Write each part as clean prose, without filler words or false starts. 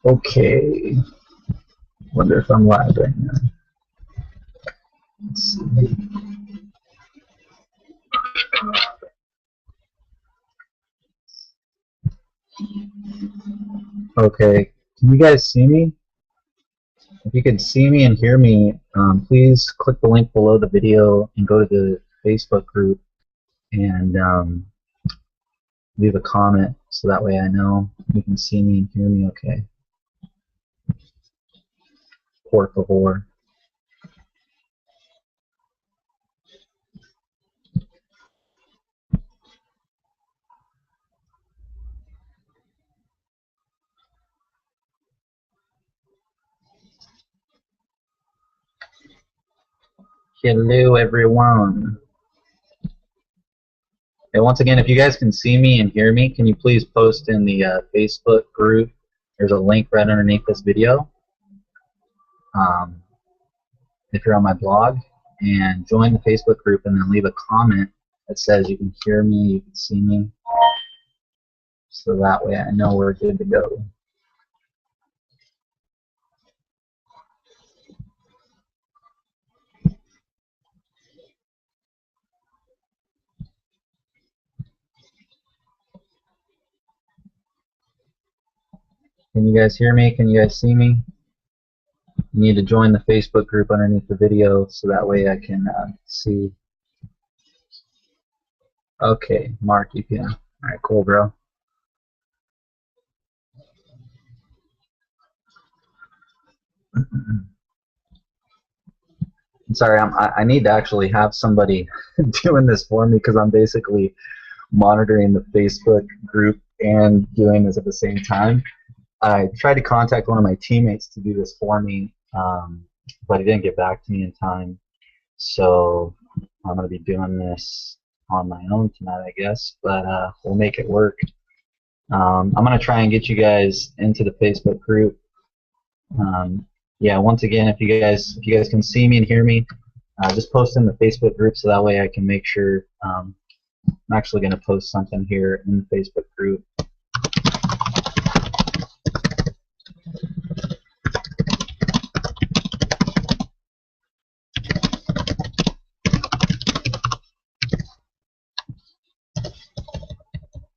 Okay. Wonder if I'm live right now. Let's see. Okay. Can you guys see me? If you can see me and hear me, please click the link below the video and go to the Facebook group and leave a comment so that way I know you can see me and hear me okay. Por favor. Hello everyone. And once again, if you guys can see me and hear me, can you please post in the Facebook group? There's a link right underneath this video. If you're on my blog, and join the Facebook group and then leave a comment that says you can hear me, you can see me, so that way I know we're good to go. Can you guys hear me? Can you guys see me? You need to join the Facebook group underneath the video so that way I can see. Okay, Mark, you can. All right, cool, bro. I'm sorry, I need to actually have somebody doing this for me because I'm basically monitoring the Facebook group and doing this at the same time. I tried to contact one of my teammates to do this for me, but he didn't get back to me in time. So I'm going to be doing this on my own tonight, I guess, but we'll make it work. I'm going to try and get you guys into the Facebook group. Yeah, once again, if you guys can see me and hear me, just post in the Facebook group so that way I can make sure. I'm actually going to post something here in the Facebook group.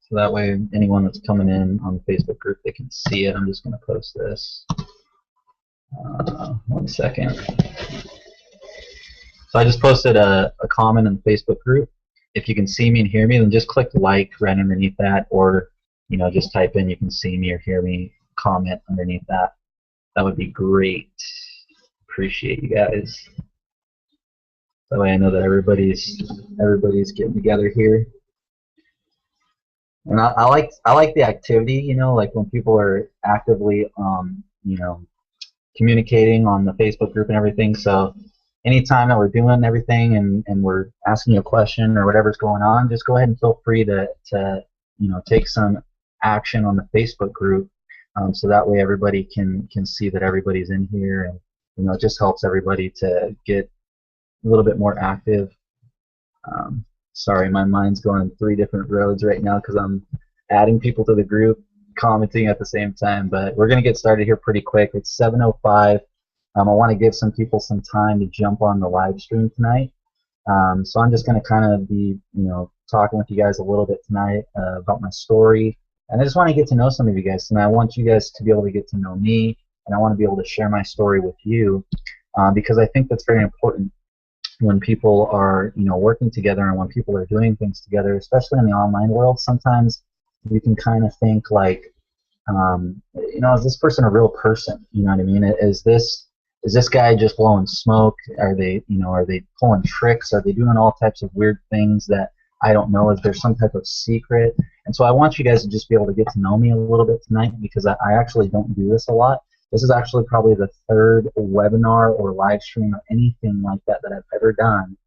So that way anyone that's coming in on the Facebook group, they can see it. I'm just going to post this. 1 second. So I just posted a comment in the Facebook group. If you can see me and hear me, then just click like right underneath that, or just type in you can see me or hear me, comment underneath that. That would be great. Appreciate you guys. That way I know that everybody's getting together here. And I like the activity, like when people are actively communicating on the Facebook group and everything. So anytime that we're doing everything and we're asking you a question or whatever's going on, just go ahead and feel free to take some action on the Facebook group, so that way everybody can see that everybody's in here, and it just helps everybody to get a little bit more active. Sorry, my mind's going on 3 different roads right now because I'm adding people to the group, commenting at the same time, but we're going to get started here pretty quick. It's 7:05. I want to give some people some time to jump on the live stream tonight. So I'm just going to kind of be, talking with you guys a little bit tonight about my story. And I just want to get to know some of you guys tonight. I want you guys to be able to get to know me, and I want to be able to share my story with you, because I think that's very important when people are, working together and when people are doing things together, especially in the online world. Sometimes you can kind of think like, is this person a real person? You know what I mean? Is this guy just blowing smoke? Are they pulling tricks? Are they doing all types of weird things that I don't know, is there some type of secret? And so I want you guys to just be able to get to know me a little bit tonight, because I actually don't do this a lot. This is actually probably the third webinar or live stream or anything like that that I've ever done.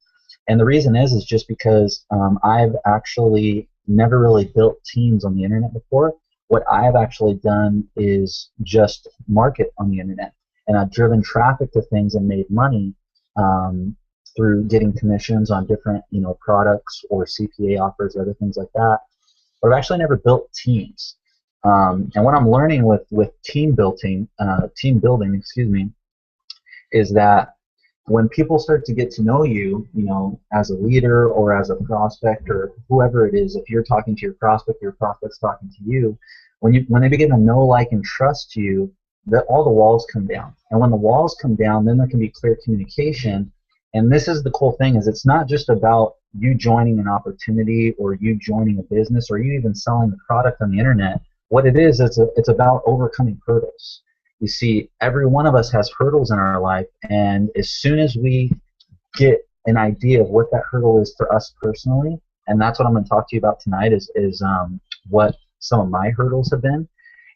And the reason is just because I've actually never really built teams on the internet before. What I've actually done is just market on the internet. And I've driven traffic to things and made money through getting commissions on different, products or CPA offers or other things like that. But I've actually never built teams. And what I'm learning with team building, is that when people start to get to know you, as a leader or as a prospect or whoever it is, if you're talking to your prospect, your prospect's talking to you, when they begin to know, like, and trust you, that all the walls come down. And when the walls come down, then there can be clear communication. And this is the cool thing, is it's not just about you joining an opportunity or you joining a business or you even selling a product on the internet. What it is, it's about overcoming hurdles. You see, every one of us has hurdles in our life, and as soon as we get an idea of what that hurdle is for us personally, and that's what I'm going to talk to you about tonight, is what some of my hurdles have been.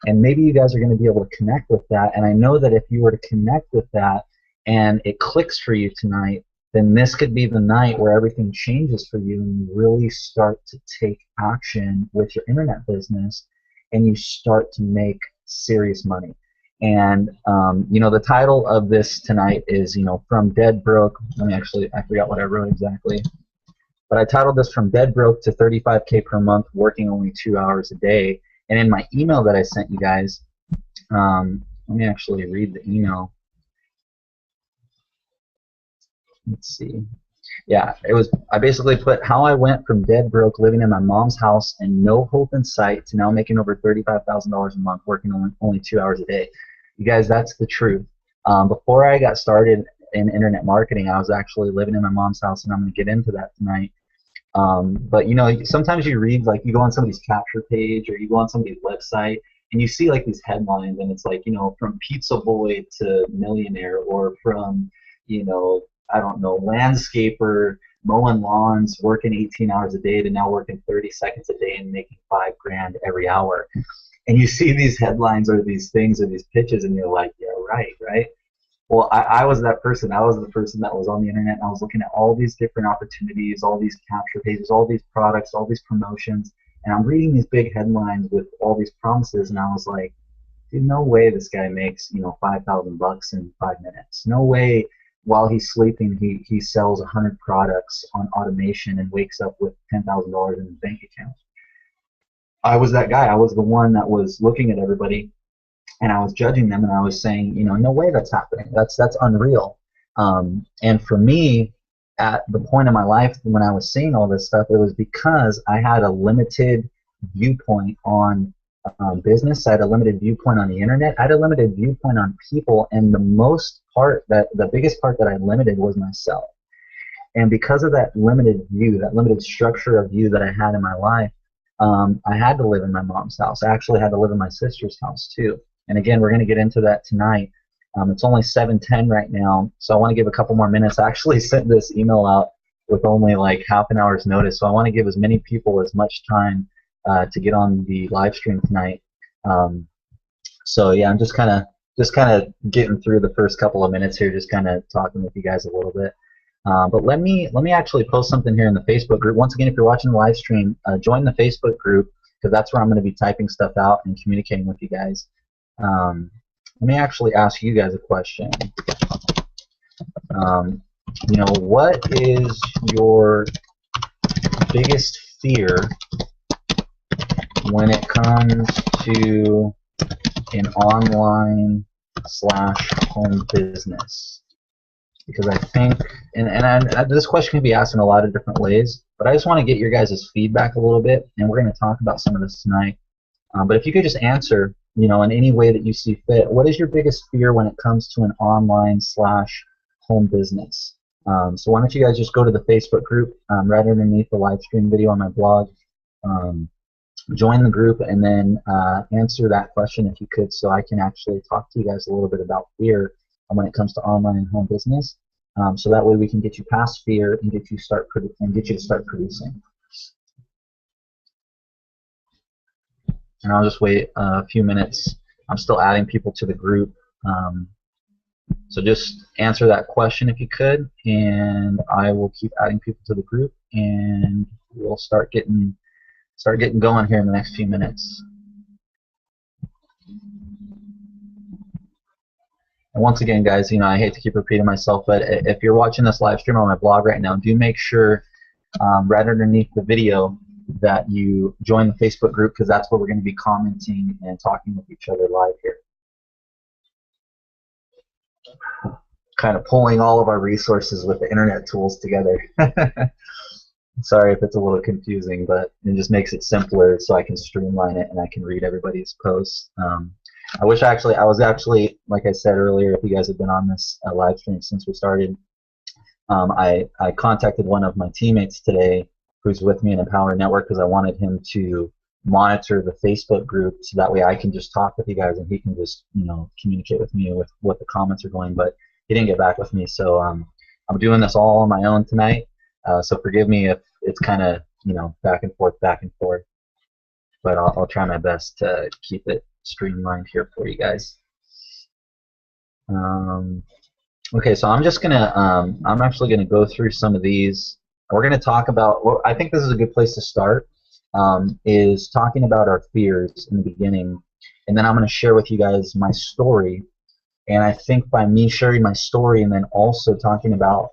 And maybe you guys are going to be able to connect with that. And I know that if you were to connect with that and it clicks for you tonight, then this could be the night where everything changes for you and you really start to take action with your internet business and you start to make serious money. And the title of this tonight is, From Dead Broke. I forgot what I wrote exactly. But I titled this From Dead Broke to 35K per month, working only 2 hours a day. And in my email that I sent you guys, let me actually read the email. Let's see. Yeah, I basically put how I went from dead broke, living in my mom's house and no hope in sight, to now making over $35,000 a month, working only 2 hours a day. You guys, that's the truth. Before I got started in internet marketing, I was actually living in my mom's house, and I'm going to get into that tonight. But sometimes you read, like, you go on somebody's capture page or you go on somebody's website and you see like these headlines, and it's like, from pizza boy to millionaire, or from, I don't know, landscaper mowing lawns, working 18 hours a day to now working 30 seconds a day and making $5 grand every hour. And you see these headlines or these things or these pitches, and you're like, yeah, right? Well, I was that person. I was the person that was on the internet, and I was looking at all these different opportunities, all these capture pages, all these products, all these promotions, and I'm reading these big headlines with all these promises, and I was like, dude, no way this guy makes, $5,000 in 5 minutes. No way while he's sleeping he sells 100 products on automation and wakes up with $10,000 in his bank account. I was that guy. I was the one that was looking at everybody, and I was judging them, and I was saying, no way that's happening. That's unreal. And for me, at the point in my life when I was seeing all this stuff, it was because I had a limited viewpoint on business. I had a limited viewpoint on the internet. I had a limited viewpoint on people, and the biggest part that I limited was myself. And because of that limited view, that limited structure of view that I had in my life, I had to live in my mom's house. I actually had to live in my sister's house too. And again, we're going to get into that tonight. It's only 7:10 right now, so I want to give a couple more minutes. I actually sent this email out with only like half an hour's notice, so I want to give as many people as much time to get on the live stream tonight. So yeah, I'm just kind of getting through the first couple of minutes here, just kind of talking with you guys a little bit. But let me actually post something here in the Facebook group. Once again, if you're watching the live stream, join the Facebook group, because that's where I'm going to be typing stuff out and communicating with you guys. Let me actually ask you guys a question. What is your biggest fear when it comes to an online / home business? Because I think, this question can be asked in a lot of different ways, but I just want to get your guys' feedback a little bit, and we're going to talk about some of this tonight. But if you could just answer, in any way that you see fit, what is your biggest fear when it comes to an online / home business? So why don't you guys just go to the Facebook group right underneath the live stream video on my blog, join the group, and then answer that question if you could, so I can actually talk to you guys a little bit about fear when it comes to online and home business. So that way we can get you past fear and get you to start producing. and I'll just wait a few minutes. I'm still adding people to the group. So just answer that question if you could, and I will keep adding people to the group, and we'll start getting going here in the next few minutes. And once again, guys, I hate to keep repeating myself, but if you're watching this live stream on my blog right now, do make sure right underneath the video that you join the Facebook group, because that's where we're going to be commenting and talking with each other live here. Kind of pulling all of our resources with the internet tools together. Sorry if it's a little confusing, but it just makes it simpler so I can streamline it and I can read everybody's posts. I was actually, like I said earlier, if you guys have been on this live stream since we started, I contacted one of my teammates today who's with me in Empower Network because I wanted him to monitor the Facebook group so that way I can just talk with you guys and he can just communicate with me with what the comments are going, but he didn't get back with me, so I'm doing this all on my own tonight, so forgive me if it's kind of back and forth, but I'll try my best to keep it streamlined here for you guys. Okay, so I'm actually gonna go through some of these. We're gonna talk about, well, I think this is a good place to start, is talking about our fears in the beginning, and then I'm gonna share with you guys my story. And I think by me sharing my story and then also talking about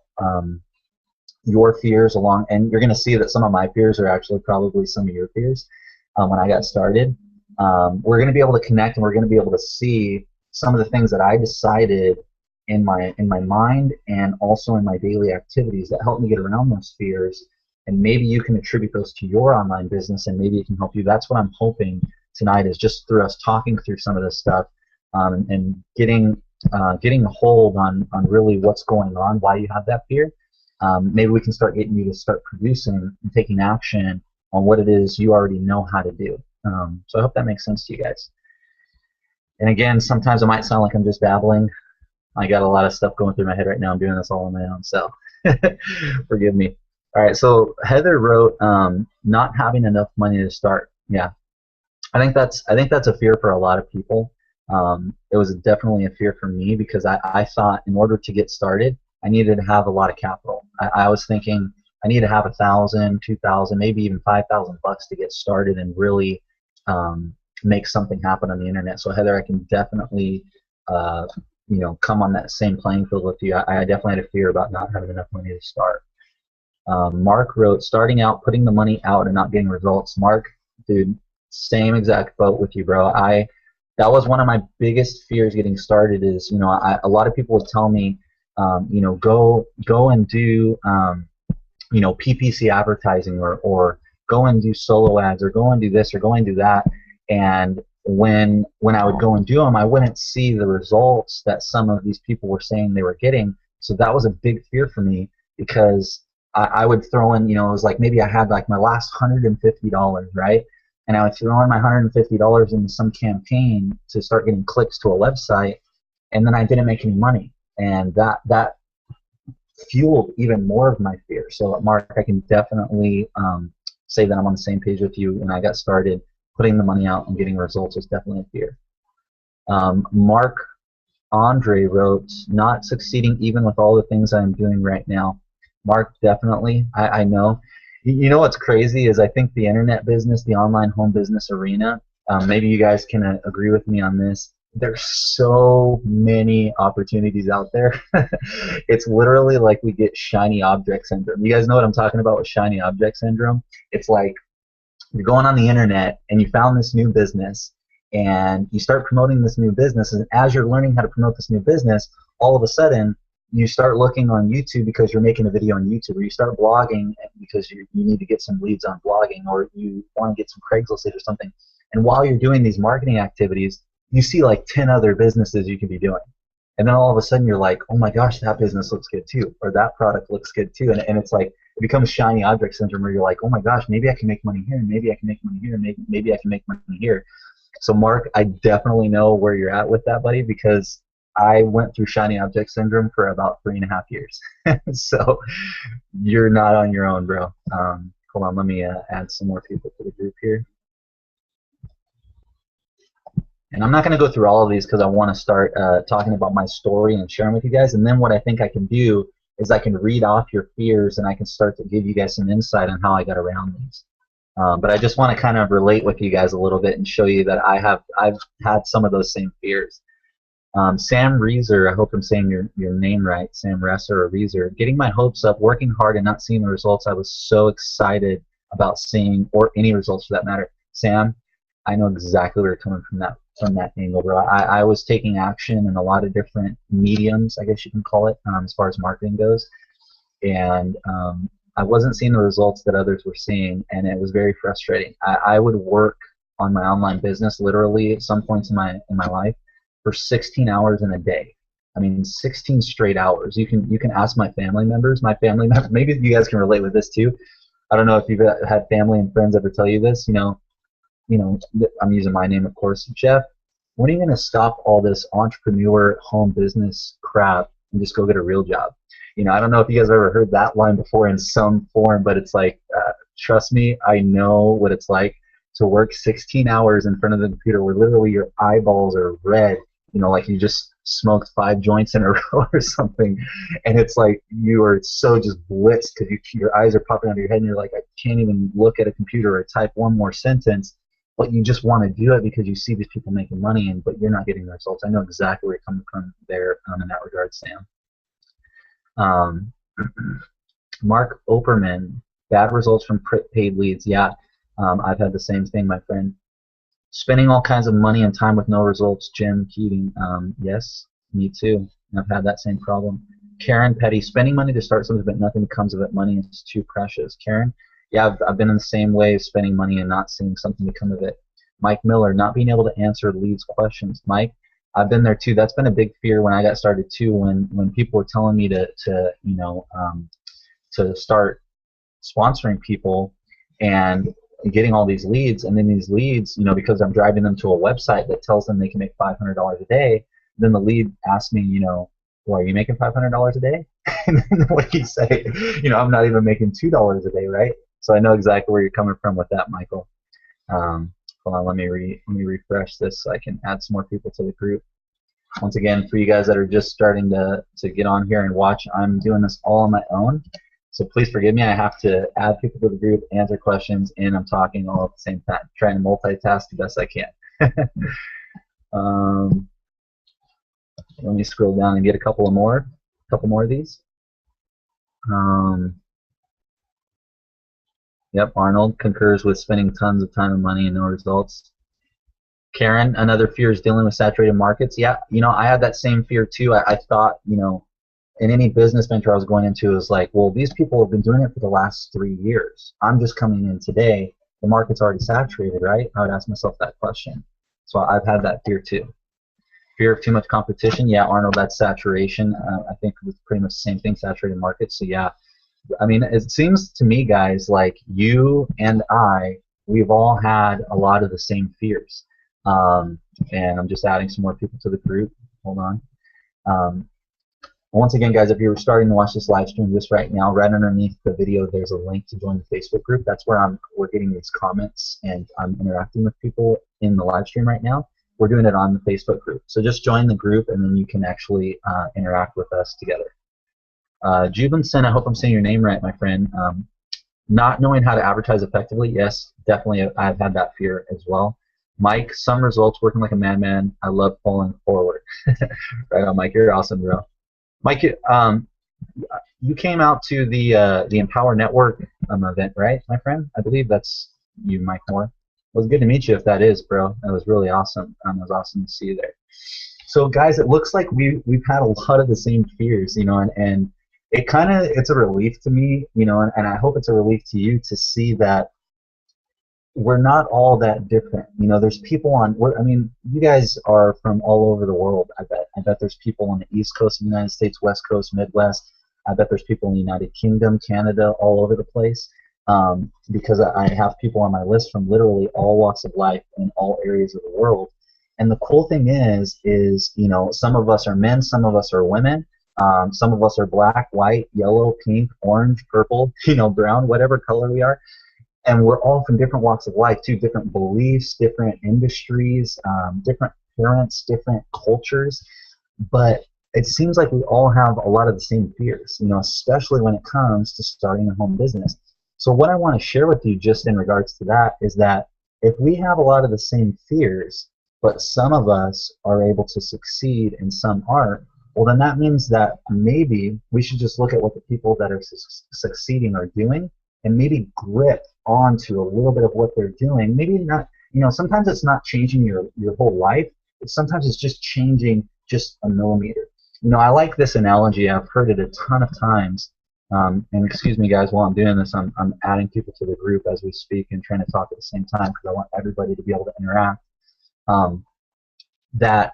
your fears along, and you're gonna see that some of my fears are actually probably some of your fears when I got started. We're going to be able to connect, and we're going to be able to see some of the things that I decided in my mind and also in my daily activities that helped me get around those fears, and maybe you can attribute those to your online business and maybe it can help you. That's what I'm hoping tonight, is just through us talking through some of this stuff and getting a hold on really what's going on, why you have that fear. Maybe we can start getting you to start producing and taking action on what it is you already know how to do. So I hope that makes sense to you guys. And again, sometimes it might sound like I'm just babbling. I got a lot of stuff going through my head right now. I'm doing this all on my own, so forgive me. All right, so Heather wrote, not having enough money to start. Yeah, I think that's a fear for a lot of people. It was definitely a fear for me because I thought in order to get started, I needed to have a lot of capital. I was thinking I need to have $1,000, $2,000, maybe even $5,000 to get started and really make something happen on the internet. So Heather, I can definitely come on that same playing field with you. I definitely had a fear about not having enough money to start. Mark wrote, starting out, putting the money out and not getting results. Mark, dude, same exact boat with you, bro. That was one of my biggest fears getting started. Is a lot of people would tell me, go and do PPC advertising or go and do solo ads or go and do this or go and do that. And when I would go and do them, I wouldn't see the results that some of these people were saying they were getting. So that was a big fear for me because I would throw in, it was like maybe I had like my last $150, right? And I would throw in my $150 into some campaign to start getting clicks to a website, and then I didn't make any money. And that fueled even more of my fear. So Mark, I can definitely say that I'm on the same page with you. When I got started, putting the money out and getting results was definitely a fear. Mark Andre wrote, not succeeding even with all the things I'm doing right now. Mark, definitely. I know. You know what's crazy is I think the internet business, the online home business arena, maybe you guys can agree with me on this, there's so many opportunities out there. It's literally like we get shiny object syndrome. You guys know what I'm talking about with shiny object syndrome? It's like you're going on the internet and you found this new business and you start promoting this new business, and as you're learning how to promote this new business, all of a sudden you start looking on YouTube because you're making a video on YouTube, or you start blogging because you need to get some leads on blogging, or you want to get some Craigslist leads or something. And while you're doing these marketing activities, you see like 10 other businesses you could be doing. And then all of a sudden you're like, oh my gosh, that business looks good too, or that product looks good too. And it's like, it becomes shiny object syndrome where you're like, oh my gosh, maybe I can make money here, and maybe I can make money here, and maybe I can make money here. So Mark, I definitely know where you're at with that, buddy, because I went through shiny object syndrome for about 3.5 years. So you're not on your own, bro. Hold on, let me add some more people to the group here. And I'm not going to go through all of these because I want to start talking about my story and sharing with you guys. And then what I think I can do is I can read off your fears and I can start to give you guys some insight on how I got around these. But I just want to kind of relate with you guys a little bit and show you that I've had some of those same fears. Sam Reeser, I hope I'm saying your name right, Sam Resser or Reeser. Getting my hopes up, working hard, and not seeing the results I was so excited about seeing, or any results for that matter. Sam, I know exactly where you're coming from that angle, bro. I was taking action in a lot of different mediums, I guess you can call it, as far as marketing goes, and I wasn't seeing the results that others were seeing, and it was very frustrating. I would work on my online business literally at some points in my life for 16 hours in a day. I mean, 16 straight hours. You can ask my family members. My family members, maybe you guys can relate with this too. I don't know if you've had family and friends ever tell you this. I'm using my name, of course. Jeff, when are you going to stop all this entrepreneur home business crap and just go get a real job? I don't know if you guys have ever heard that line before in some form, but it's like, trust me, I know what it's like to work 16 hours in front of the computer where literally your eyeballs are red, like you just smoked 5 joints in a row or something, and it's like you are so just blitzed because your eyes are popping out of your head and you're like, I can't even look at a computer or type one more sentence, but you just want to do it because you see these people making money, but you're not getting the results. I know exactly where you're coming from there in that regard, Sam. Mark Operman, bad results from paid leads. Yeah, I've had the same thing, my friend. Spending all kinds of money and time with no results. Jim Keating. Yes, me too. I've had that same problem. Karen Petty, spending money to start something but nothing comes of it. Money is too precious. Karen, yeah, I've been in the same way of spending money and not seeing something to come of it. Mike Miller, not being able to answer leads questions. Mike, I've been there too. That's been a big fear when I got started too. When people were telling me to start sponsoring people and getting all these leads, and then these leads, because I'm driving them to a website that tells them they can make $500 a day, then the lead asks me, well, are you making $500 a day? And then what do you say? I'm not even making $2 a day, right? So I know exactly where you're coming from with that, Michael. Hold on, let me refresh this so I can add some more people to the group. Once again, for you guys that are just starting to get on here and watch, I'm doing this all on my own. So please forgive me. I have to add people to the group, answer questions, and I'm talking all at the same time, trying to multitask the best I can. Let me scroll down and get a couple more of these. Yep, Arnold concurs with spending tons of time and money and no results. Karen, another fear is dealing with saturated markets. Yeah, I had that same fear too. I thought, in any business venture I was going into, it was like, well, these people have been doing it for the last 3 years. I'm just coming in today. The market's already saturated, right? I would ask myself that question. So I've had that fear too. Fear of too much competition. Yeah, Arnold, that's saturation. I think it's pretty much the same thing, saturated markets. So yeah, I mean, it seems to me, guys, like you and we've all had a lot of the same fears. And I'm just adding some more people to the group. Hold on. Once again, guys, if you're starting to watch this live stream just right now, right underneath the video, there's a link to join the Facebook group. That's where we're getting these comments and I'm interacting with people in the live stream right now. We're doing it on the Facebook group. So just join the group and then you can actually interact with us together. Jubinson, I hope I'm saying your name right, my friend. Not knowing how to advertise effectively, yes, definitely I've had that fear as well. Mike, some results, working like a madman. I love falling forward. Right on, Mike. You're awesome, bro. Mike, you came out to the Empower Network event, right, my friend? I believe that's you, Mike Moore. It was good to meet you if that is, bro. That was really awesome. It was awesome to see you there. So, guys, it looks like we've had a lot of the same fears, and it's a relief to me, and I hope it's a relief to you to see that we're not all that different. There's people you guys are from all over the world, I bet. I bet there's people on the East Coast of the United States, West Coast, Midwest. I bet there's people in the United Kingdom, Canada, all over the place. Because I have people on my list from literally all walks of life in all areas of the world. And the cool thing is some of us are men, some of us are women, some of us are black, white, yellow, pink, orange, purple, brown, whatever color we are. And we're all from different walks of life too, different beliefs, different industries, different parents, different cultures, but it seems like we all have a lot of the same fears, especially when it comes to starting a home business. So what I want to share with you just in regards to that is that if we have a lot of the same fears, but some of us are able to succeed and some aren't, well, then that means that maybe we should just look at what the people that are succeeding are doing and maybe grip onto a little bit of what they're doing. Maybe not, sometimes it's not changing your whole life, but sometimes it's just changing just a millimeter. I like this analogy. I've heard it a ton of times. And excuse me, guys, while I'm doing this, I'm adding people to the group as we speak and trying to talk at the same time because I want everybody to be able to interact. That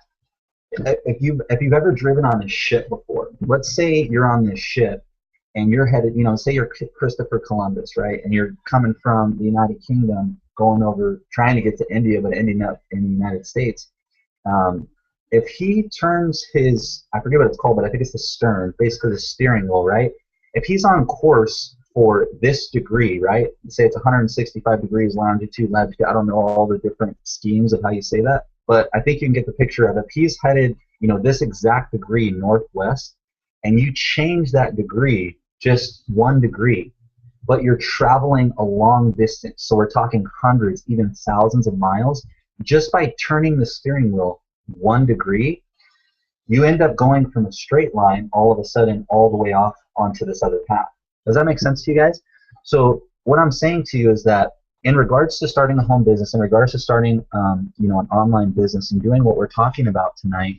if you've ever driven on a ship before, let's say you're on this ship and you're headed, say you're Christopher Columbus, right? And you're coming from the United Kingdom, going over, trying to get to India, but ending up in the United States. If he turns his, I forget what it's called, but I think it's the stern, basically the steering wheel, right? If he's on course for this degree, right? Say it's 165 degrees longitude, latitude. I don't know all the different schemes of how you say that, but I think you can get the picture of it. If he's headed, this exact degree northwest, and you change that degree just 1 degree, but you're traveling a long distance, so we're talking hundreds, even thousands of miles, just by turning the steering wheel 1 degree, you end up going from a straight line all of a sudden all the way off onto this other path. Does that make sense to you guys? So what I'm saying to you is that in regards to starting a home business, in regards to starting an online business and doing what we're talking about tonight,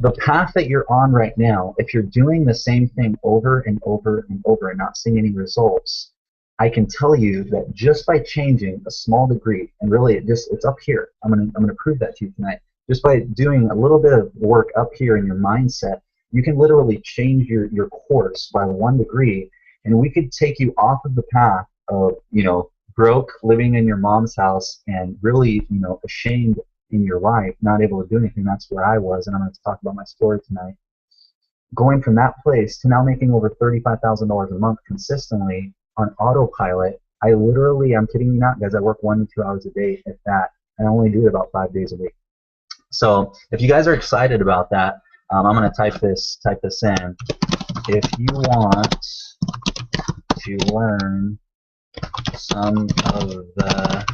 the path that you're on right now, if you're doing the same thing over and over and over and not seeing any results, I can tell you that just by changing a small degree, and really it's up here. I'm gonna prove that to you tonight. Just by doing a little bit of work up here in your mindset, you can literally change your course by 1 degree, and we could take you off of the path of, broke, living in your mom's house, and really, ashamed in your life, not able to do anything. That's where I was, and I'm going to talk about my story tonight. Going from that place to now making over $35,000 a month consistently on autopilot. I'm kidding you not, guys, I work 1 to 2 hours a day at that. I only do it about 5 days a week. So if you guys are excited about that, I'm going to type this in. If you want to learn some of the,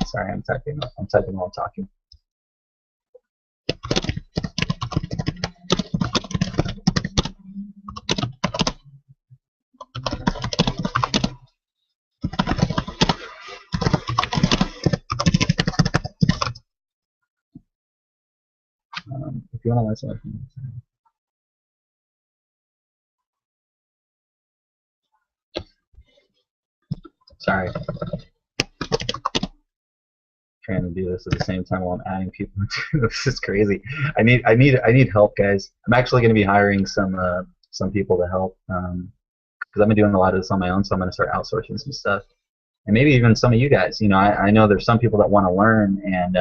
sorry, I'm typing while I'm talking. If you want to learn something. Sorry. Trying to do this at the same time while I'm adding people. This is crazy. I need help, guys. I'm actually going to be hiring some people to help because I've been doing a lot of this on my own. So I'm going to start outsourcing some stuff, and maybe even some of you guys. I know there's some people that want to learn, and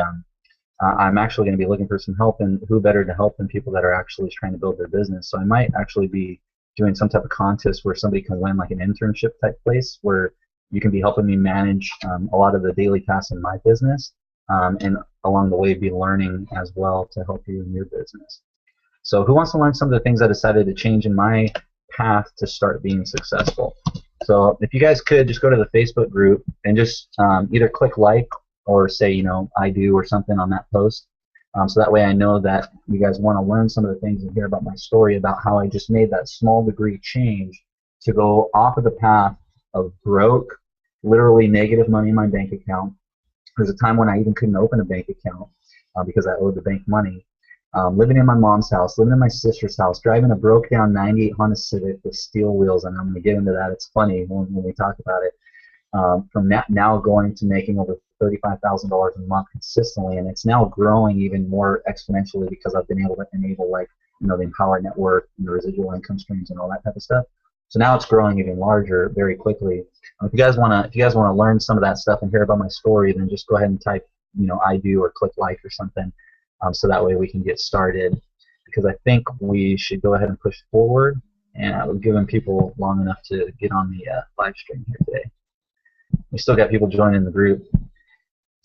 I'm actually going to be looking for some help, and who better to help than people that are actually trying to build their business. So I might actually be doing some type of contest where somebody can win like an internship type place where you can be helping me manage a lot of the daily tasks in my business, and along the way be learning as well to help you in your business. So who wants to learn some of the things I decided to change in my path to start being successful? So if you guys could just go to the Facebook group and just either click like or say, I do or something on that post. So that way I know that you guys want to learn some of the things and hear about my story about how I just made that small degree change to go off of the path of broke, literally negative money in my bank account. There's a time when I even couldn't open a bank account because I owed the bank money. Living in my mom's house, living in my sister's house, driving a broke down 98 Honda Civic with steel wheels, and I'm going to get into that. It's funny when we talk about it. From that now going to making over $35,000 a month consistently, and it's now growing even more exponentially because I've been able to enable the Empower Network and the residual income streams and all that type of stuff. So now it's growing even larger very quickly. If you guys want to learn some of that stuff and hear about my story, then just go ahead and type I do or click like or something, so that way we can get started. Because I think we should go ahead and push forward, and we've given people long enough to get on the live stream here today. We still got people joining the group.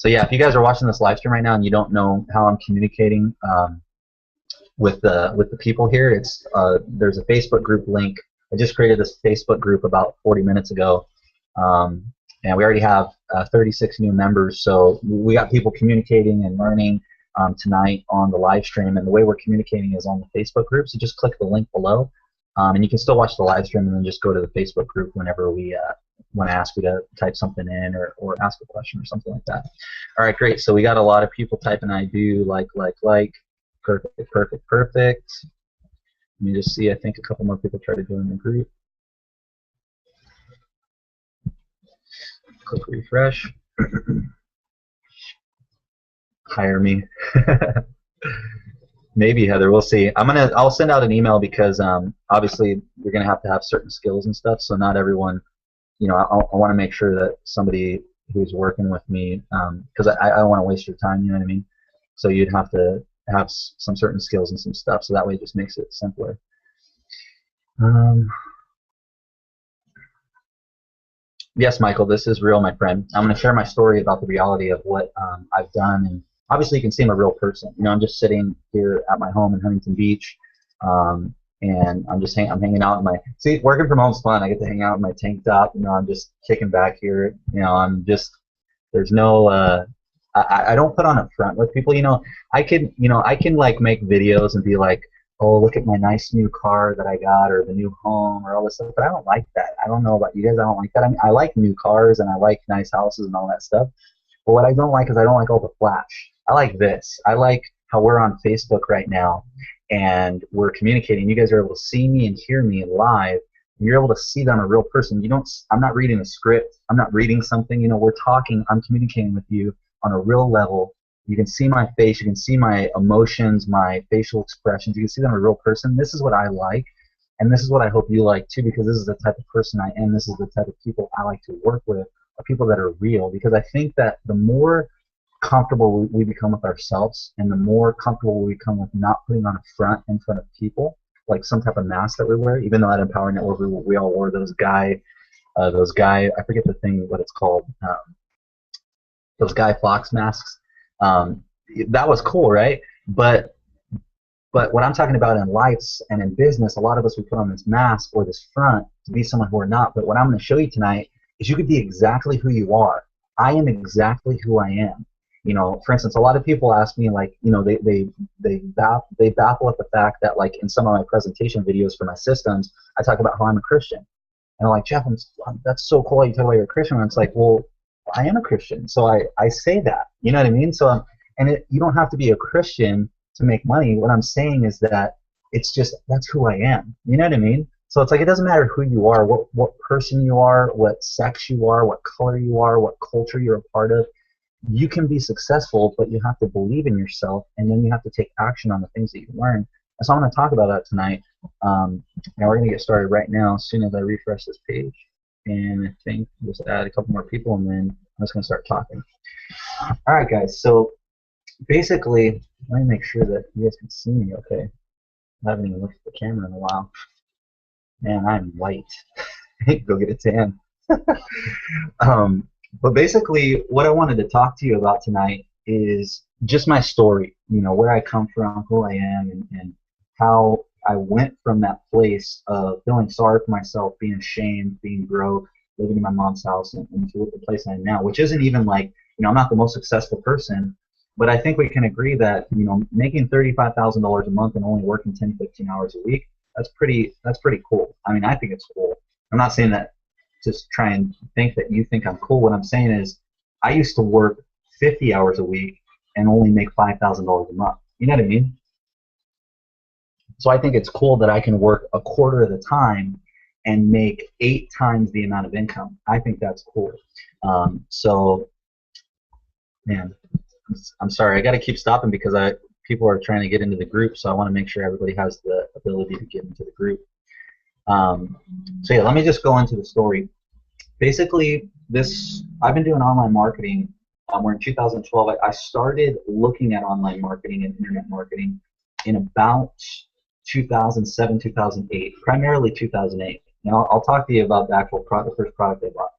So yeah, if you guys are watching this live stream right now and you don't know how I'm communicating with the people here, it's there's a Facebook group link. I just created this Facebook group about 40 minutes ago, and we already have 36 new members. So we got people communicating and learning tonight on the live stream. And the way we're communicating is on the Facebook group. So just click the link below, and you can still watch the live stream and then just go to the Facebook group whenever we want to ask you to type something in or ask a question or something like that. All right, great. So we got a lot of people typing I do, like. Perfect, perfect, perfect. Let me just see. I think a couple more people try to join the group. Click refresh. Hire me. Maybe, Heather. We'll see. I'll send out an email because obviously you're gonna have to have certain skills and stuff. So not everyone. You know, I want to make sure that somebody who's working with me, because I don't want to waste your time. You know what I mean? So you'd have to have some certain skills and some stuff, so that way it just makes it simpler. Yes, Michael, this is real, my friend. I'm going to share my story about the reality of what I've done, and obviously you can see I'm a real person. You know, I'm just sitting here at my home in Huntington Beach, and I'm just I'm hanging out in my, see, working from home's fun. I get to hang out in my tank top. You know, I'm just kicking back here. You know, I'm just, there's no I don't put on a front with people. You know, I can like make videos and be like, oh, look at my nice new car that I got, or the new home, or all this stuff. But I don't like that. I don't know about you guys. I don't like that. I mean, I like new cars and I like nice houses and all that stuff. But what I don't like is I don't like all the flash. I like this. I like how we're on Facebook right now and we're communicating. You guys are able to see me and hear me live. You're able to see that I'm a real person. I'm not reading a script. I'm not reading something. You know, we're talking. I'm communicating with you on a real level. You can see my face, you can see my emotions, my facial expressions, you can see that I'm a real person. This is what I like, and this is what I hope you like too, because this is the type of person I am. This is the type of people I like to work with, are people that are real, because I think that the more comfortable we become with ourselves and the more comfortable we become with not putting on a front in front of people, like some type of mask that we wear, even though at Empower Network we all wore those guy, I forget the thing, what it's called, those Guy Fawkes masks. That was cool, right? But what I'm talking about in life and in business, a lot of us, we put on this mask or this front to be someone who we're not. But what I'm going to show you tonight is you could be exactly who you are. I am exactly who I am. You know, for instance, a lot of people ask me, like, you know, they baffle at the fact that, like, in some of my presentation videos for my systems, I talk about how I'm a Christian. And I'm like, Jeff, that's so cool you talk about you're a Christian. And it's like, well, I am a Christian, so I say that. You know what I mean? So you don't have to be a Christian to make money. What I'm saying is that it's just, that's who I am. You know what I mean? So it's like, it doesn't matter who you are, what person you are, what sex you are, what color you are, what culture you're a part of. You can be successful, but you have to believe in yourself, and then you have to take action on the things that you learn. And so I'm going to talk about that tonight. Now we're going to get started right now as soon as I refresh this page. And I think just add a couple more people, and then I'm just going to start talking. All right, guys. So basically, let me make sure that you guys can see me okay. I haven't even looked at the camera in a while. Man, I'm white. Go get a tan. But basically, what I wanted to talk to you about tonight is just my story. You know, where I come from, who I am, and how I went from that place of feeling sorry for myself, being ashamed, being broke, living in my mom's house, and into the place I am now, which isn't even like, you know, I'm not the most successful person, but I think we can agree that, you know, making $35,000 a month and only working 10, 15 hours a week, that's pretty cool. I mean, I think it's cool. I'm not saying that just try and think that you think I'm cool. What I'm saying is I used to work 50 hours a week and only make $5,000 a month. You know what I mean? So I think it's cool that I can work a quarter of the time and make 8 times the amount of income. I think that's cool. So, man, I'm sorry. I got to keep stopping because people are trying to get into the group, so I want to make sure everybody has the ability to get into the group. So yeah, let me just go into the story. Basically, I've been doing online marketing. We're in 2012. I started looking at online marketing and internet marketing in about 2007, 2008, primarily 2008. Now, I'll talk to you about the actual the first product I bought.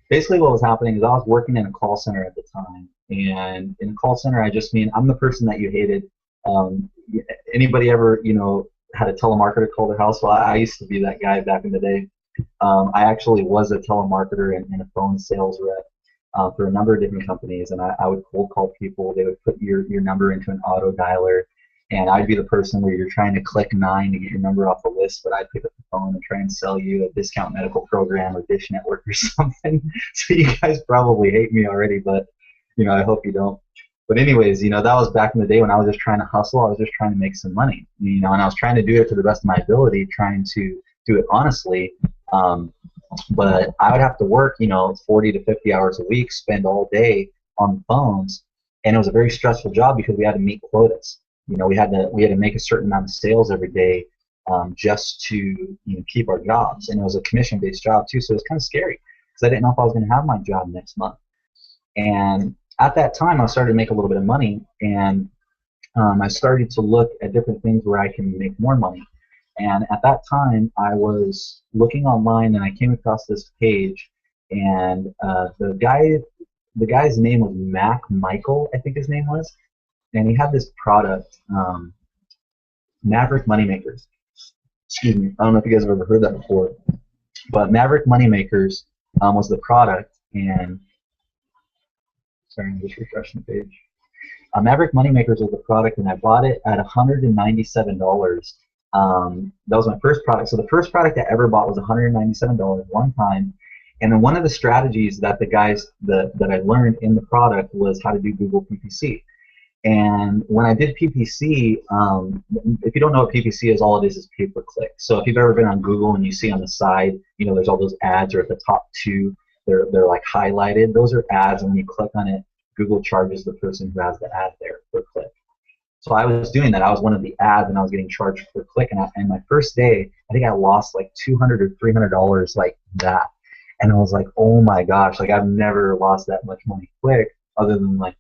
Basically, what was happening is I was working in a call center at the time, And in a call center, I just mean I'm the person that you hated. Um, Anybody ever, had a telemarketer call their house? Well, I used to be that guy back in the day. I actually was a telemarketer and a phone sales rep for a number of different companies, and I would cold call people. They would put your number into an auto dialer, and I'd be the person where you're trying to click 9 to get your number off the list, but I'd pick up the phone and try and sell you a discount medical program or Dish Network or something. So you guys probably hate me already, but I hope you don't. But anyways, that was back in the day when I was just trying to hustle. I was just trying to make some money, and I was trying to do it to the best of my ability, trying to do it honestly. But I would have to work, 40 to 50 hours a week, spend all day on the phones, and it was a very stressful job because we had to meet quotas. We had to make a certain amount of sales every day just to keep our jobs, and it was a commission-based job too, so it was kind of scary because I didn't know if I was going to have my job next month. And at that time, I started to make a little bit of money, and I started to look at different things where I can make more money. And at that time, I was looking online, and I came across this page, and the guy's name was Mac Michael, I think his name was, and he had this product, Maverick Moneymakers. Excuse me, I don't know if you guys have ever heard that before, but Maverick Moneymakers was the product, and sorry, I'm just refreshing the page. Maverick Moneymakers was the product, and I bought it at $197. That was my first product. So the first product I ever bought was $197 one time. And then one of the strategies that that I learned in the product was how to do Google PPC. And when I did PPC, if you don't know what PPC is, all it is pay-per-click. So if you've ever been on Google and you see on the side, there's all those ads, or at the top two, they're like highlighted. Those are ads, and when you click on it, Google charges the person who has the ad there per click. So I was doing that. I was one of the ads, and I was getting charged per click. And my first day, I think I lost like $200 or $300 like that. And I was like, oh my gosh, like I've never lost that much money quick, other than like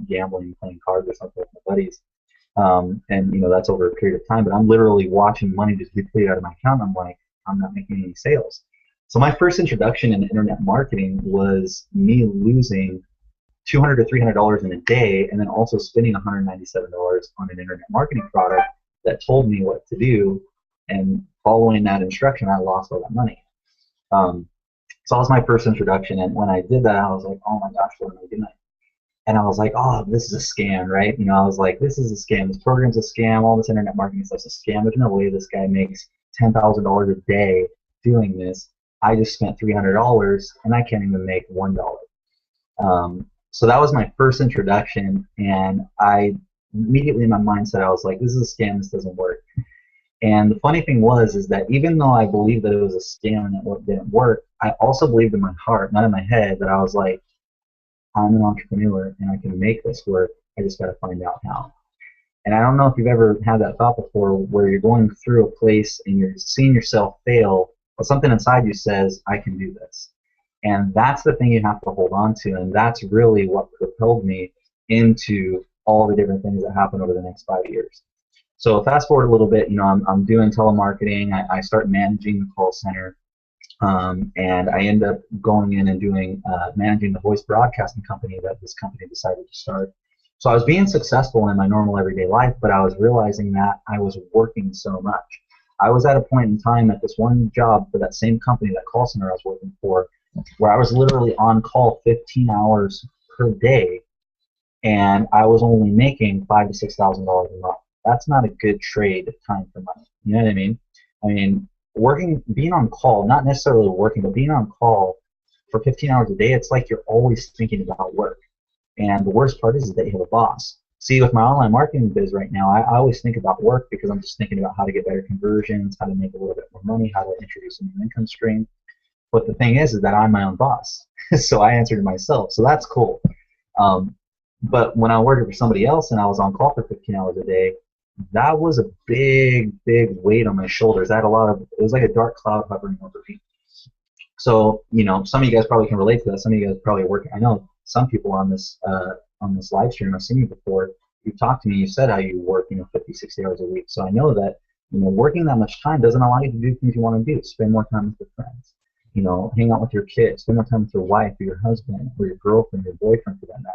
gambling, playing cards or something with my buddies. And that's over a period of time. But I'm literally watching money just deplete out of my account. I'm like, I'm not making any sales. So my first introduction in internet marketing was me losing $200 to $300 in a day, and then also spending $197 on an internet marketing product that told me what to do, and following that instruction, I lost all that money. So that was my first introduction, and when I did that, I was like, oh my gosh, what am I doing? And I was like, oh, this is a scam, right? I was like, this is a scam. This program's a scam. All this internet marketing stuff's a scam. There's no way this guy makes $10,000 a day doing this. I just spent $300, and I can't even make $1. So that was my first introduction, and I immediately in my mindset, I was like, this is a scam. This doesn't work. And the funny thing is that even though I believed that it was a scam and it didn't work, I also believed in my heart, not in my head, that I was like, I'm an entrepreneur and I can make this work. I just got to find out how. And I don't know if you've ever had that thought before, where you're going through a place and you're seeing yourself fail, but something inside you says, I can do this. And that's the thing you have to hold on to, and that's really what propelled me into all the different things that happened over the next 5 years. So fast forward a little bit, I'm doing telemarketing. I start managing the call center, and I end up going in and doing managing the voice broadcasting company that this company decided to start. So I was being successful in my normal everyday life, but I was realizing that I was working so much. I was at a point in time at this one job for that same company, that call center I was working for, where I was literally on call 15 hours per day, and I was only making $5,000 to $6,000 a month. That's not a good trade of time for money. You know what I mean? I mean, being on call, not necessarily working, but being on call for 15 hours a day, it's like you're always thinking about work. And the worst part is that you have a boss. See, with my online marketing biz right now, I always think about work because I'm just thinking about how to get better conversions, how to make a little bit more money, how to introduce a new income stream. But the thing is that I'm my own boss, so I answer to myself. So that's cool. But when I worked for somebody else and I was on call for 15 hours a day, that was a big, big weight on my shoulders. I had it was like a dark cloud hovering over me. So, some of you guys probably can relate to that. Some of you guys probably work. I know some people on this live stream, I've seen you before. You talked to me, you said how you work, 50, 60 hours a week. So I know that, working that much time doesn't allow you to do things you want to do. Spend more time with your friends. Hang out with your kids, spend more time with your wife or your husband or your girlfriend, your boyfriend for that matter.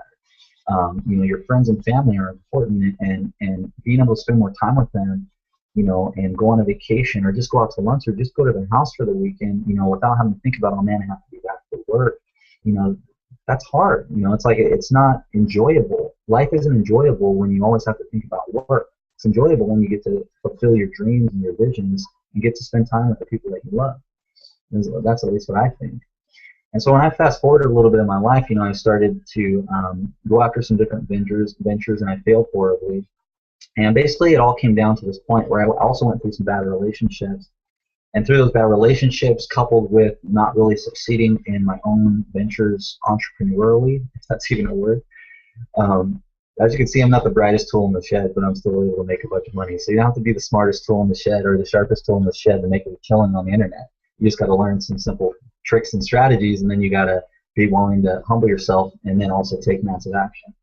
Your friends and family are important, and being able to spend more time with them, and go on a vacation or just go out to lunch or just go to their house for the weekend, without having to think about, oh man, I have to be back to work, you know, that's hard. It's like it's not enjoyable. Life isn't enjoyable when you always have to think about work. It's enjoyable when you get to fulfill your dreams and your visions and get to spend time with the people that you love. That's at least what I think. And so when I fast forwarded a little bit in my life, I started to go after some different ventures, and I failed horribly. And basically, it all came down to this point where I also went through some bad relationships. And through those bad relationships, coupled with not really succeeding in my own ventures entrepreneurially, if that's even a word, as you can see, I'm not the brightest tool in the shed, but I'm still able to make a bunch of money. So you don't have to be the smartest tool in the shed or the sharpest tool in the shed to make a killing on the internet. You just got to learn some simple tricks and strategies, and then you got to be willing to humble yourself and then also take massive action.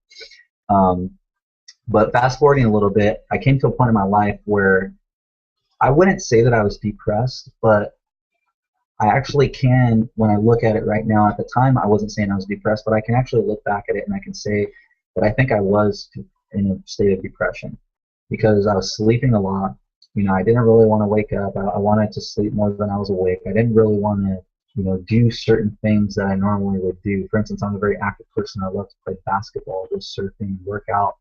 But fast forwarding a little bit, I came to a point in my life where I wouldn't say that I was depressed, but I actually can, when I look at it right now. At the time, I wasn't saying I was depressed, but I can actually look back at it and I can say that I think I was in a state of depression because I was sleeping a lot. I didn't really want to wake up. I wanted to sleep more than I was awake. I didn't really want to, do certain things that I normally would do. For instance, I'm a very active person. I love to play basketball, go surfing, work out.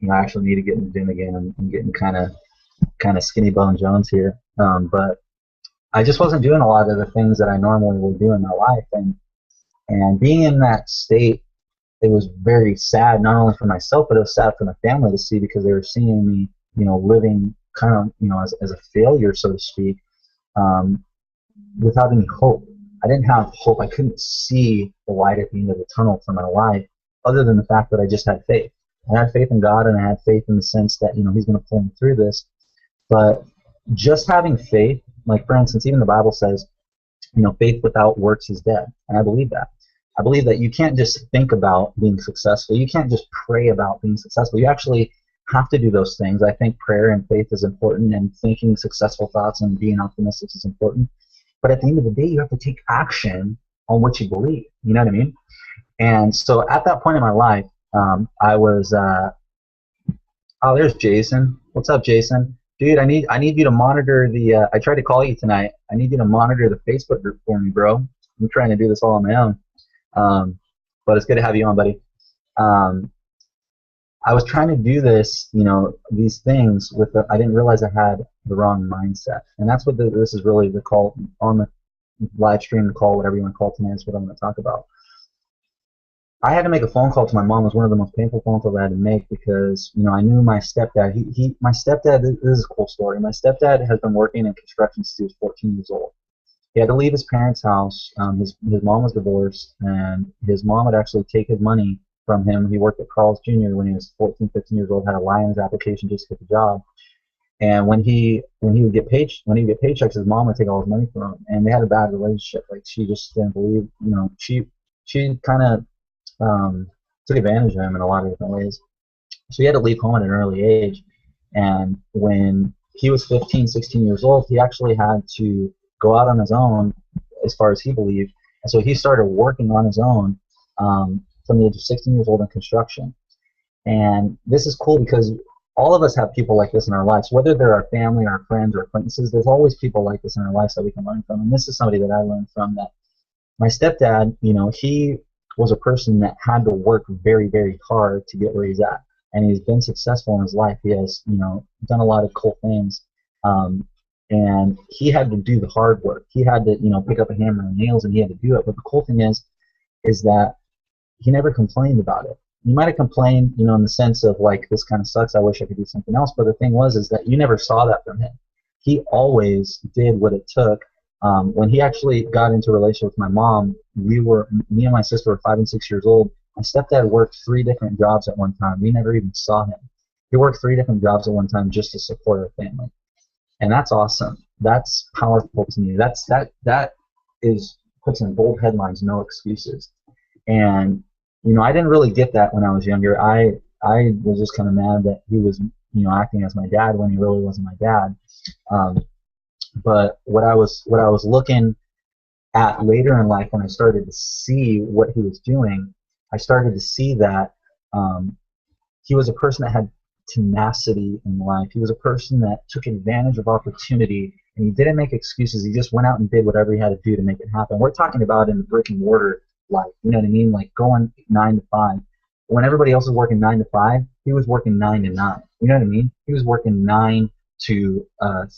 I actually need to get in the gym again. I'm getting kind of skinny bone Jones here. But I just wasn't doing a lot of the things that I normally would do in my life. And being in that state, it was very sad, not only for myself, but it was sad for my family to see because they were seeing me, living kind of, as a failure, so to speak, without any hope. I didn't have hope. I couldn't see the light at the end of the tunnel for my life, other than the fact that I just had faith. I had faith in God, and I had faith in the sense that, He's going to pull me through this. But just having faith, like for instance, even the Bible says, faith without works is dead. And I believe that. I believe that you can't just think about being successful. You can't just pray about being successful. You actually have to do those things. I think prayer and faith is important, and thinking successful thoughts and being optimistic is important. But at the end of the day, you have to take action on what you believe. You know what I mean? And so at that point in my life, I was, oh, there's Jason. What's up, Jason? Dude, I need you to monitor the, I tried to call you tonight. I need you to monitor the Facebook group for me, bro. I'm trying to do this all on my own. But it's good to have you on, buddy. I was trying to do this, these things with I didn't realize I had the wrong mindset. And that's what this is really the call on the live stream, the call, whatever you want to call it tonight, is what I'm going to talk about. I had to make a phone call to my mom. It was one of the most painful phone calls I had to make because, I knew my stepdad. My stepdad, this is a cool story. My stepdad has been working in construction since he was 14 years old. He had to leave his parents' house. His mom was divorced, and his mom would actually take his money from him. He worked at Carl's Jr. when he was 14, 15 years old, had a lie in his application just to get the job. And when he would get paychecks, his mom would take all his money from him. And they had a bad relationship. Like, she just didn't believe, she kind of took advantage of him in a lot of different ways. So he had to leave home at an early age. And when he was 15, 16 years old, he actually had to go out on his own as far as he believed. And so he started working on his own from the age of 16 years old in construction. And this is cool because all of us have people like this in our lives, whether they're our family, our friends, or acquaintances. There's always people like this in our lives that we can learn from. And this is somebody that I learned from. That my stepdad, he was a person that had to work very, very hard to get where he's at. And he's been successful in his life. He has, done a lot of cool things. And he had to do the hard work. He had to, pick up a hammer and nails, and he had to do it. But the cool thing is that he never complained about it. He might have complained, in the sense of like, this kind of sucks, I wish I could do something else. But the thing is that you never saw that from him. He always did what it took. When he actually got into a relationship with my mom, me and my sister were 5 and 6 years old. My stepdad worked 3 different jobs at one time. We never even saw him. He worked 3 different jobs at one time just to support our family. And that's awesome. That's powerful to me. That puts in bold headlines, no excuses. And I didn't really get that when I was younger. I was just kind of mad that he was acting as my dad when he really wasn't my dad. But what I was looking at later in life, when I started to see what he was doing, I started to see that Um, he was a person that had tenacity in life. He was a person that took advantage of opportunity, and he didn't make excuses. He just went out and did whatever he had to do to make it happen. We're talking about in the brick and mortar life, you know what I mean? Like going 9 to 5. When everybody else was working 9 to 5, he was working 9 to 9. You know what I mean? He was working 9 to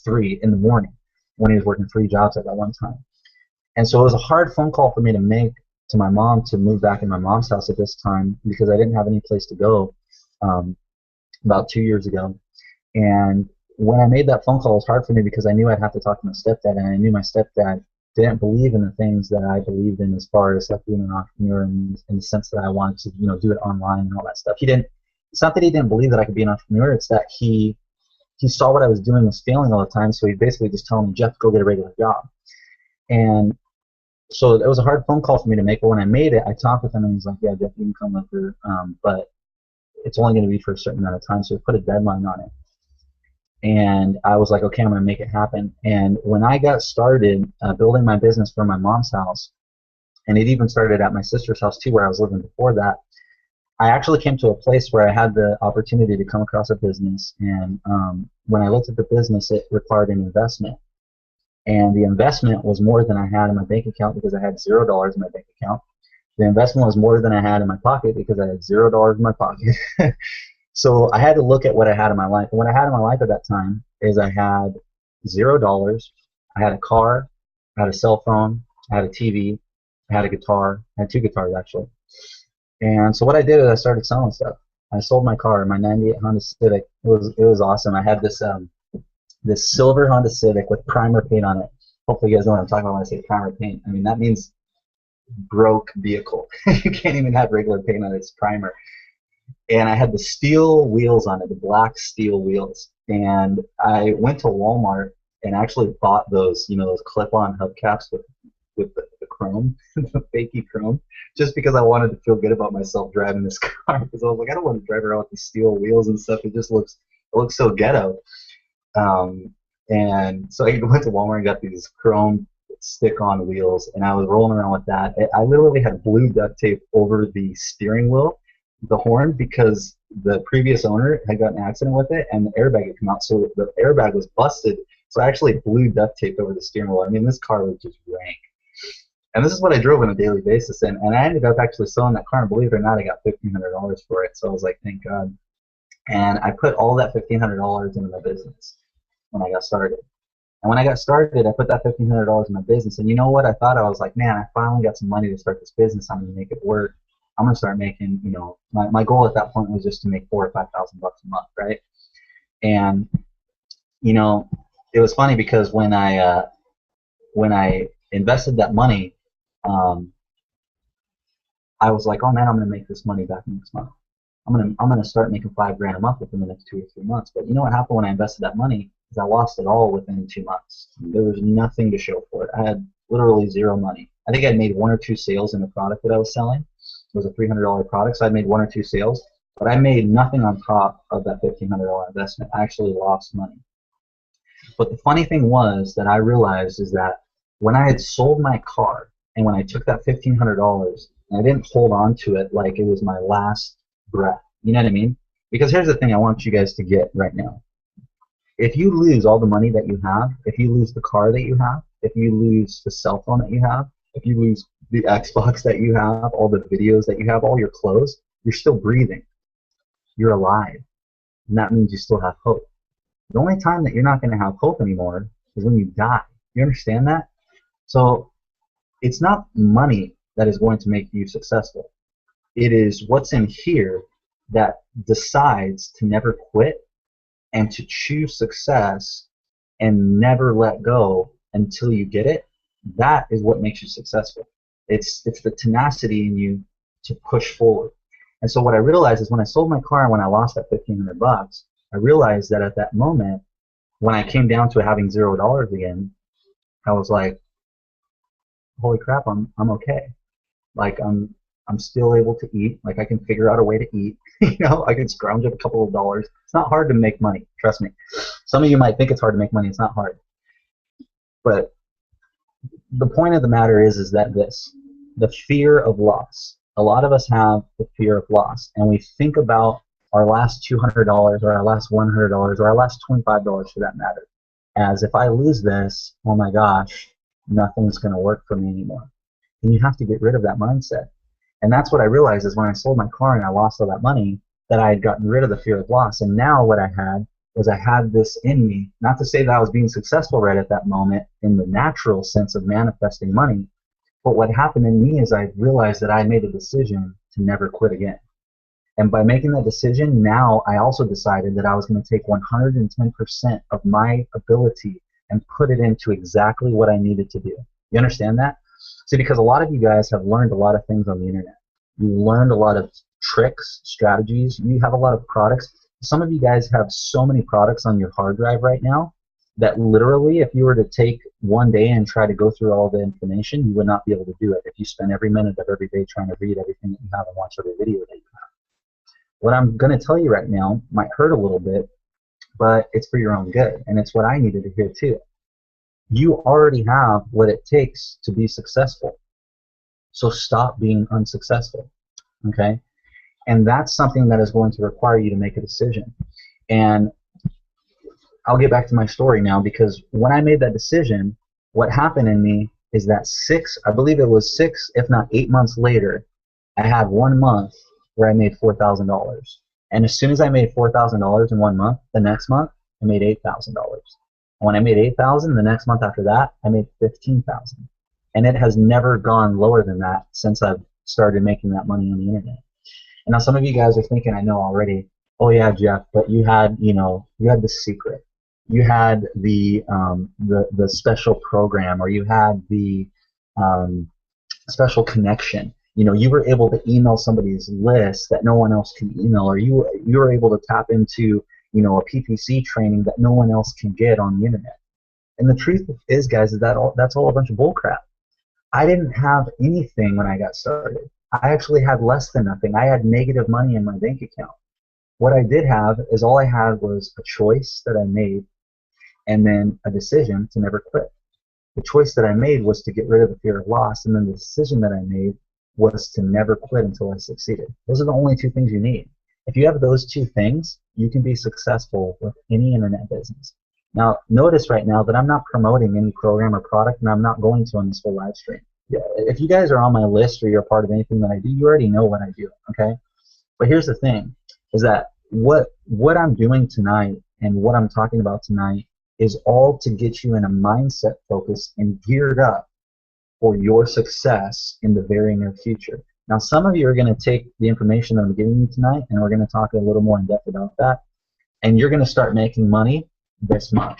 3 in the morning when he was working 3 jobs at that one time. And so it was a hard phone call for me to make to my mom to move back in my mom's house at this time because I didn't have any place to go. About 2 years ago. And when I made that phone call, it was hard for me because I knew I'd have to talk to my stepdad, and I knew my stepdad didn't believe in the things that I believed in as far as like being an entrepreneur in the sense that I wanted to, do it online and all that stuff. He didn't. It's not that he didn't believe that I could be an entrepreneur. It's that he saw what I was doing was failing all the time, so he basically just told me, Jeff, go get a regular job. And so it was a hard phone call for me to make, but when I made it, I talked with him, and he's like, yeah, Jeff, you can come with her, but it's only going to be for a certain amount of time, so we put a deadline on it. And I was like, okay, I'm going to make it happen. And when I got started building my business from my mom's house, and it even started at my sister's house too, where I was living before that, I actually came to a place where I had the opportunity to come across a business. And when I looked at the business, it required an investment. And the investment was more than I had in my bank account because I had $0 in my bank account. The investment was more than I had in my pocket because I had $0 in my pocket. So I had to look at what I had in my life. And what I had in my life at that time is I had $0. I had a car, I had a cell phone, I had a TV, I had a guitar, I had 2 guitars actually. And so what I did is I started selling stuff. I sold my car, my '98 Honda Civic. It was awesome. I had this silver Honda Civic with primer paint on it. Hopefully you guys know what I'm talking about when I say primer paint. I mean, that means broke vehicle. You can't even have regular paint on it, it's primer. And I had the steel wheels on it, the black steel wheels. And I went to Walmart and actually bought those, those clip-on hubcaps with the chrome, the fakey chrome, just because I wanted to feel good about myself driving this car. Because I was like, I don't want to drive around with these steel wheels and stuff. It looks so ghetto. And so I went to Walmart and got these chrome stick-on wheels, and I was rolling around with that. I literally had blue duct tape over the steering wheel, the horn, because the previous owner had got an accident with it, and the airbag had come out, so the airbag was busted. So I actually blew duct tape over the steering wheel. I mean, this car was just rank. And this is what I drove on a daily basis, and I ended up actually selling that car, and believe it or not, I got $1,500 for it. So I was like, thank God. And I put all that $1,500 into my business when I got started. And when I got started, I put that $1,500 in my business. And you know what? I was like, man, I finally got some money to start this business. I'm going to make it work. I'm going to start making, my goal at that point was just to make $4,000 or $5,000 a month, right? And, it was funny because when I invested that money, I was like, oh man, I'm going to make this money back next month. I'm gonna start making $5,000 a month within the next 2 or 3 months. But you know what happened when I invested that money? Is I lost it all within 2 months. There was nothing to show for it. I had literally zero money. I think I'd made 1 or 2 sales in the product that I was selling. It was a $300 product, so I made 1 or 2 sales. But I made nothing on top of that $1,500 investment. I actually lost money. But the funny thing was that I realized is that when I had sold my car and when I took that $1,500 and I didn't hold on to it like it was my last breath. You know what I mean? Because here's the thing I want you guys to get right now. If you lose all the money that you have, if you lose the car that you have, if you lose the cell phone that you have, if you lose the Xbox that you have, all the videos that you have, all your clothes, you're still breathing. You're alive. And that means you still have hope. The only time that you're not going to have hope anymore is when you die. You understand that? So it's not money that is going to make you successful. It is what's in here that decides to never quit and to choose success and never let go until you get it. That is what makes you successful. It's the tenacity in you to push forward. And so what I realized is when I sold my car and when I lost that $1,500, I realized that at that moment, when I came down to having $0 again, I was like, holy crap, I'm okay. Like I'm still able to eat. Like I can figure out a way to eat. I can scrounge up a couple of dollars. It's not hard to make money. Trust me. Some of you might think it's hard to make money. It's not hard. But the point of the matter is that the fear of loss, A lot of us have the fear of loss, and we think about our last $200 or our last $100 or our last $25 for that matter as, if I lose this, oh my gosh, nothing's going to work for me anymore. And you have to get rid of that mindset. And that's what I realized is when I sold my car and I lost all that money, that I had gotten rid of the fear of loss. And now what I had was, I had this in me, not to say that I was being successful right at that moment in the natural sense of manifesting money, but what happened in me is I realized that I made a decision to never quit again. And by making that decision, now I also decided that I was going to take 110% of my ability and put it into exactly what I needed to do. You understand that? See, because a lot of you guys have learned a lot of things on the internet. You learned a lot of tricks, strategies. You have a lot of products. Some of you guys have so many products on your hard drive right now that literally, if you were to take one day and try to go through all the information, you would not be able to do it if you spend every minute of every day trying to read everything that you have and watch every video that you have. What I'm going to tell you right now might hurt a little bit, but it's for your own good, and it's what I needed to hear too. You already have what it takes to be successful, so stop being unsuccessful, okay? And that's something that is going to require you to make a decision. And I'll get back to my story now, because when I made that decision, what happened in me is that I believe it was 6, if not 8 months later, I had 1 month where I made $4,000. And as soon as I made $4,000 in 1 month, the next month I made $8,000. And when I made $8,000, the next month after that, I made $15,000. And it has never gone lower than that since I've started making that money on the internet. And now some of you guys are thinking, I know already, oh yeah, Jeff, but you had the secret. You had the special program, or you had the special connection. You were able to email somebody's list that no one else can email, or you were able to tap into a PPC training that no one else can get on the internet. And the truth is, guys, that's all a bunch of bullcrap. I didn't have anything when I got started. I actually had less than nothing. I had negative money in my bank account. What I did have is, all I had was a choice that I made, and then a decision to never quit. The choice that I made was to get rid of the fear of loss, and then the decision that I made was to never quit until I succeeded. Those are the only 2 things you need. If you have those 2 things, you can be successful with any internet business. Now, notice right now that I'm not promoting any program or product, and I'm not going to on this whole live stream. Yeah, if you guys are on my list or you're a part of anything that I do, you already know what I do, okay? But here's the thing, is that what I'm doing tonight and what I'm talking about tonight is all to get you in a mindset focus and geared up for your success in the very near future. Now, some of you are going to take the information that I'm giving you tonight, and we're going to talk a little more in depth about that, and you're going to start making money this month.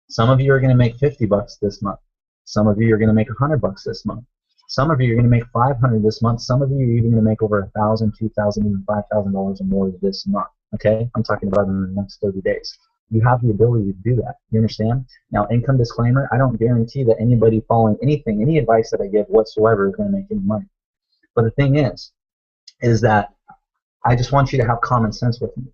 Some of you are going to make $50 this month. Some of you are going to make $100 this month. Some of you are going to make $500 this month. Some of you are even going to make over $1,000, $2,000, even $5,000 or more this month. Okay, I'm talking about in the next 30 days. You have the ability to do that. You understand? Now, income disclaimer, I don't guarantee that anybody following anything, any advice that I give whatsoever is going to make any money. But the thing is that I just want you to have common sense with me.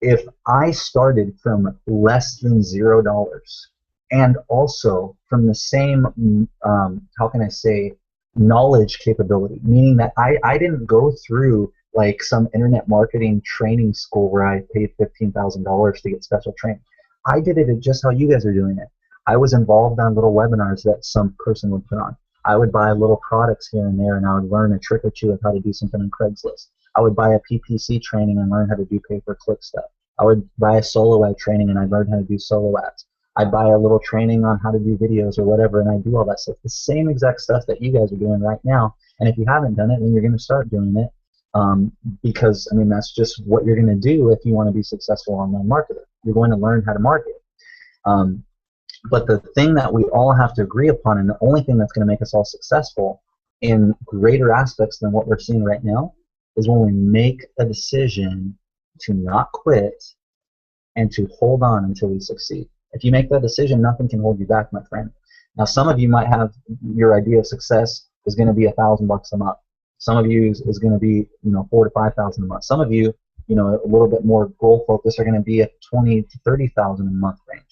If I started from less than $0 and also from the same, how can I say, knowledge capability, meaning that I didn't go through like some internet marketing training school where I paid $15,000 to get special training. I did it just how you guys are doing it. I was involved on little webinars that some person would put on. I would buy little products here and there, and I would learn a trick or 2 of how to do something on Craigslist. I would buy a PPC training and learn how to do pay-per-click stuff. I would buy a solo ad training and I'd learn how to do solo ads. I'd buy a little training on how to do videos or whatever, and I do all that stuff. The same exact stuff that you guys are doing right now. And if you haven't done it, then you're going to start doing it. Because, I mean, that's just what you're going to do if you want to be successful online marketer. You're going to learn how to market. But the thing that we all have to agree upon, and the only thing that's going to make us all successful in greater aspects than what we're seeing right now, is when we make a decision to not quit and to hold on until we succeed. If you make that decision, nothing can hold you back, my friend. Now, some of you might have your idea of success is going to be $1,000 a month. Some of you is going to be, $4,000 to $5,000 a month. Some of you, a little bit more goal focused, are going to be at $20,000 to $30,000 a month range.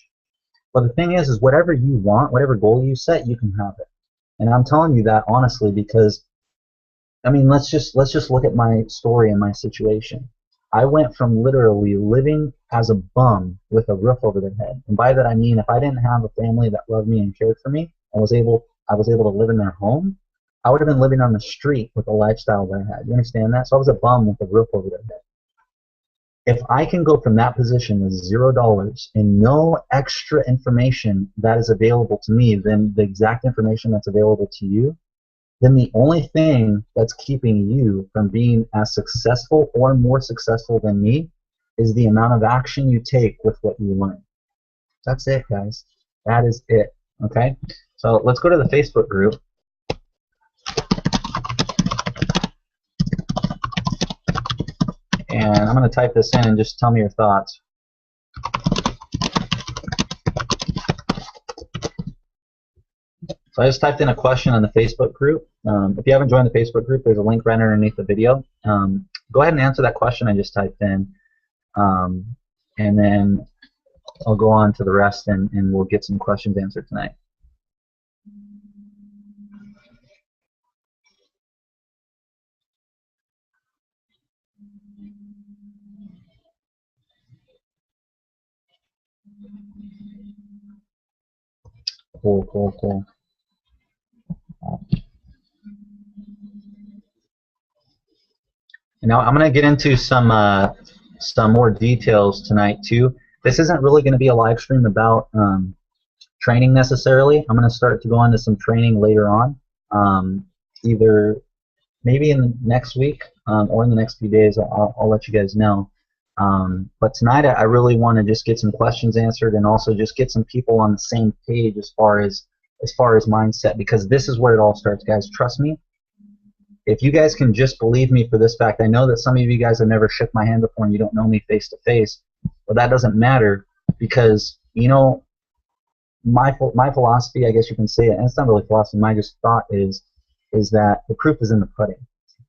But the thing is whatever you want, whatever goal you set, you can have it. And I'm telling you that honestly because I mean, let's just look at my story and my situation. I went from literally living as a bum with a roof over their head, and by that I mean if I didn't have a family that loved me and cared for me, and I was able to live in their home, I would have been living on the street with the lifestyle that I had. You understand that? So I was a bum with a roof over their head. If I can go from that position with $0 and no extra information that is available to me than the exact information that's available to you, then the only thing that's keeping you from being as successful or more successful than me is the amount of action you take with what you learn. That's it, guys. That is it. Okay? So let's go to the Facebook group. And I'm going to type this in and just tell me your thoughts. So I just typed in a question on the Facebook group. If you haven't joined the Facebook group, there's a link right underneath the video. Go ahead and answer that question I just typed in. And then I'll go on to the rest and we'll get some questions answered tonight. Cool, cool, cool. And now I'm going to get into some more details tonight too. This isn't really going to be a live stream about training necessarily. I'm going to start to go into some training later on, either maybe in the next week or in the next few days. I'll let you guys know. But tonight I really want to just get some questions answered and also just get some people on the same page as far as mindset, because this is where it all starts, guys. Trust me. If you guys can just believe me for this fact, I know that some of you guys have never shook my hand before and you don't know me face to face, but that doesn't matter because, you know, my philosophy, I guess you can say it, and it's not really philosophy, my just thought is that the proof is in the pudding.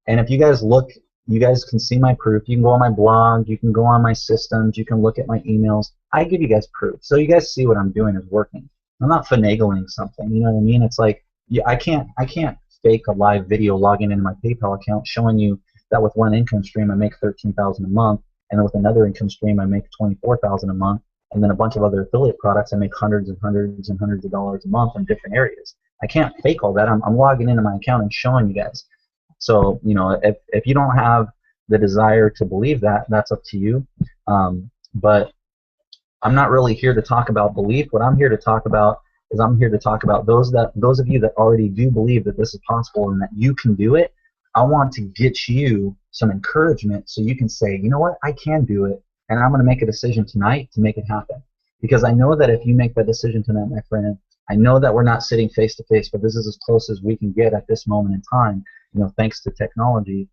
And if you guys look, you guys can see my proof. You can go on my blog, you can go on my systems, you can look at my emails. I give you guys proof. So you guys see what I'm doing is working. I'm not finagling something, you know what I mean? It's like, yeah, I can't fake a live video logging into my PayPal account showing you that with one income stream I make $13,000 a month, and then with another income stream I make $24,000 a month, and then a bunch of other affiliate products I make hundreds and hundreds and hundreds of dollars a month in different areas. I can't fake all that. I'm logging into my account and showing you guys. So, you know, if you don't have the desire to believe that, that's up to you. But I'm not really here to talk about belief. What I'm here to talk about is I'm here to talk about those of you that already do believe that this is possible and that you can do it. I want to get you some encouragement so you can say, you know what, I can do it, and I'm going to make a decision tonight to make it happen. Because I know that if you make that decision tonight, my friend, I know that we're not sitting face to face, but this is as close as we can get at this moment in time, you know, thanks to technology.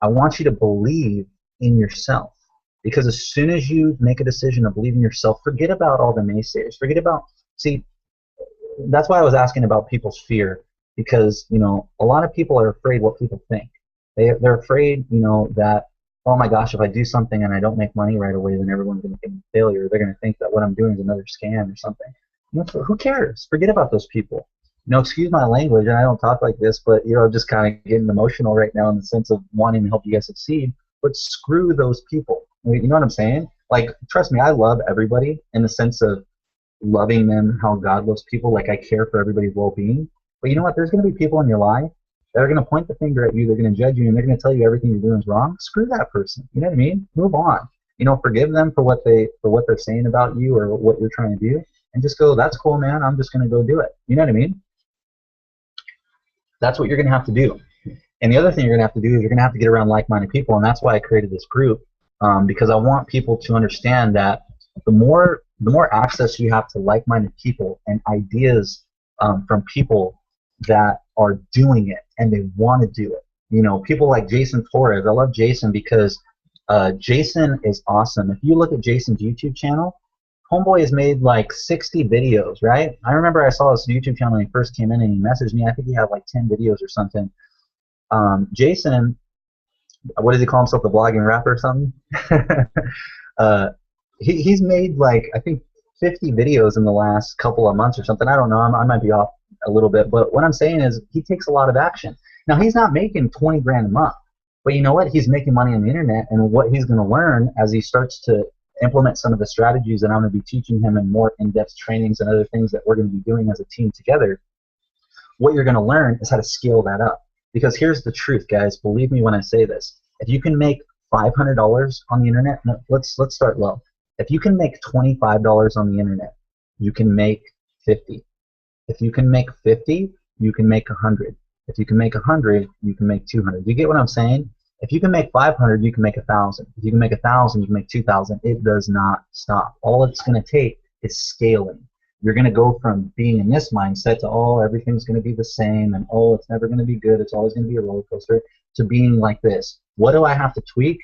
I want you to believe in yourself. Because as soon as you make a decision to believe in yourself, forget about all the naysayers. Forget about, see, that's why I was asking about people's fear, because, you know, a lot of people are afraid what people think. They're afraid, you know, that, oh my gosh, if I do something and I don't make money right away, then everyone's going to think I'm a failure. They're going to think that what I'm doing is another scam or something. You know, who cares? Forget about those people. You know, excuse my language, and I don't talk like this, but, you know, I'm just kind of getting emotional right now in the sense of wanting to help you guys succeed. But screw those people. You know what I'm saying? Like, trust me, I love everybody in the sense of loving them how God loves people. Like, I care for everybody's well-being. But you know what? There's going to be people in your life that are going to point the finger at you. They're going to judge you, and they're going to tell you everything you're doing is wrong. Screw that person. You know what I mean? Move on. You know, forgive them for what they're saying about you or what you're trying to do, and just go, that's cool, man. I'm just going to go do it. You know what I mean? That's what you're going to have to do. And the other thing you're going to have to do is you're going to have to get around like-minded people, and that's why I created this group, because I want people to understand that the more access you have to like-minded people and ideas from people that are doing it and they want to do it. You know, people like Jason Torres. I love Jason because Jason is awesome. If you look at Jason's YouTube channel, homeboy has made like 60 videos, right? I remember I saw his YouTube channel when he first came in and he messaged me. I think he had like 10 videos or something. Jason, what does he call himself, the blogging rapper or something? He's made like, I think, 50 videos in the last couple of months or something. I don't know. I might be off a little bit. But what I'm saying is he takes a lot of action. Now he's not making 20 grand a month, but you know what? He's making money on the internet, and what he's going to learn as he starts to implement some of the strategies that I'm going to be teaching him in more in-depth trainings and other things that we're going to be doing as a team together, what you're going to learn is how to scale that up. Because here's the truth, guys. Believe me when I say this. If you can make $500 on the internet, no, let's start low. If you can make $25 on the internet, you can make 50. If you can make 50, you can make 100. If you can make 100, you can make 200. You get what I'm saying? If you can make 500, you can make 1,000. If you can make 1,000, you can make 2,000. It does not stop. All it's going to take is scaling. You're going to go from being in this mindset to, oh, everything's going to be the same, and oh, it's never going to be good, it's always going to be a roller coaster, to being like this. What do I have to tweak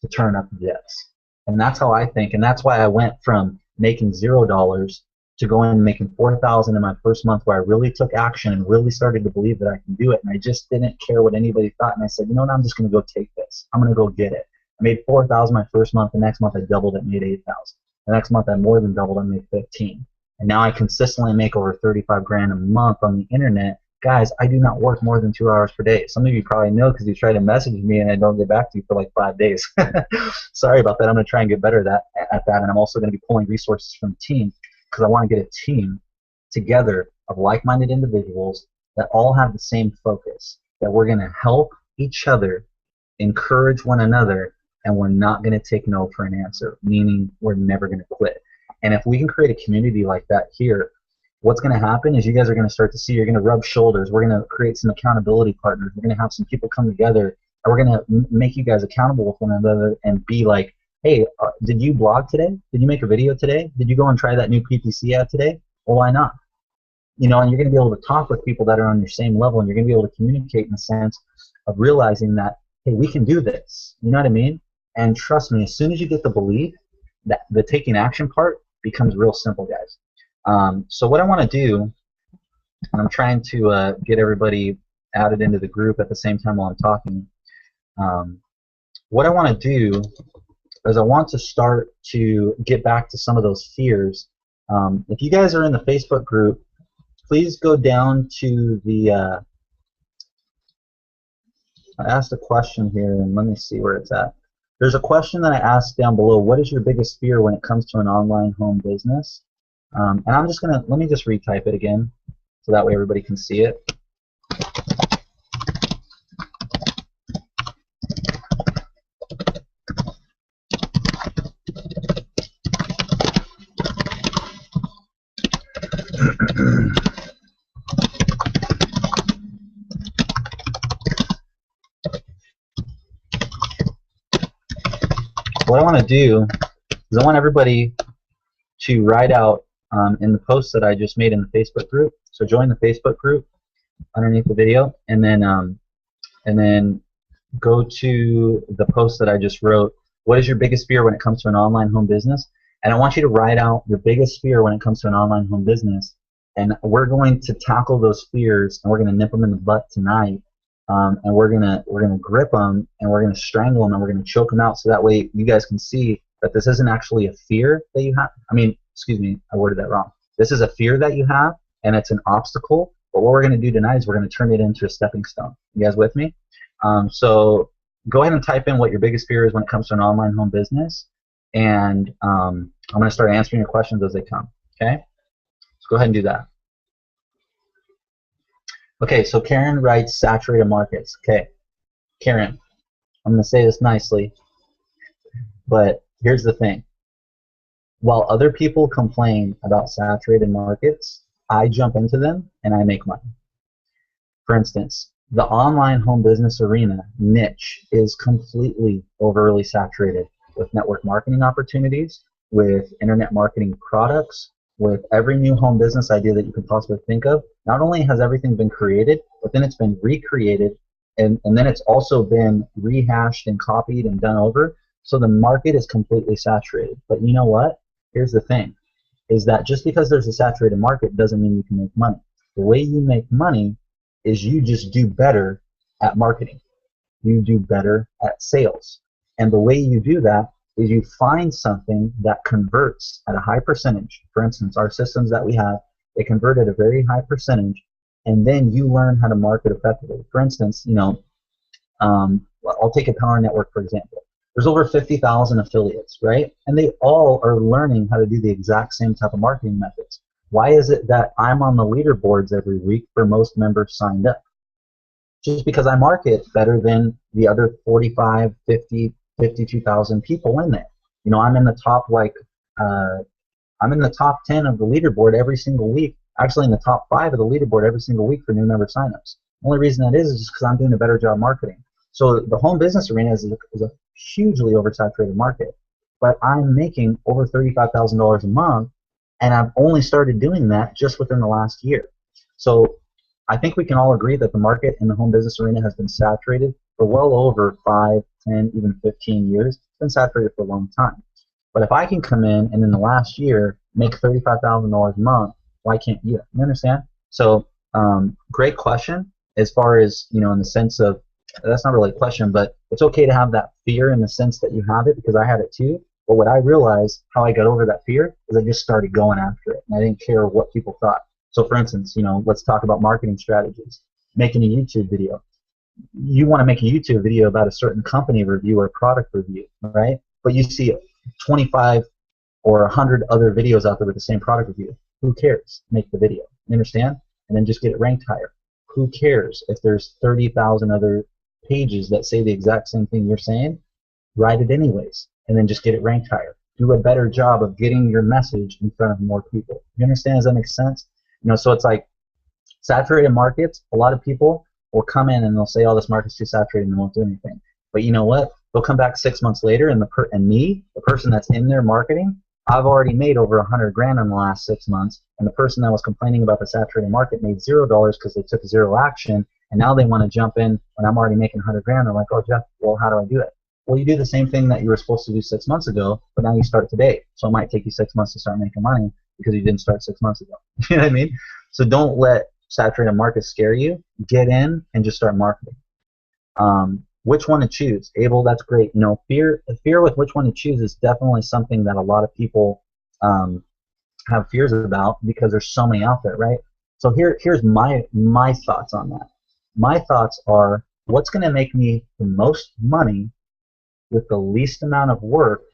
to turn up the jets? And that's how I think, and that's why I went from making $0 to going and making 4,000 in my first month, where I really took action and really started to believe that I can do it, and I just didn't care what anybody thought, and I said, you know what, I'm just going to go take this. I'm going to go get it. I made 4,000 my first month. The next month I doubled it, made 8,000. The next month I more than doubled, I made 15. And now I consistently make over 35 grand a month on the internet. Guys, I do not work more than 2 hours per day. Some of you probably know because you try to message me and I don't get back to you for like 5 days. Sorry about that. I'm going to try and get better at that. And I'm also going to be pulling resources from the team because I want to get a team together of like-minded individuals that all have the same focus, that we're going to help each other, encourage one another, and we're not going to take no for an answer, meaning we're never going to quit. And if we can create a community like that here, what's going to happen is you guys are going to start to see, you're going to rub shoulders. We're going to create some accountability partners. We're going to have some people come together, and we're going to make you guys accountable with one another and be like, hey, did you blog today? Did you make a video today? Did you go and try that new PPC ad today? Well, why not? You know, and you're going to be able to talk with people that are on your same level, and you're going to be able to communicate in the sense of realizing that, hey, we can do this. You know what I mean? And trust me, as soon as you get the belief, that the taking action part becomes real simple, guys. So what I want to do, and I'm trying to get everybody added into the group at the same time while I'm talking. What I want to do is I want to start to get back to some of those fears. If you guys are in the Facebook group, please go down to the I asked a question here, and let me see where it's at. There's a question that I asked down below. What is your biggest fear when it comes to an online home business? And I'm just going to, let me just retype it again so that way everybody can see it. What I want to do is I want everybody to write out in the post that I just made in the Facebook group. So join the Facebook group underneath the video, and then go to the post that I just wrote. What is your biggest fear when it comes to an online home business? And I want you to write out your biggest fear when it comes to an online home business. And we're going to tackle those fears, and we're going to nip them in the butt tonight. And we're gonna grip them, and we're gonna strangle them, and we're gonna choke them out, so that way you guys can see that this isn't actually a fear that you have. I mean, excuse me, I worded that wrong. This is a fear that you have, and it's an obstacle. But what we're gonna do tonight is we're gonna turn it into a stepping stone. You guys with me? So go ahead and type in what your biggest fear is when it comes to an online home business, and I'm gonna start answering your questions as they come. Okay? So go ahead and do that. Okay, so Karen writes saturated markets. Okay, Karen, I'm going to say this nicely, but here's the thing. While other people complain about saturated markets, I jump into them and I make money. For instance, the online home business arena niche is completely overly saturated with network marketing opportunities, with internet marketing products, with every new home business idea that you could possibly think of. Not only has everything been created, but then it's been recreated, and then it's also been rehashed and copied and done over. So the market is completely saturated. But you know what? Here's the thing, is that just because there's a saturated market doesn't mean you can make money. The way you make money is you just do better at marketing. You do better at sales. And the way you do that is you find something that converts at a high percentage. For instance, our systems that we have, they convert at a very high percentage, and then you learn how to market effectively. For instance, I'll take a Power Network for example. There's over 50,000 affiliates, right? And they all are learning how to do the exact same type of marketing methods. Why is it that I'm on the leaderboards every week for most members signed up? Just because I market better than the other 45, 50, 52,000 people in there. I'm in the top I'm in the top 10 of the leaderboard every single week. Actually, in the top 5 of the leaderboard every single week for new member signups. The only reason that is just because I'm doing a better job marketing. So the home business arena is a hugely oversaturated market, but I'm making over $35,000 a month, and I've only started doing that just within the last year. So I think we can all agree that the market in the home business arena has been saturated for well over 5, 10, even 15 years. It's been saturated for a long time. But if I can come in and in the last year make $35,000 a month, why can't you? You understand? So great question. As far as, in the sense of, that's not really a question, but it's okay to have that fear in the sense that you have it, because I had it too. But what I realized, how I got over that fear, is I just started going after it, and I didn't care what people thought. So for instance, let's talk about marketing strategies. Making a YouTube video. You want to make a YouTube video about a certain company review or product review, right? But you see 25 or 100 other videos out there with the same product review. Who cares? Make the video. You understand? And then just get it ranked higher. Who cares if there's 30,000 other pages that say the exact same thing you're saying? Write it anyways, and then just get it ranked higher. Do a better job of getting your message in front of more people. You understand? Does that make sense? So it's like saturated markets. A lot of people will come in and they'll say, "Oh, this market's too saturated," and they won't do anything. But you know what? They'll come back 6 months later, and the person that's in their marketing, I've already made over $100,000 in the last 6 months, and the person that was complaining about the saturated market made $0 because they took zero action, and now they want to jump in when I'm already making $100,000. They're like, "Oh, Jeff, well, how do I do it?" Well, you do the same thing that you were supposed to do 6 months ago, but now you start today. So it might take you 6 months to start making money because you didn't start 6 months ago. You know what I mean? So don't let saturated markets scare you. Get in and just start marketing. Which one to choose? Abel, that's great. Fear with which one to choose is definitely something that a lot of people have fears about because there's so many out there, right? So here's my thoughts on that. My thoughts are, what's going to make me the most money with the least amount of work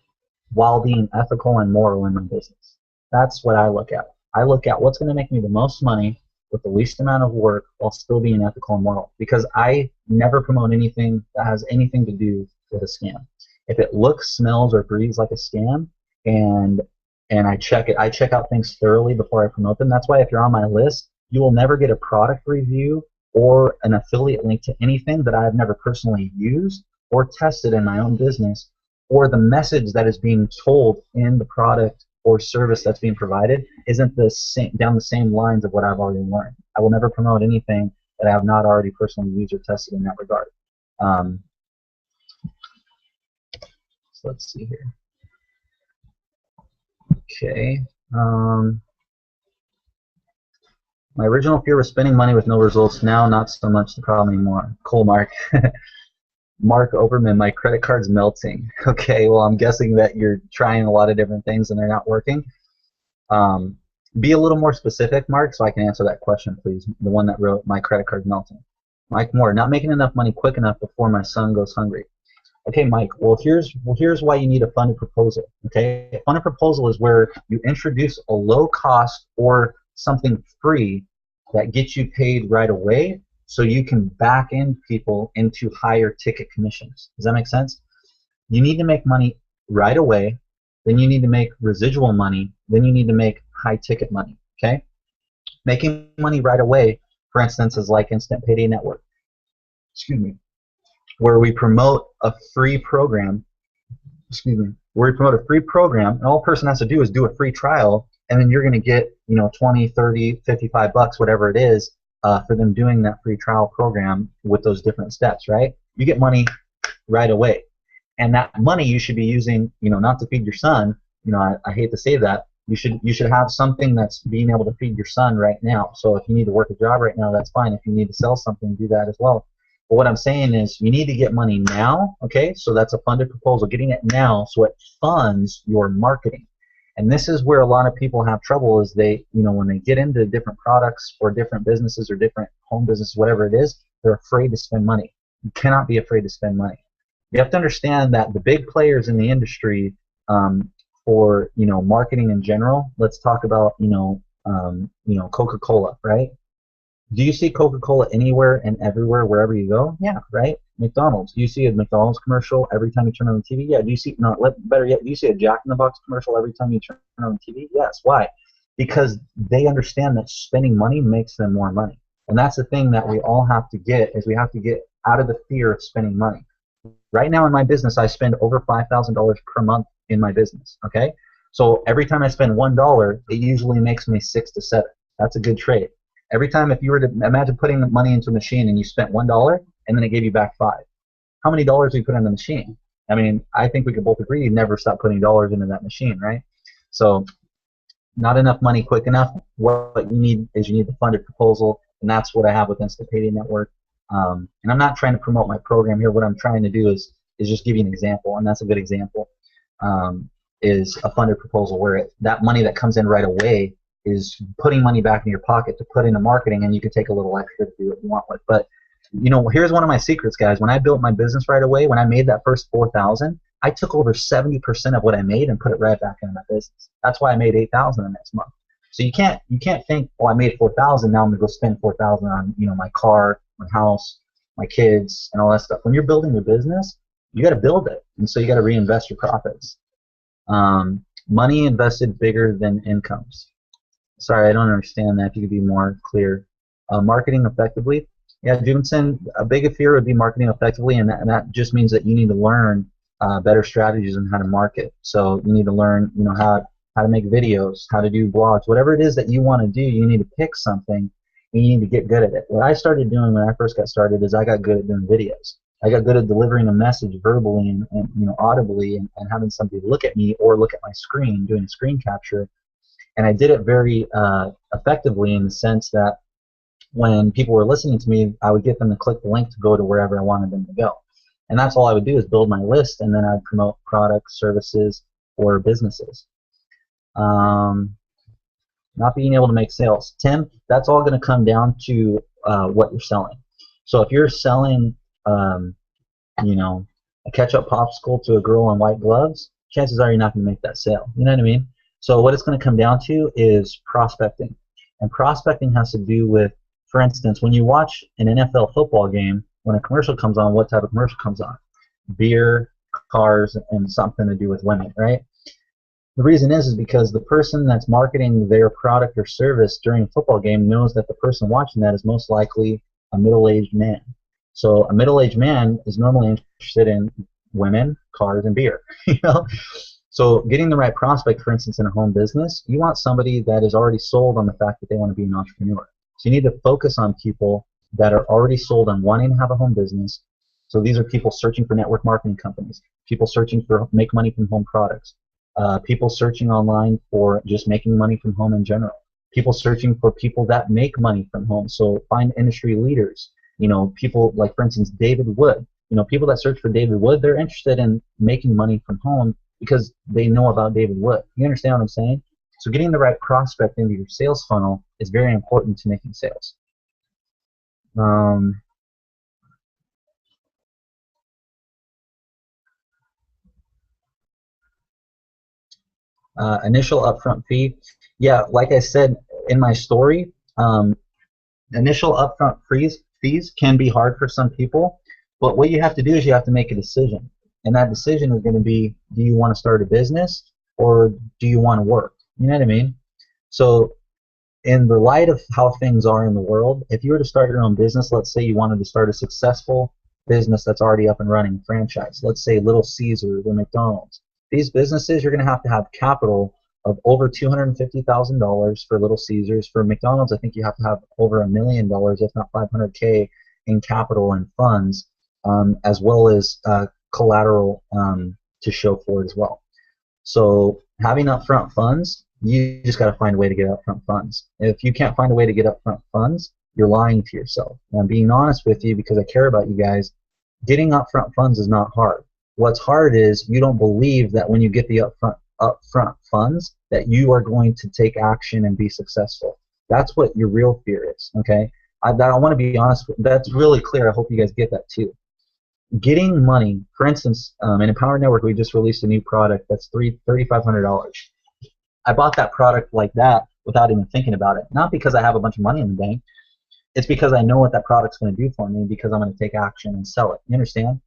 while being ethical and moral in my business? That's what I look at. I look at what's going to make me the most money with the least amount of work while still being ethical and moral, because I never promote anything that has anything to do with a scam. If it looks, smells, or breathes like a scam, and I check out things thoroughly before I promote them. That's why if you're on my list, you will never get a product review or an affiliate link to anything that I have never personally used or tested in my own business, or the message that is being told in the product or service that's being provided isn't down the same lines of what I've already learned. I will never promote anything that I have not already personally used or tested in that regard. So let's see here. Okay. My original fear was spending money with no results. Now, not so much the problem anymore. Cool, Mark. Mark Oberman, my credit card's melting. Okay, well, I'm guessing that you're trying a lot of different things and they're not working. Be a little more specific, Mark, so I can answer that question, please. The one that wrote, my credit card's melting. Mike Moore, not making enough money quick enough before my son goes hungry. Okay, Mike, well, here's why you need a funded proposal. Okay, a funded proposal is where you introduce a low cost or something free that gets you paid right away, so you can back in people into higher ticket commissions. Does that make sense? You need to make money right away, then you need to make residual money, then you need to make high ticket money, okay? Making money right away, for instance, is like Instant Payday Network, excuse me, where we promote a free program, and all a person has to do is do a free trial, and then you're going to get, 20, 30, 55 bucks, whatever it is, for them doing that free trial program with those different steps, right? You get money right away. And that money you should be using, not to feed your son. I hate to say that. You should have something that's being able to feed your son right now. So if you need to work a job right now, that's fine. If you need to sell something, do that as well. But what I'm saying is you need to get money now, okay? So that's a funded proposal, getting it now so it funds your marketing. And this is where a lot of people have trouble is they, when they get into different products or different businesses or different home businesses, whatever it is, they're afraid to spend money. You cannot be afraid to spend money. You have to understand that the big players in the industry for marketing in general. Let's talk about Coca-Cola, right? Do you see Coca-Cola anywhere and everywhere, wherever you go? Yeah, right? McDonald's. Do you see a McDonald's commercial every time you turn on the TV? Yeah. Do you see, better yet, do you see a Jack in the Box commercial every time you turn on the TV? Yes. Why? Because they understand that spending money makes them more money. And that's the thing that we all have to get, is we have to get out of the fear of spending money. Right now in my business, I spend over $5,000 per month in my business, okay? So every time I spend $1, it usually makes me 6 to 7. That's a good trade. Every time, if you were to imagine putting the money into a machine and you spent $1 and then it gave you back 5, how many dollars do you put in the machine? I mean, I think we could both agree you never stop putting dollars into that machine, right? So not enough money quick enough. What you need is you need the funded proposal, and that's what I have with Instapedia Network. And I'm not trying to promote my program here. What I'm trying to do is just give you an example, and that's a good example, is a funded proposal where that money that comes in right away is putting money back in your pocket to put into marketing, and you can take a little extra to do what you want with. But here's one of my secrets, guys. When I built my business right away, when I made that first $4,000, I took over 70% of what I made and put it right back into my business. That's why I made $8,000 the next month. So you can't think, oh, I made $4,000, now I'm gonna go spend $4,000 on my car, my house, my kids, and all that stuff. When you're building your business, you got to build it, and so you got to reinvest your profits. Money invested bigger than incomes. Sorry, I don't understand that. If you could be more clear. Marketing effectively. Yeah, Jimson, a big fear would be marketing effectively, and that just means that you need to learn better strategies on how to market. So you need to learn, how to make videos, how to do blogs, whatever it is that you want to do. You need to pick something, and you need to get good at it. What I started doing when I first got started is I got good at doing videos. I got good at delivering a message verbally and audibly, and having somebody look at me or look at my screen, doing screen capture. And I did it very effectively in the sense that when people were listening to me, I would get them to click the link to go to wherever I wanted them to go. And that's all I would do is build my list, and then I'd promote products, services, or businesses. Not being able to make sales. Tim, that's all going to come down to what you're selling. So if you're selling, a ketchup popsicle to a girl in white gloves, chances are you're not going to make that sale. You know what I mean? So what it's going to come down to is prospecting. And prospecting has to do with, for instance, when you watch an NFL football game, when a commercial comes on, what type of commercial comes on? Beer, cars, and something to do with women, right? The reason is because the person that's marketing their product or service during a football game knows that the person watching that is most likely a middle-aged man. So a middle-aged man is normally interested in women, cars, and beer. So getting the right prospect, for instance, in a home business, you want somebody that is already sold on the fact that they want to be an entrepreneur. So you need to focus on people that are already sold on wanting to have a home business. So these are people searching for network marketing companies, people searching for make money from home products, people searching online for just making money from home in general, people searching for people that make money from home. So find industry leaders, people like, for instance, David Wood. People that search for David Wood, they're interested in making money from home because they know about David Wood. You understand what I'm saying? So getting the right prospect into your sales funnel is very important to making sales. Initial upfront fee. Yeah, like I said in my story, initial upfront fees can be hard for some people, but what you have to do is you have to make a decision. And that decision is going to be, do you want to start a business or do you want to work? You know what I mean? So in the light of how things are in the world, if you were to start your own business, let's say you wanted to start a successful business that's already up and running, franchise, let's say Little Caesars or McDonald's. These businesses, you're going to have capital of over $250,000 for Little Caesars. For McDonald's, I think you have to have over $1 million, if not $500K, in capital and funds, as well as collateral to show for it as well. So having upfront funds, you just got to find a way to get upfront funds. If you can't find a way to get upfront funds, you're lying to yourself. And I'm being honest with you because I care about you guys. Getting upfront funds is not hard. What's hard is you don't believe that when you get the upfront upfront funds that you are going to take action and be successful. That's what your real fear is. Okay, I want to be honest. That's really clear. I hope you guys get that too. Getting money, for instance, in Empower Network, we just released a new product that's $3,500. I bought that product like that without even thinking about it. Not because I have a bunch of money in the bank. It's because I know what that product's going to do for me because I'm going to take action and sell it. You understand?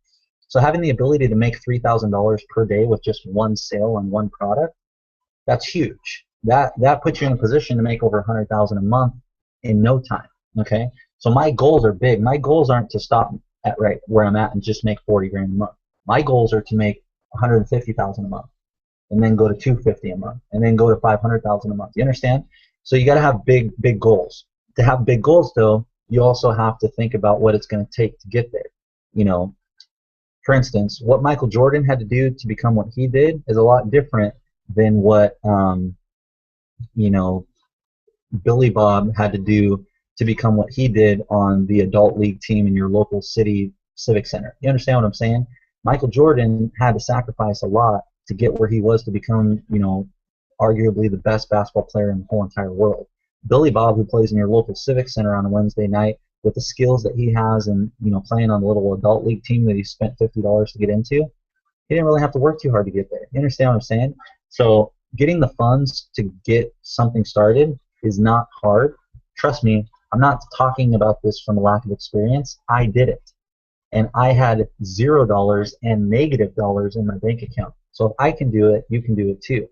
So having the ability to make $3,000 per day with just one sale on one product, that's huge. That puts you in a position to make over $100,000 a month in no time. Okay? So my goals are big. My goals aren't to stop at right where I'm at and just make 40 grand a month. My goals are to make 150,000 a month, and then go to 250 a month, and then go to 500,000 a month. You understand? So you got to have big goals. To have big goals, though, you also have to think about what it's going to take to get there. You know, for instance, what Michael Jordan had to do to become what he did is a lot different than what you know, Billy Bob had to do to become what he did on the adult league team in your local city civic center. You understand what I'm saying? Michael Jordan had to sacrifice a lot to get where he was to become, you know, arguably the best basketball player in the whole entire world. Billy Bob, who plays in your local civic center on a Wednesday night, with the skills that he has and, you know, playing on the little adult league team that he spent $50 to get into, he didn't really have to work too hard to get there. You understand what I'm saying? So getting the funds to get something started is not hard. Trust me, I'm not talking about this from a lack of experience. I did it. And I had $0 and negative dollars in my bank account. So if I can do it, you can do it too.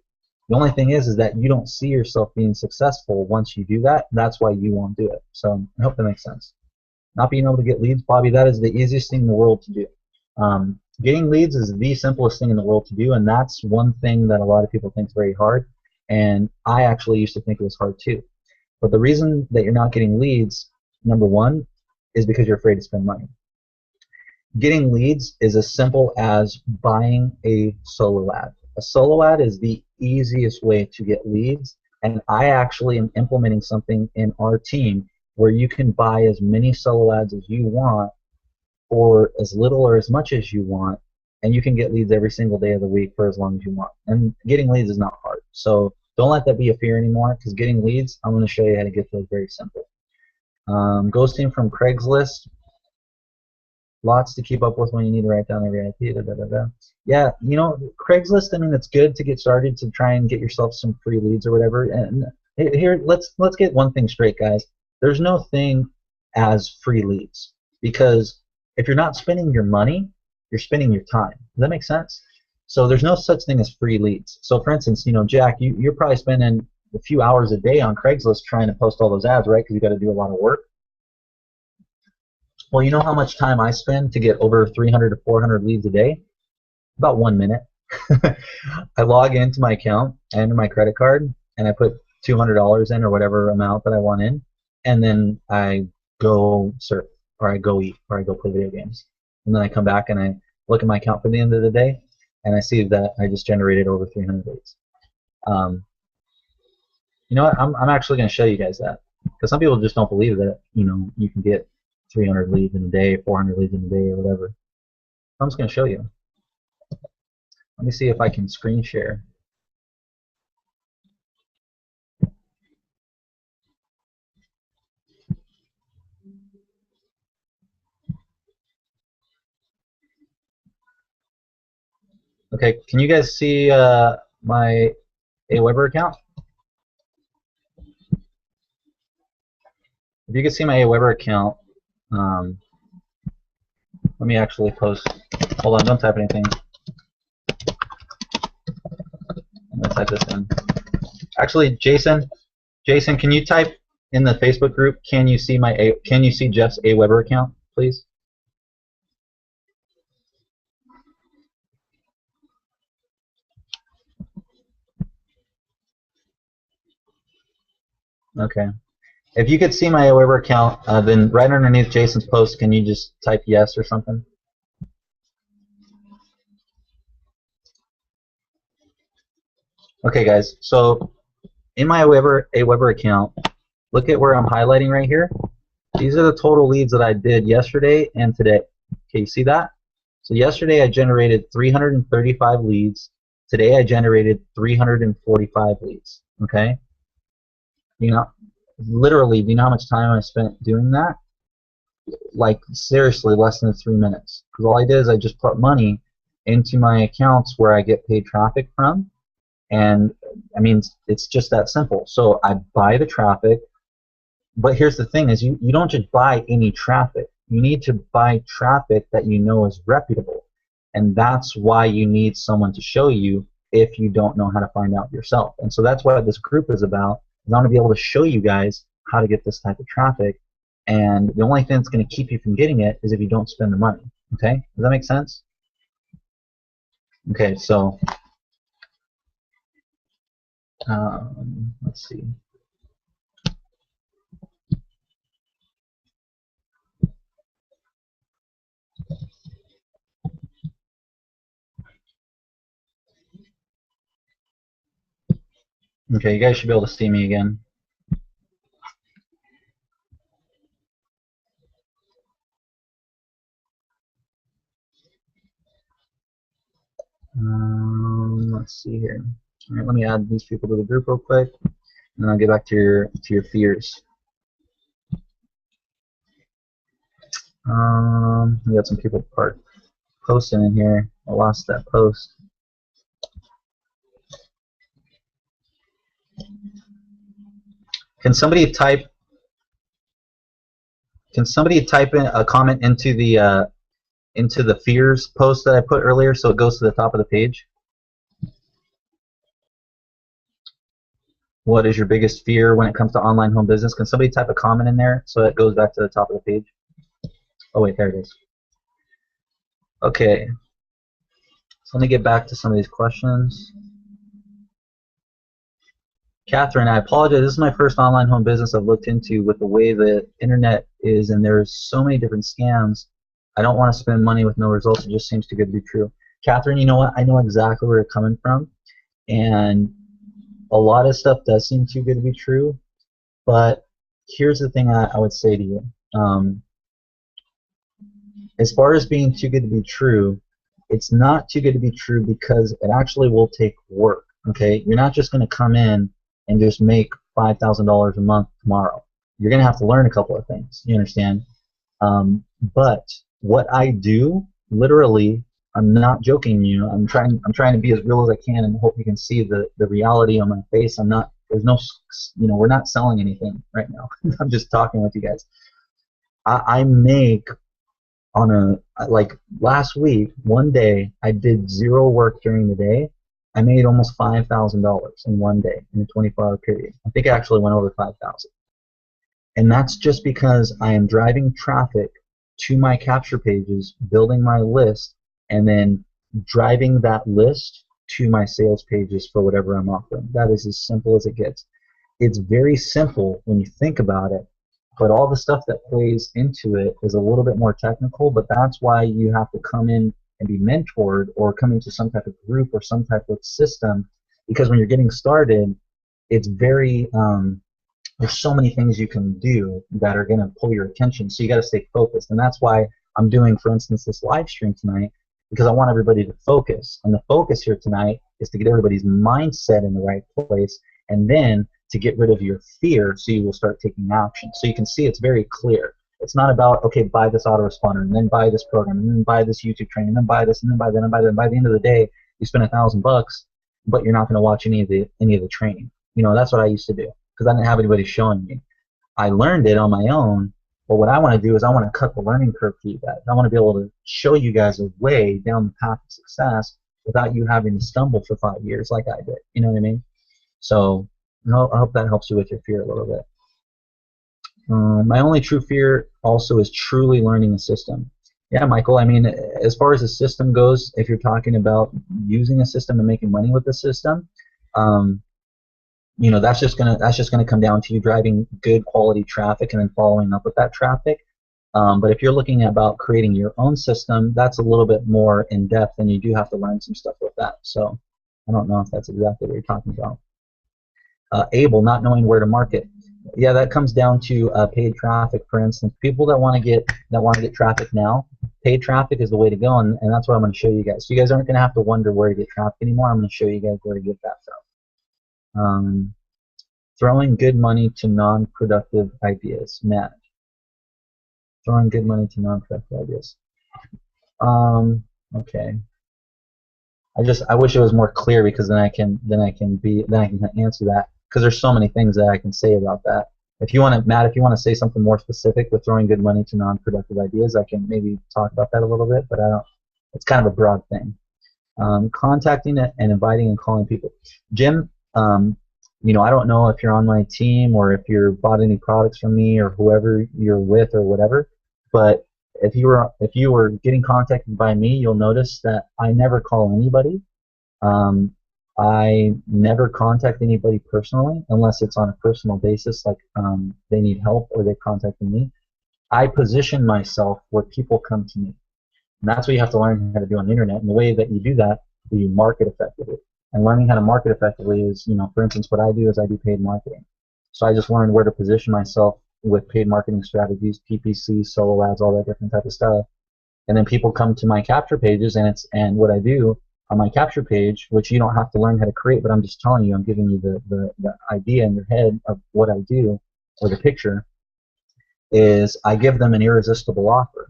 The only thing is that you don't see yourself being successful once you do that. That's why you won't do it. So I hope that makes sense. Not being able to get leads, Bobby, that is the easiest thing in the world to do. Getting leads is the simplest thing in the world to do, and that's one thing that a lot of people think is very hard. And I actually used to think it was hard too. But the reason that you're not getting leads, number one, is because you're afraid to spend money. Getting leads is as simple as buying a solo ad. A solo ad is the easiest way to get leads, and I actually am implementing something in our team where you can buy as many solo ads as you want for as little or as much as you want, and you can get leads every single day of the week for as long as you want. And getting leads is not hard. So don't let that be a fear anymore, because getting leads, I'm going to show you how to get those very simple. Ghosting from Craigslist. Lots to keep up with when you need to write down every IP. Yeah, you know, Craigslist, I mean, it's good to get started to try and get yourself some free leads or whatever. And here, let's get one thing straight, guys. There's no thing as free leads, because if you're not spending your money, you're spending your time. Does that make sense? So there's no such thing as free leads. So for instance, you know, Jack, you're probably spending a few hours a day on Craigslist trying to post all those ads, right? Because you got to do a lot of work. Well, you know how much time I spend to get over 300 to 400 leads a day? About 1 minute. I log into my account, I enter my credit card, and I put $200 in or whatever amount that I want in, and then I go surf, or I go eat, or I go play video games. And then I come back and I look at my account for the end of the day, and I see that I just generated over 300 leads. You know what? I'm actually going to show you guys that, because some people just don't believe that, you know, you can get 300 leads in a day, 400 leads in a day, or whatever. I'm just going to show you. Let me see if I can screen share. Okay, can you guys see my Aweber account? If you can see my Aweber account, let me actually post. Hold on, don't type anything. I'm gonna type this in. Actually, Jason, can you type in the Facebook group? Can you see Can you see Jeff's Aweber account, please? Okay. If you could see my Aweber account, then right underneath Jason's post, can you just type yes or something? Okay, guys. So in my Aweber account, look at where I'm highlighting right here. These are the total leads that I did yesterday and today. Okay, you see that? So yesterday I generated 335 leads, Today I generated 345 leads. Okay, you know, literally, do you know how much time I spent doing that? Like seriously, less than 3 minutes. Because all I did is I just put money into my accounts where I get paid traffic from, and I mean it's just that simple. So I buy the traffic, but here's the thing: is you don't just buy any traffic. You need to buy traffic that you know is reputable, and that's why you need someone to show you if you don't know how to find out yourself. And so that's what this group is about. I want to be able to show you guys how to get this type of traffic, and the only thing that's going to keep you from getting it is if you don't spend the money. Okay, does that make sense? Okay, so let's see. Okay, you guys should be able to see me again. Let's see here. All right, let me add these people to the group real quick, and then I'll get back to your fears. We got some people posting in here. I lost that post. Can somebody type in a comment into the fears post that I put earlier so it goes to the top of the page? What is your biggest fear when it comes to online home business? Can somebody type a comment in there so it goes back to the top of the page? Oh wait, there it is. Okay. So let me get back to some of these questions. Catherine, I apologize. This is my first online home business I've looked into with the way the internet is, and there's so many different scams. I don't want to spend money with no results. It just seems too good to be true. Catherine, you know what? I know exactly where you're coming from, and a lot of stuff does seem too good to be true, but here's the thing I would say to you. As far as being too good to be true, it's not too good to be true because it actually will take work. Okay, you're not just going to come in and just make $5,000 a month tomorrow. You're going to have to learn a couple of things. You understand? But what I do, literally, I'm not joking you. I'm trying to be as real as I can and hope you can see the reality on my face. I'm not. There's no. We're not selling anything right now. I'm just talking with you guys. I make on like last week, one day I did zero work during the day. I made almost $5,000 in one day in a 24-hour period. I think I actually went over 5,000. And that's just because I am driving traffic to my capture pages, building my list, and then driving that list to my sales pages for whatever I'm offering. That is as simple as it gets. It's very simple when you think about it, but all the stuff that plays into it is a little bit more technical, but that's why you have to come in and be mentored or come into some type of group or some type of system, because when you're getting started, it's very there's so many things you can do that are going to pull your attention, so you got to stay focused. And that's why I'm doing, for instance, this live stream tonight, because I want everybody to focus. And the focus here tonight is to get everybody's mindset in the right place, and then to get rid of your fear so you will start taking action. So you can see it's very clear. It's not about, okay, buy this autoresponder, and then buy this program, and then buy this YouTube training, and then buy this, and then buy that, and buy that. And by the end of the day, you spend $1,000, but you're not going to watch any of the training. That's what I used to do, because I didn't have anybody showing me. I learned it on my own, but what I want to do is I want to cut the learning curve for you guys. I want to be able to show you guys a way down the path of success without you having to stumble for 5 years like I did. You know what I mean? So I hope that helps you with your fear a little bit. My only true fear also is truly learning a system. Yeah, Michael, I mean, as far as the system goes, if you're talking about using a system and making money with the system, that's just gonna come down to you driving good quality traffic and then following up with that traffic. But if you're looking at about creating your own system, that's a little bit more in depth, and you do have to learn some stuff with that. So I don't know if that's exactly what you're talking about. Abel, not knowing where to market. Yeah, that comes down to paid traffic. For instance, people that want to get traffic now, paid traffic is the way to go, and that's what I'm going to show you guys. So you guys aren't going to have to wonder where to get traffic anymore. I'm going to show you guys where to get that from. Throwing good money to non-productive ideas. Matt. Throwing good money to non-productive ideas. Okay. I wish it was more clear, because then I can answer that, because there's so many things that I can say about that. If you want to, Matt, if you want to say something more specific with throwing good money to non-productive ideas, I can maybe talk about that a little bit, but I don't. It's kind of a broad thing. Contacting and inviting and calling people. Jim, you know, I don't know if you're on my team or if you're bought any products from me or whoever you're with or whatever, but if you were getting contacted by me, you'll notice that I never call anybody. I never contact anybody personally unless it's on a personal basis, like they need help or they contacted me. I position myself where people come to me. And that's what you have to learn how to do on the internet. And the way that you do that is you market effectively. And learning how to market effectively is, you know, for instance, what I do is I do paid marketing. So I just learned where to position myself with paid marketing strategies, PPC, solo ads, all that different type of stuff. And then people come to my capture pages, and what I do on my capture page, which you don't have to learn how to create, but I'm just telling you, I'm giving you the idea in your head of what I do, or the picture, is I give them an irresistible offer.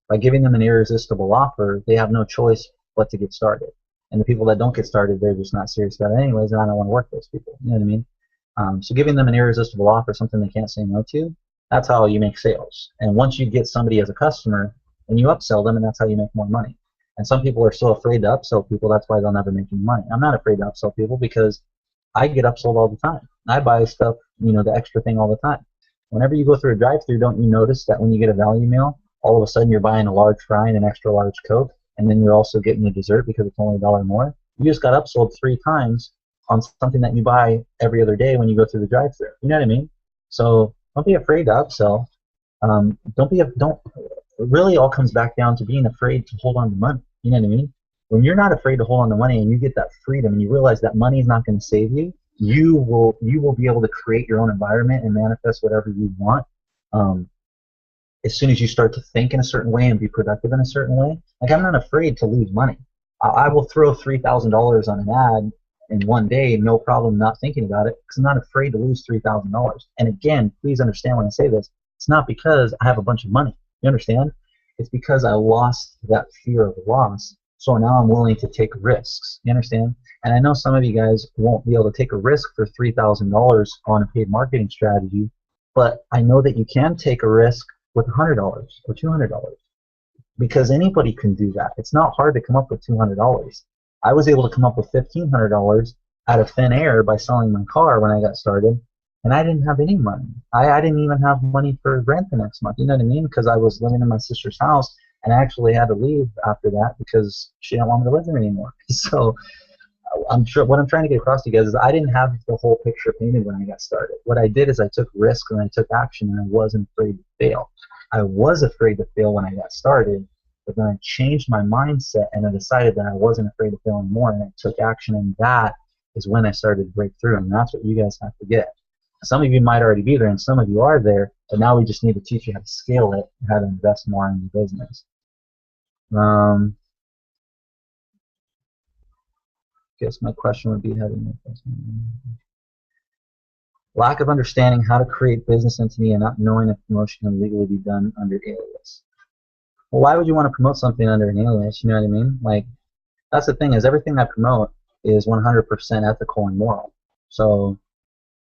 By giving them an irresistible offer, they have no choice but to get started. And the people that don't get started, they're just not serious about it anyways, and I don't want to work with those people. You know what I mean? So giving them an irresistible offer, something they can't say no to, that's how you make sales. And once you get somebody as a customer, then you upsell them, and that's how you make more money. And some people are so afraid to upsell people, that's why they'll never make any money. I'm not afraid to upsell people because I get upsold all the time. I buy stuff, you know, the extra thing all the time. Whenever you go through a drive-thru, don't you notice that when you get a value meal, all of a sudden you're buying a large fry and an extra large Coke, and then you're also getting a dessert because it's only $1 more? You just got upsold 3 times on something that you buy every other day when you go through the drive-thru. You know what I mean? So don't be afraid to upsell. It really all comes back down to being afraid to hold on to money. You know what I mean? When you're not afraid to hold on to money and you get that freedom and you realize that money is not going to save you, you will be able to create your own environment and manifest whatever you want. As soon as you start to think in a certain way and be productive in a certain way, like, I'm not afraid to lose money. I will throw $3,000 on an ad in one day, no problem, not thinking about it, because I'm not afraid to lose $3,000. And again, please understand when I say this, it's not because I have a bunch of money. You understand? It's because I lost that fear of loss, so now I'm willing to take risks. You understand? And I know some of you guys won't be able to take a risk for $3,000 on a paid marketing strategy, but I know that you can take a risk with $100 or $200, because anybody can do that. It's not hard to come up with $200. I was able to come up with $1,500 out of thin air by selling my car when I got started, and I didn't have any money. I didn't even have money for rent the next month. You know what I mean? Because I was living in my sister's house, and I actually had to leave after that because she didn't want me to live there anymore. So I'm sure what I'm trying to get across to you guys is I didn't have the whole picture painted when I got started. What I did is I took risk and I took action, and I wasn't afraid to fail. I was afraid to fail when I got started, but then I changed my mindset and I decided that I wasn't afraid to fail anymore, and I took action, and that is when I started to break through, and that's what you guys have to get. Some of you might already be there, and some of you are there, but now we just need to teach you how to scale it and how to invest more in your business. Guess my question would be how to make this. Lack of understanding how to create business entity and not knowing if promotion can legally be done under alias. Well, why would you want to promote something under an alias? You know what I mean? Like, that's the thing, is everything I promote is 100% ethical and moral. So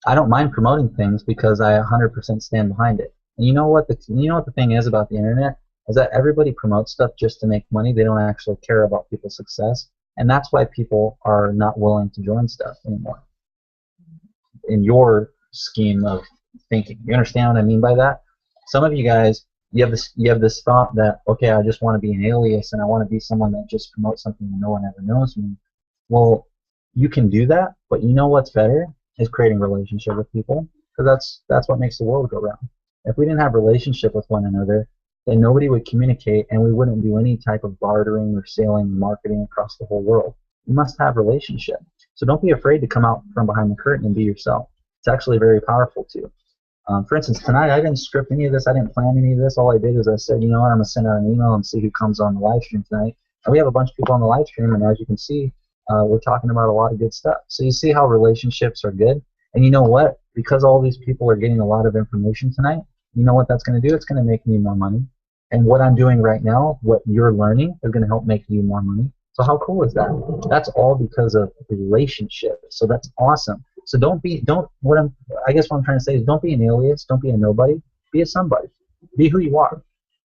I don't mind promoting things because I 100% stand behind it. And you know what the thing is about the internet is that everybody promotes stuff just to make money. They don't actually care about people's success, and that's why people are not willing to join stuff anymore. In your scheme of thinking, you understand what I mean by that? Some of you guys, you have this thought that, okay, I just want to be an alias and I want to be someone that just promotes something and no one ever knows me. Well, you can do that, but you know what's better is creating a relationship with people, because that's what makes the world go round. If we didn't have a relationship with one another, then nobody would communicate, and we wouldn't do any type of bartering or selling and marketing across the whole world. You must have a relationship. So don't be afraid to come out from behind the curtain and be yourself. It's actually very powerful too. For instance, tonight I didn't script any of this. I didn't plan any of this. All I did is I said, you know what, I'm gonna send out an email and see who comes on the live stream tonight. And we have a bunch of people on the live stream, and as you can see, we're talking about a lot of good stuff. So you see how relationships are good. And you know what? Because all these people are getting a lot of information tonight, you know what that's going to do? It's going to make me more money. And what I'm doing right now, what you're learning, is going to help make you more money. So how cool is that? That's all because of relationships. So that's awesome. So I guess what I'm trying to say is don't be an alias, don't be a nobody, be a somebody. Be who you are.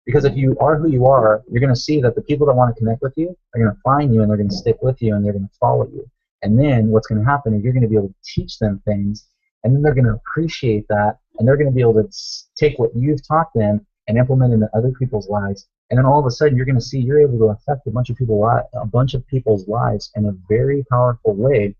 Because if you are who you are, you're going to see that the people that want to connect with you are going to find you and they're going to stick with you and they're going to follow you. And then what's going to happen is you're going to be able to teach them things, and then they're going to appreciate that, and they're going to be able to take what you've taught them and implement it into other people's lives. And then all of a sudden, you're going to see you're able to affect a bunch of people's lives in a very powerful way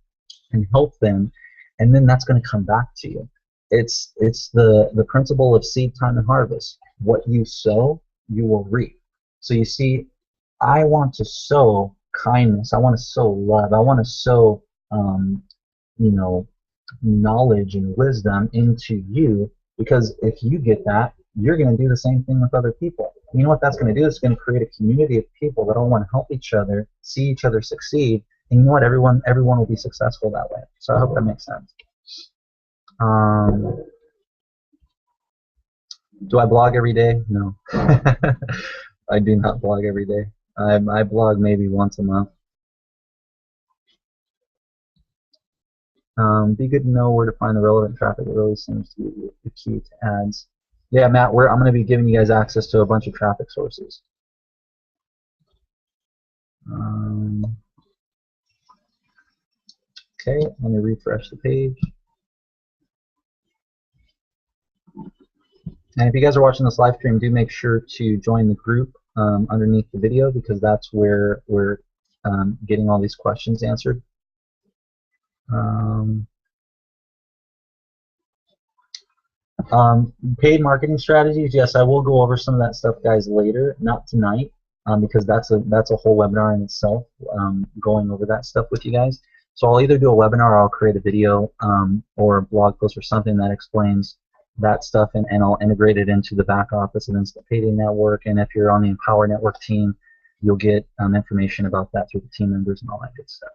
and help them. And then that's going to come back to you. It's the principle of seed time and harvest. What you sow, you will reap. So you see, I want to sow kindness. I want to sow love. I want to sow, you know, knowledge and wisdom into you, because if you get that, you're going to do the same thing with other people. You know what that's going to do? It's going to create a community of people that all want to help each other, see each other succeed, and you know what? Everyone will be successful that way. So I hope that makes sense. Do I blog every day? No. I do not blog every day. I blog maybe once a month. Be good to know where to find the relevant traffic. It really seems to be the key to ads. Yeah, Matt, I'm going to be giving you guys access to a bunch of traffic sources. Okay, let me refresh the page. And if you guys are watching this live stream, do make sure to join the group underneath the video, because that's where we're getting all these questions answered. Paid marketing strategies, yes, I will go over some of that stuff, guys, later, not tonight, because that's a whole webinar in itself, going over that stuff with you guys. So I'll either do a webinar or I'll create a video or a blog post or something that explains that stuff, and I'll integrate it into the back office of Instant Payday Network. And if you're on the Empower Network team, you'll get information about that through the team members and all that good stuff.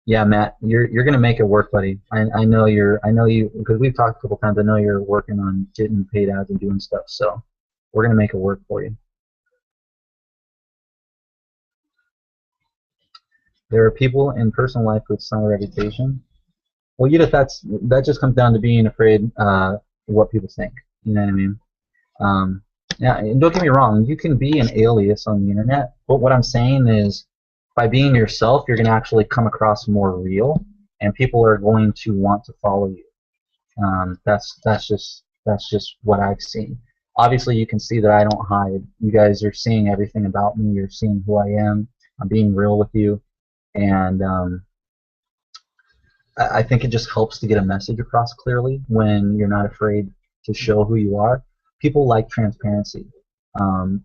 Yeah, Matt, you're gonna make it work, buddy. I know you, because we've talked a couple times. I know you're working on getting paid ads and doing stuff, so we're gonna make it work for you. There are people in personal life with some reputation. Well, Edith, that just comes down to being afraid what people think. You know what I mean? Yeah, and don't get me wrong, you can be an alias on the internet, but what I'm saying is, by being yourself, you're going to actually come across more real, and people are going to want to follow you. That's just what I've seen. Obviously, you can see that I don't hide. You guys are seeing everything about me. You're seeing who I am. I'm being real with you, and I think it just helps to get a message across clearly when you're not afraid to show who you are. People like transparency.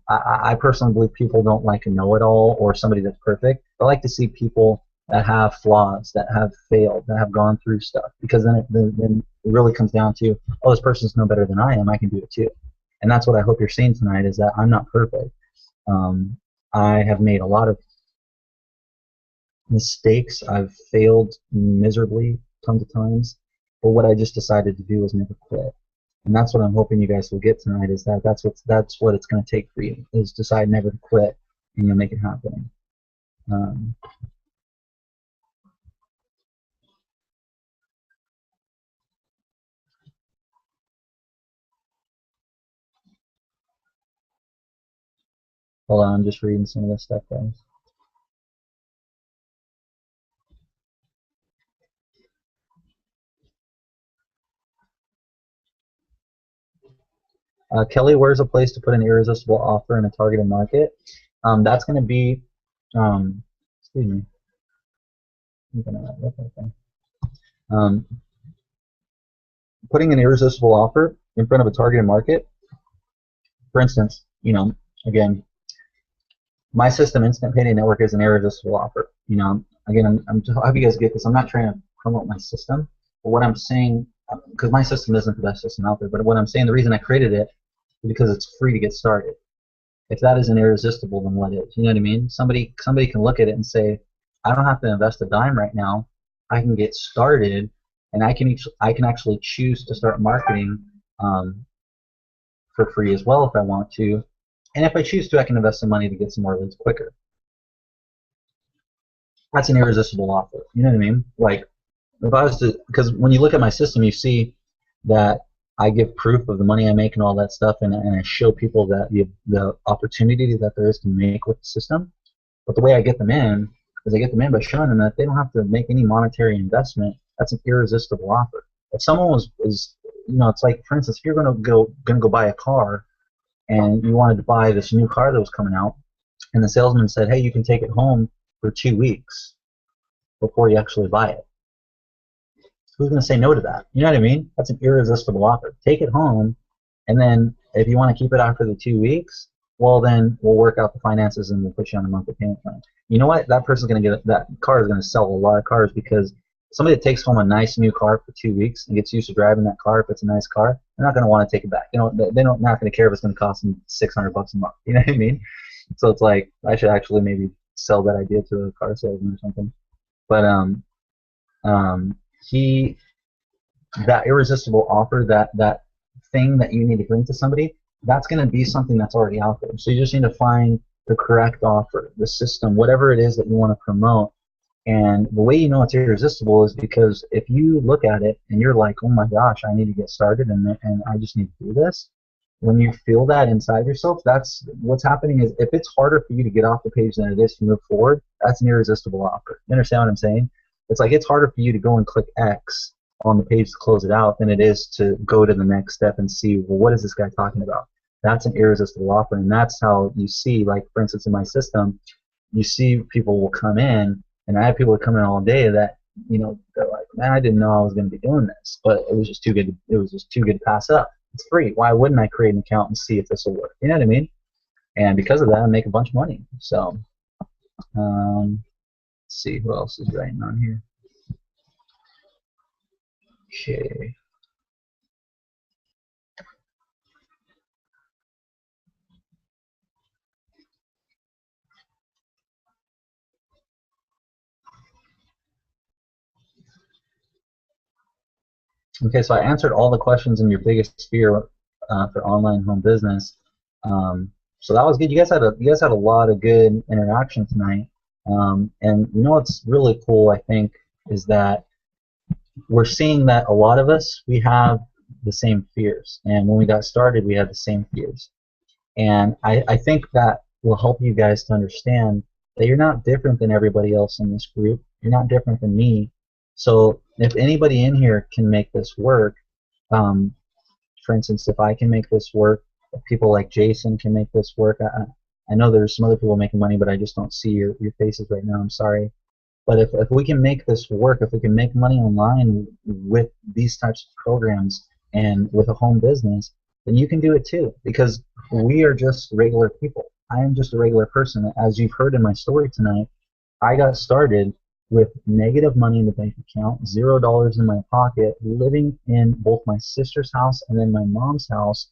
I personally believe people don't like a know-it-all or somebody that's perfect. They like to see people that have flaws, that have failed, that have gone through stuff, because then it really comes down to, oh, this person's no better than I am, I can do it too. And that's what I hope you're seeing tonight, is that I'm not perfect. I have made a lot of mistakes. I've failed miserably tons of times, but what I just decided to do was never quit. And that's what I'm hoping you guys will get tonight, is that that's what it's going to take for you, is decide never to quit, and you'll make it happen. Hold on, I'm just reading some of this stuff, guys. Kelly, where's a place to put an irresistible offer in a targeted market? That's going to be, excuse me. Putting an irresistible offer in front of a targeted market. For instance, again, my system, Instant Payday Network, is an irresistible offer. Again, I hope you guys get this. I'm not trying to promote my system, but what I'm saying, because my system isn't the best system out there, but what I'm saying, the reason I created it is because it's free to get started. If that isn't irresistible, then what is? You know what I mean? Somebody can look at it and say, I don't have to invest a dime right now. I can get started, and I can actually choose to start marketing for free as well if I want to. And if I choose to, I can invest some money to get some more leads quicker. That's an irresistible offer. You know what I mean? Like, if I was to, because when you look at my system, you see that I give proof of the money I make and all that stuff, and I show people that the opportunity that there is to make with the system. But the way I get them in is I get them in by showing them that they don't have to make any monetary investment. That's an irresistible offer. If someone was it's like, for instance, if you're gonna go buy a car, and you wanted to buy this new car that was coming out, and the salesman said, hey, you can take it home for 2 weeks before you actually buy it. Who's going to say no to that? You know what I mean? That's an irresistible offer. Take it home, and then if you want to keep it after the 2 weeks, well, then we'll work out the finances and we'll put you on a monthly payment plan. You know what? That person's going to get that car is going to sell a lot of cars, because somebody that takes home a nice new car for 2 weeks and gets used to driving that car, if it's a nice car, they're not going to want to take it back. They're not going to care if it's going to cost them $600 a month. You know what I mean? So it's like, I should actually maybe sell that idea to a car salesman or something. But that irresistible offer, that thing that you need to bring to somebody, that's going to be something that's already out there. So you just need to find the correct offer, the system, whatever it is that you want to promote. And the way you know it's irresistible is because if you look at it and you're like, oh my gosh, I need to get started and I just need to do this, when you feel that inside yourself, that's what's happening. Is if it's harder for you to get off the page than it is to move forward, that's an irresistible offer. You understand what I'm saying? It's like it's harder for you to go and click X on the page to close it out than it is to go to the next step and see, well, what is this guy talking about? That's an irresistible offer, and that's how you see, like, for instance, in my system, you see people will come in, and I have people that come in all day that, they're like, man, I didn't know I was going to be doing this, but it was just too good. It was just too good to pass up. It's free. Why wouldn't I create an account and see if this will work? You know what I mean? And because of that, I make a bunch of money. So, let's see who else is writing on here. Okay. Okay, so I answered all the questions in your biggest fear for online home business. So that was good. You guys had a lot of good interaction tonight. And what's really cool, I think, is that we're seeing that a lot of us, we have the same fears. And when we got started, we had the same fears. And I think that will help you guys to understand that you're not different than everybody else in this group. You're not different than me. So if anybody in here can make this work, for instance, if I can make this work, if people like Jason can make this work, I know there's some other people making money, but I just don't see your faces right now. I'm sorry. But if we can make this work, if we can make money online with these types of programs and with a home business, then you can do it too, because we are just regular people. I am just a regular person. As you've heard in my story tonight, I got started with negative money in the bank account, $0 in my pocket, living in both my sister's house and then my mom's house,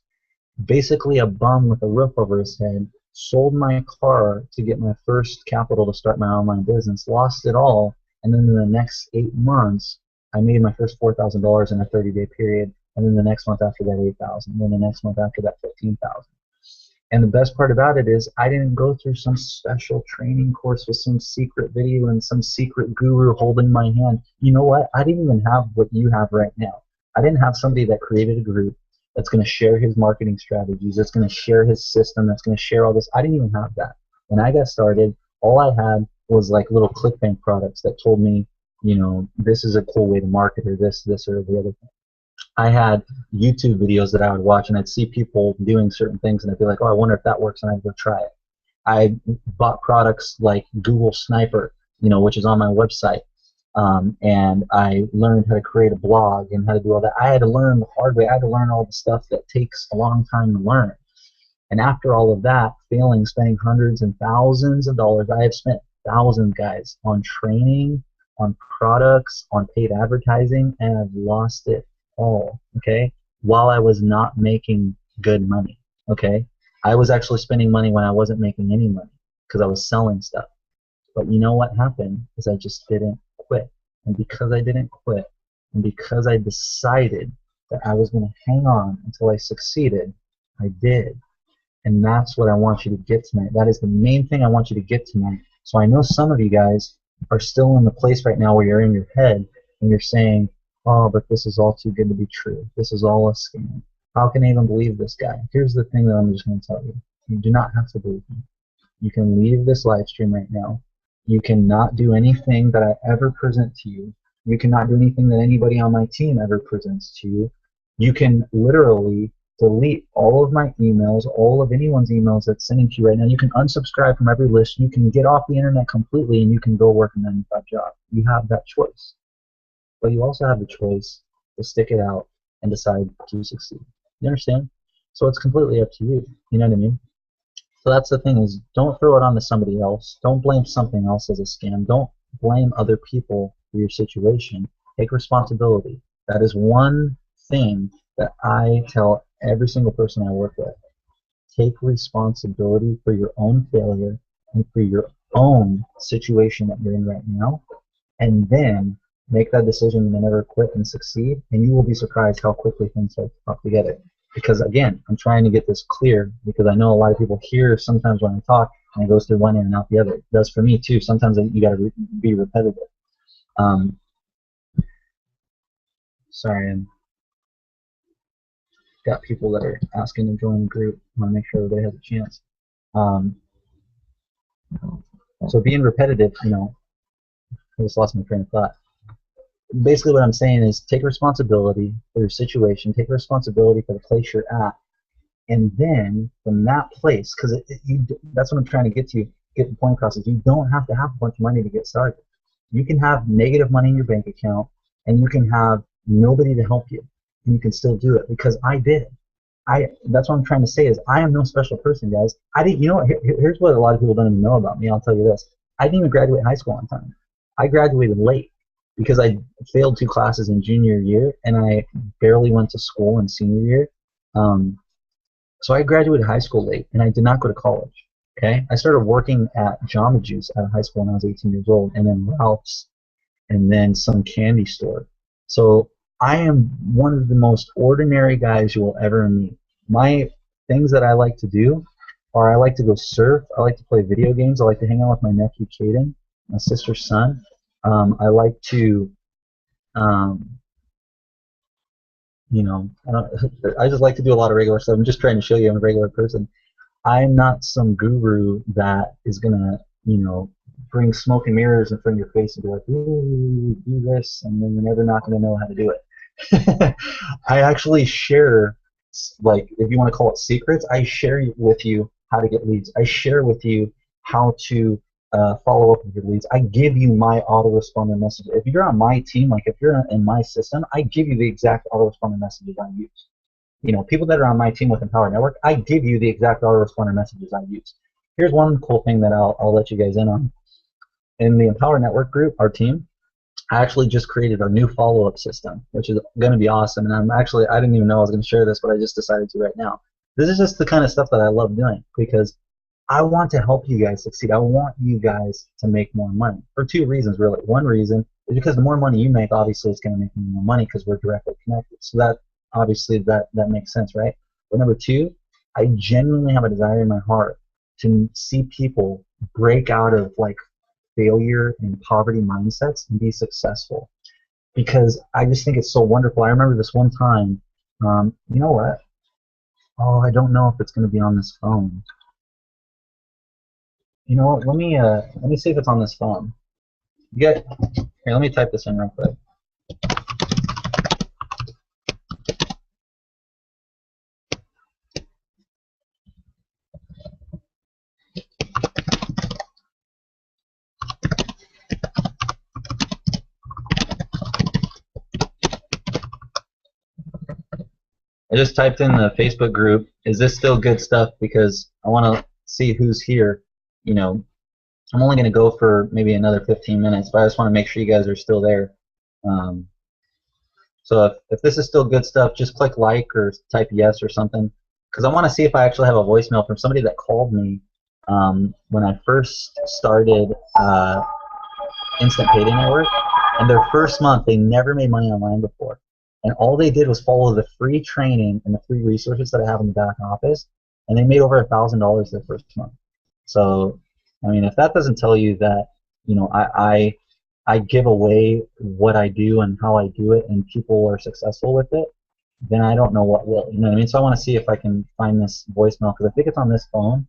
basically a bum with a roof over his head, sold my car to get my first capital to start my online business, lost it all, and then in the next 8 months, I made my first $4,000 in a 30-day period, and then the next month after that, $8,000, and then the next month after that, $15,000. And the best part about it is I didn't go through some special training course with some secret video and some secret guru holding my hand. You know what? I didn't even have what you have right now. I didn't have somebody that created a group that's going to share his marketing strategies, that's going to share his system, that's going to share all this. I didn't even have that. When I got started, all I had was like little ClickBank products that told me, this is a cool way to market, or this, or the other thing. I had YouTube videos that I would watch, and I'd see people doing certain things, and I'd be like, oh, I wonder if that works, and I'd go try it. I bought products like Google Sniper, which is on my website. and I learned how to create a blog and how to do all that. I had to learn the hard way. I had to learn all the stuff that takes a long time to learn. And after all of that, failing, spending hundreds and thousands of dollars, I have spent thousands, guys, on training, on products, on paid advertising, and I've lost it all, okay, while I was not making good money, okay? I was actually spending money when I wasn't making any money because I was selling stuff. But you know what happened is I just didn't quit. And because I didn't quit, and because I decided that I was going to hang on until I succeeded, I did. And that's what I want you to get tonight. That is the main thing I want you to get tonight. So I know some of you guys are still in the place right now where you're in your head and you're saying, oh, but this is all too good to be true. This is all a scam. How can I even believe this guy? Here's the thing that I'm just going to tell you. You do not have to believe me. You can leave this live stream right now. You cannot do anything that I ever present to you. You cannot do anything that anybody on my team ever presents to you. You can literally delete all of my emails, all of anyone's emails that's sending to you right now. You can unsubscribe from every list. You can get off the internet completely, and you can go work a 9-to-5 job. You have that choice. But you also have the choice to stick it out and decide to succeed. You understand? So it's completely up to you. You know what I mean? So that's the thing, is don't throw it onto somebody else. Don't blame something else as a scam. Don't blame other people for your situation. Take responsibility. That is one thing that I tell every single person I work with. Take responsibility for your own failure and for your own situation that you're in right now, and then make that decision to never quit and succeed, and you will be surprised how quickly things start to pop together. Because again, I'm trying to get this clear, because I know a lot of people hear sometimes when I talk and it goes through one ear and out the other. It does for me too. Sometimes you got to be repetitive. Sorry, I'm got people that are asking to join the group. I want to make sure everybody has a chance. So being repetitive, you know, I just lost my train of thought. Basically what I'm saying is take responsibility for your situation, take responsibility for the place you're at, and then from that place, because that's what I'm trying to get the point across, is you don't have to have a bunch of money to get started. You can have negative money in your bank account, and you can have nobody to help you, and you can still do it, because I did. That's what I'm trying to say, is I am no special person, guys. You know what, here's what a lot of people don't even know about me. I'll tell you this. I didn't even graduate high school on time. I graduated late because I failed 2 classes in junior year, and I barely went to school in senior year. So I graduated high school late, and I did not go to college. Okay, I started working at Jamba Juice out of high school when I was 18 years old, and then Ralph's, and then some candy store. So I am one of the most ordinary guys you will ever meet. My things that I like to do are I like to go surf, I like to play video games, I like to hang out with my nephew Caden, my sister's son. I like to, you know, I just like to do a lot of regular stuff. I'm just trying to show you I'm a regular person. I'm not some guru that is going to, you know, bring smoke and mirrors in front of your face and be like, ooh, do this, and then you're never not going to know how to do it. I actually share, like, if you want to call it secrets, I share with you how to get leads. I share with you how to follow up with your leads. I give you my autoresponder message. If you're on my team, like if you're in my system, I give you the exact autoresponder messages I use. You know, people that are on my team with Empower Network, I give you the exact autoresponder messages I use. Here's one cool thing that I'll let you guys in on. In the Empower Network group, our team, I actually just created a new follow-up system, which is going to be awesome. And I didn't even know I was going to share this, but I just decided to right now. This is just the kind of stuff that I love doing, because I want to help you guys succeed. I want you guys to make more money for 2 reasons, really. One reason is because the more money you make, obviously, it's going to make me more money because we're directly connected. So that obviously that makes sense, right? But number 2, I genuinely have a desire in my heart to see people break out of like failure and poverty mindsets and be successful, because I just think it's so wonderful. I remember this one time. You know what? Oh, I don't know if it's going to be on this phone. You know what? Let me see if it's on this phone. Here, let me type this in real quick. I just typed in the Facebook group. Is this still good stuff? Because I want to see who's here. You know, I'm only going to go for maybe another 15 minutes, but I just want to make sure you guys are still there. So if this is still good stuff, just click like or type yes or something, because I want to see if I actually have a voicemail from somebody that called me when I first started Instant Payday Network. And their first month, they never made money online before. And all they did was follow the free training and the free resources that I have in the back office, and they made over $1,000 their first month. So, I mean, if that doesn't tell you that, you know, I give away what I do and how I do it, and people are successful with it, then I don't know what will. You know what I mean? So I want to see if I can find this voicemail, because I think it's on this phone.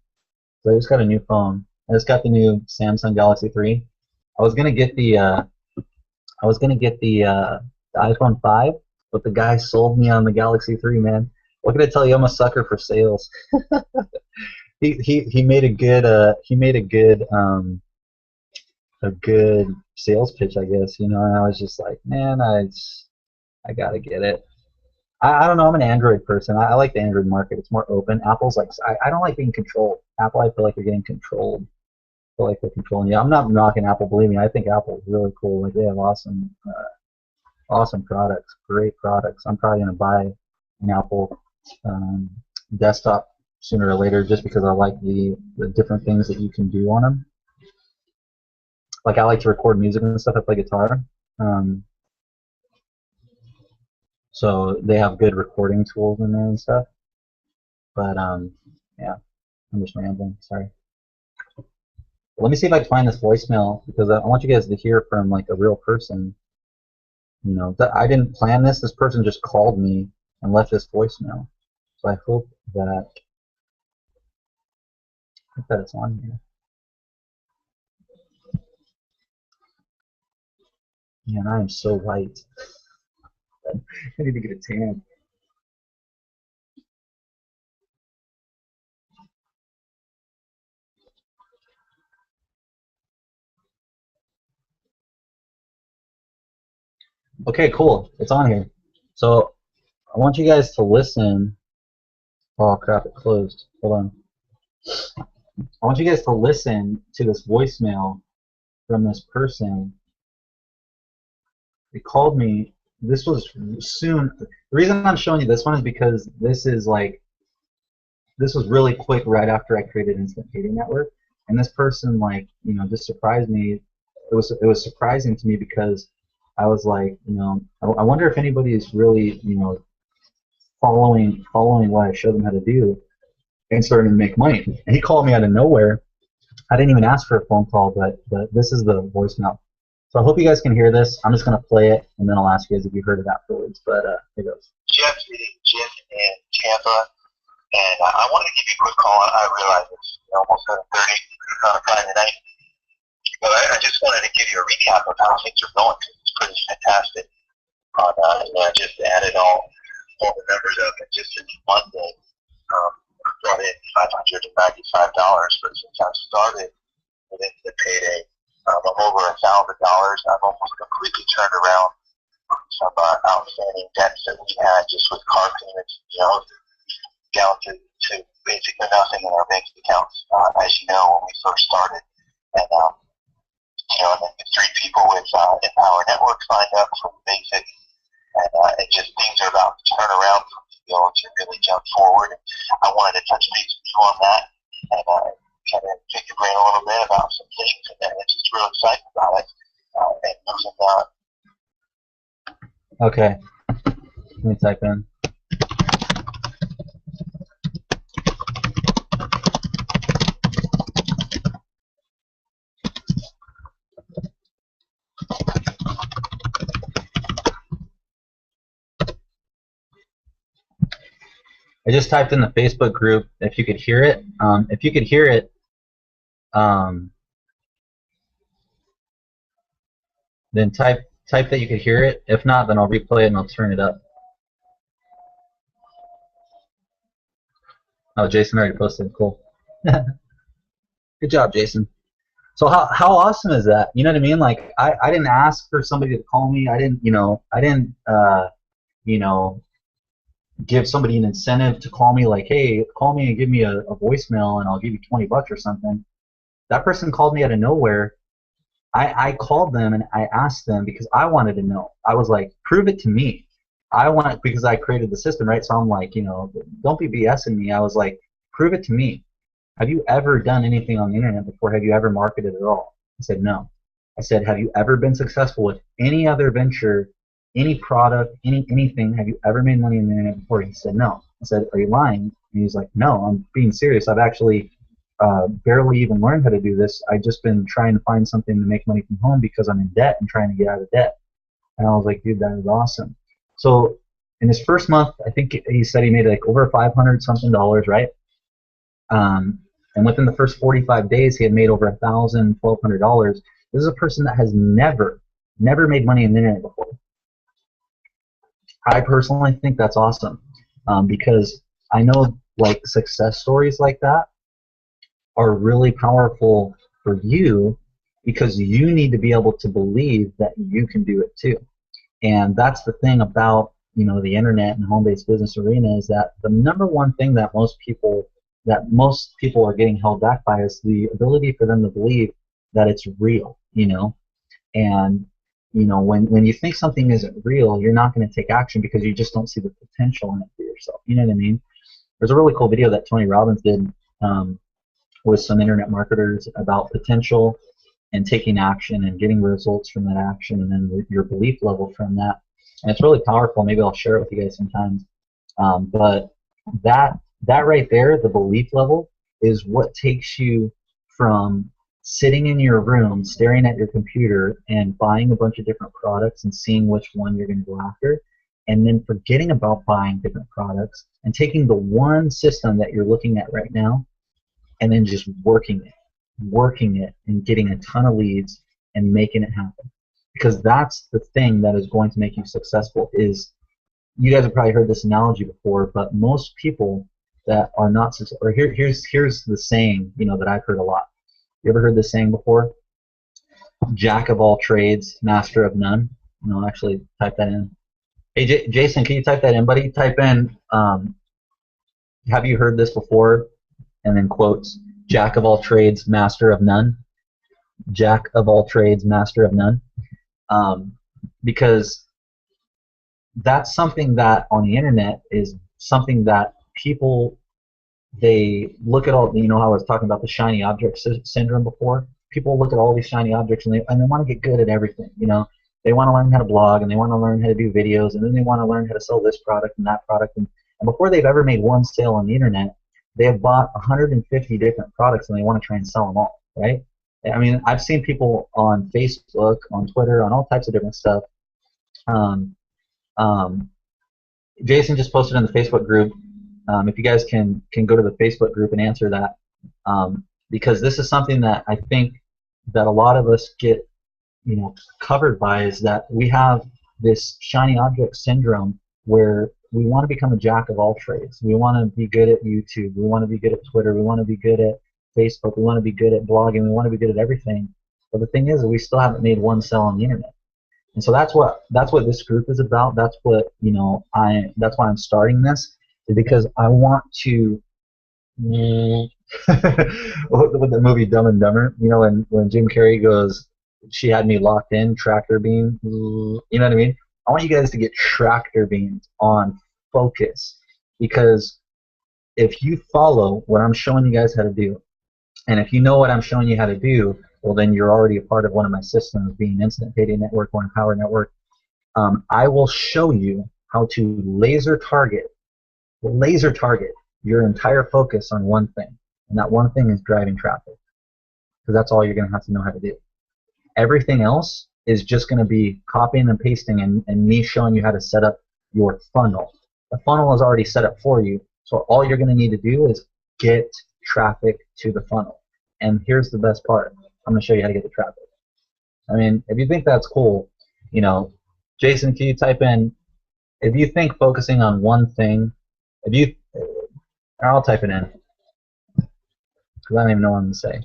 So I just got a new phone. I just got the new Samsung Galaxy 3. I was gonna get the iPhone 5, but the guy sold me on the Galaxy 3, man. What can I tell you? I'm a sucker for sales. he made a good sales pitch, I guess. You know, and I was just like, man, I gotta get it. I don't know. I'm an Android person. I like the Android market. It's more open. Apple's like, I don't like being controlled. Apple, I feel like they're getting controlled. I feel like they're controlling you. I'm not knocking Apple. Believe me, I think Apple's really cool. Like, they have awesome products, great products. I'm probably gonna buy an Apple desktop sooner or later, just because I like the different things that you can do on them. Like, I like to record music and stuff. I play guitar. So they have good recording tools in there and stuff. But yeah, I'm just rambling. Sorry. Let me see if I can find this voicemail, because I want you guys to hear from like a real person. You know, I didn't plan this. This person just called me and left this voicemail. So I hope that it's on here. Man, I am so white. I need to get a tan. Okay, cool. It's on here. So I want you guys to listen. Oh crap, it closed. Hold on. I want you guys to listen to this voicemail from this person. They called me. This was soon. The reason I'm showing you this one is because this was really quick right after I created Instant Payday Network, and this person, like, you know, just surprised me. It was surprising to me, because I was like, you know, I wonder if anybody is really, you know, following what I showed them how to do, and starting to make money. And he called me out of nowhere. I didn't even ask for a phone call, but this is the voicemail. So I hope you guys can hear this. I'm just going to play it, and then I'll ask you guys if you heard it afterwards. But here goes. Jeff in Tampa, and I wanted to give you a quick call. I realize it's almost 7:30 on a Friday night, but I just wanted to give you a recap of how things are going. It's pretty fantastic. And I just added all the numbers up, and just since Monday, I brought in $595. But since I started with the payday, I'm over $1,000. I've almost completely turned around some outstanding debts that we had just with car payments, you know, down to basically nothing in our bank accounts, as you know, when we first started. And, you know, and then the 3 people with Empower Network signed up for basic, and just things are about to turn around for me to be able to really jump forward. And I wanted to touch base with you on that, and kind of pick your brain a little bit about some things, and it's just real excited about it. And moving on. Okay. Let me type in. I just typed in the Facebook group if you could hear it. If you could hear it, then type that you could hear it. If not, then I'll replay it and I'll turn it up. Oh, Jason already posted. Cool. Good job, Jason. So how awesome is that? You know what I mean? Like, I didn't ask for somebody to call me. I didn't, you know, give somebody an incentive to call me, like, hey, call me and give me a voicemail and I'll give you 20 bucks or something. That person called me out of nowhere. I called them and I asked them because I wanted to know. I was like, prove it to me. I want, because I created the system, right? So I'm like, don't be BSing me. I was like, prove it to me. Have you ever done anything on the internet before? Have you ever marketed at all? I said, no. I said, have you ever been successful with any other venture, any product, anything? Have you ever made money on the internet before? He said, no. I said, are you lying? And he's like, no, I'm being serious. I've actually barely even learned how to do this. I've just been trying to find something to make money from home because I'm in debt and trying to get out of debt. And I was like, dude, that is awesome. So in his first month, I think he said he made like over 500 something dollars, right? And within the first 45 days, he had made over $1,000, $1,200. This is a person that has never made money on the internet before. I personally think that's awesome because I know like success stories like that are really powerful for you because you need to be able to believe that you can do it too. And that's the thing about the internet and home-based business arena, is that the number one thing that most people are getting held back by is the ability for them to believe that it's real. And when you think something isn't real, you're not going to take action because you just don't see the potential in it for yourself. You know what I mean? There's a really cool video that Tony Robbins did with some internet marketers about potential and taking action and getting results from that action, and then your belief level from that. And it's really powerful. Maybe I'll share it with you guys sometimes. But that right there, the belief level, is what takes you from sitting in your room staring at your computer and buying a bunch of different products and seeing which one you're going to go after, and then forgetting about buying different products and taking the one system that you're looking at right now and then just working it and getting a ton of leads and making it happen. Because that's the thing that is going to make you successful. Is, you guys have probably heard this analogy before, but most people that are not successful, or here's the saying that I've heard a lot. You ever heard this saying before? Jack of all trades, master of none. I'll actually type that in. Hey, Jason, can you type that in, buddy? Type in, have you heard this before? And then quotes, Jack of all trades, master of none. Jack of all trades, master of none. Because that's something that on the internet is something that people, they look at all, how I was talking about the shiny object syndrome before. People look at all these shiny objects and they want to get good at everything. They want to learn how to blog, and they want to learn how to do videos, and then they want to learn how to sell this product and that product. And before they've ever made one sale on the internet, they have bought 150 different products and they want to try and sell them all, right? I mean, I've seen people on Facebook, on Twitter, on all types of different stuff. Jason just posted in the Facebook group. If you guys can go to the Facebook group and answer that, because this is something that I think that a lot of us get, covered by, is that we have this shiny object syndrome where we want to become a jack of all trades. We want to be good at YouTube. We want to be good at Twitter. We want to be good at Facebook. We want to be good at blogging. We want to be good at everything. But the thing is, we still haven't made one sale on the internet. And so that's what this group is about. That's what that's why I'm starting this, is because I want to. With the movie Dumb and Dumber, when Jim Carrey goes, "She had me locked in, tractor beam." You know what I mean? I want you guys to get tractor beams on focus, because if you follow what I'm showing you guys how to do, and if you know what I'm showing you how to do, well, then you're already a part of one of my systems, being Instant Payday Network or Empower Network. I will show you how to laser target your entire focus on one thing, and that one thing is driving traffic, because that's all you're going to have to know how to do. Everything else is just going to be copying and pasting and me showing you how to set up your funnel. The funnel is already set up for you, so all you're going to need to do is get traffic to the funnel. And here's the best part. I'm going to show you how to get the traffic. I mean, if you think that's cool, Jason, can you type in, if you think focusing on one thing, I'll type it in, because I don't even know what I'm going to say.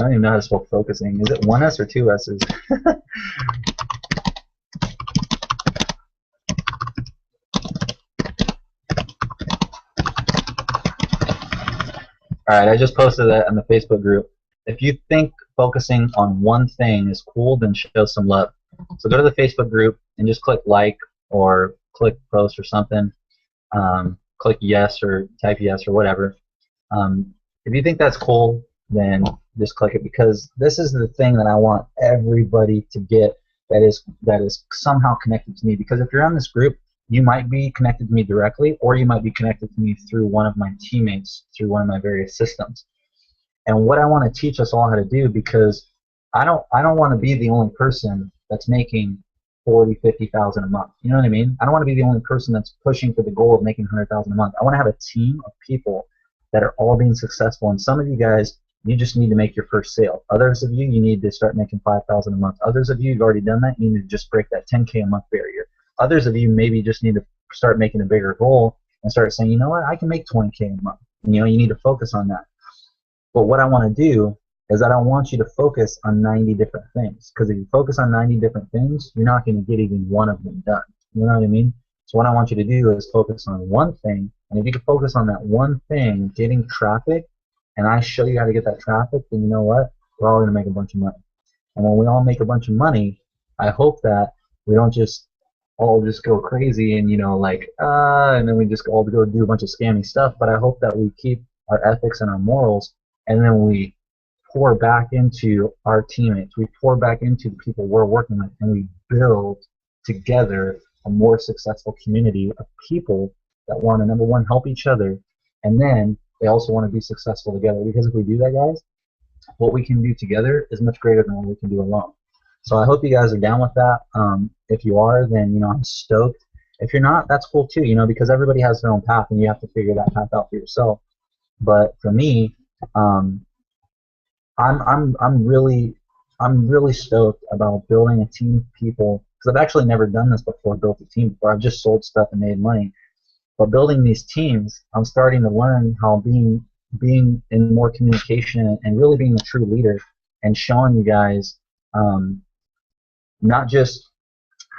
don't even know how to spell focusing. Is it one S or two S's? Alright, I just posted that in the Facebook group. If you think focusing on one thing is cool, then show some love. So go to the Facebook group and just click like or click post or something. Click yes or type yes or whatever. If you think that's cool, then just click it, because this is the thing that I want everybody to get that is somehow connected to me. Because if you're on this group, you might be connected to me directly, or you might be connected to me through one of my teammates, through one of my various systems. And what I want to teach us all how to do, because I don't want to be the only person that's making 40, 50,000 a month. You know what I mean? I don't want to be the only person that's pushing for the goal of making 100,000 a month. I want to have a team of people that are all being successful. And some of you guys, you just need to make your first sale. Others of you, you need to start making 5,000 a month. Others of you, you've already done that. You need to just break that 10K a month barrier. Others of you maybe just need to start making a bigger goal and start saying, you know what, I can make 20K a month. And, you know, you need to focus on that. But what I want to do is I don't want you to focus on 90 different things. Because if you focus on 90 different things, you're not going to get even one of them done. You know what I mean? So what I want you to do is focus on one thing. And if you can focus on that one thing, getting traffic, and I show you how to get that traffic, then you know what? We're all going to make a bunch of money. And when we all make a bunch of money, I hope that we don't just all just go crazy and, you know, like, and then we just all go do a bunch of scammy stuff. But I hope that we keep our ethics and our morals, and then we pour back into our teammates. We pour back into the people we're working with, and we build together a more successful community of people that want to, number one, help each other, and then they also want to be successful together. Because if we do that, guys, what we can do together is much greater than what we can do alone. So I hope you guys are down with that. If you are, then, you know, I'm stoked. If you're not, that's cool too, you know, because everybody has their own path, and you have to figure that path out for yourself. But for me, I'm really stoked about building a team of people, because I've actually never done this before, built a team before. I've just sold stuff and made money. But building these teams, I'm starting to learn how being in more communication and really being a true leader and showing you guys not just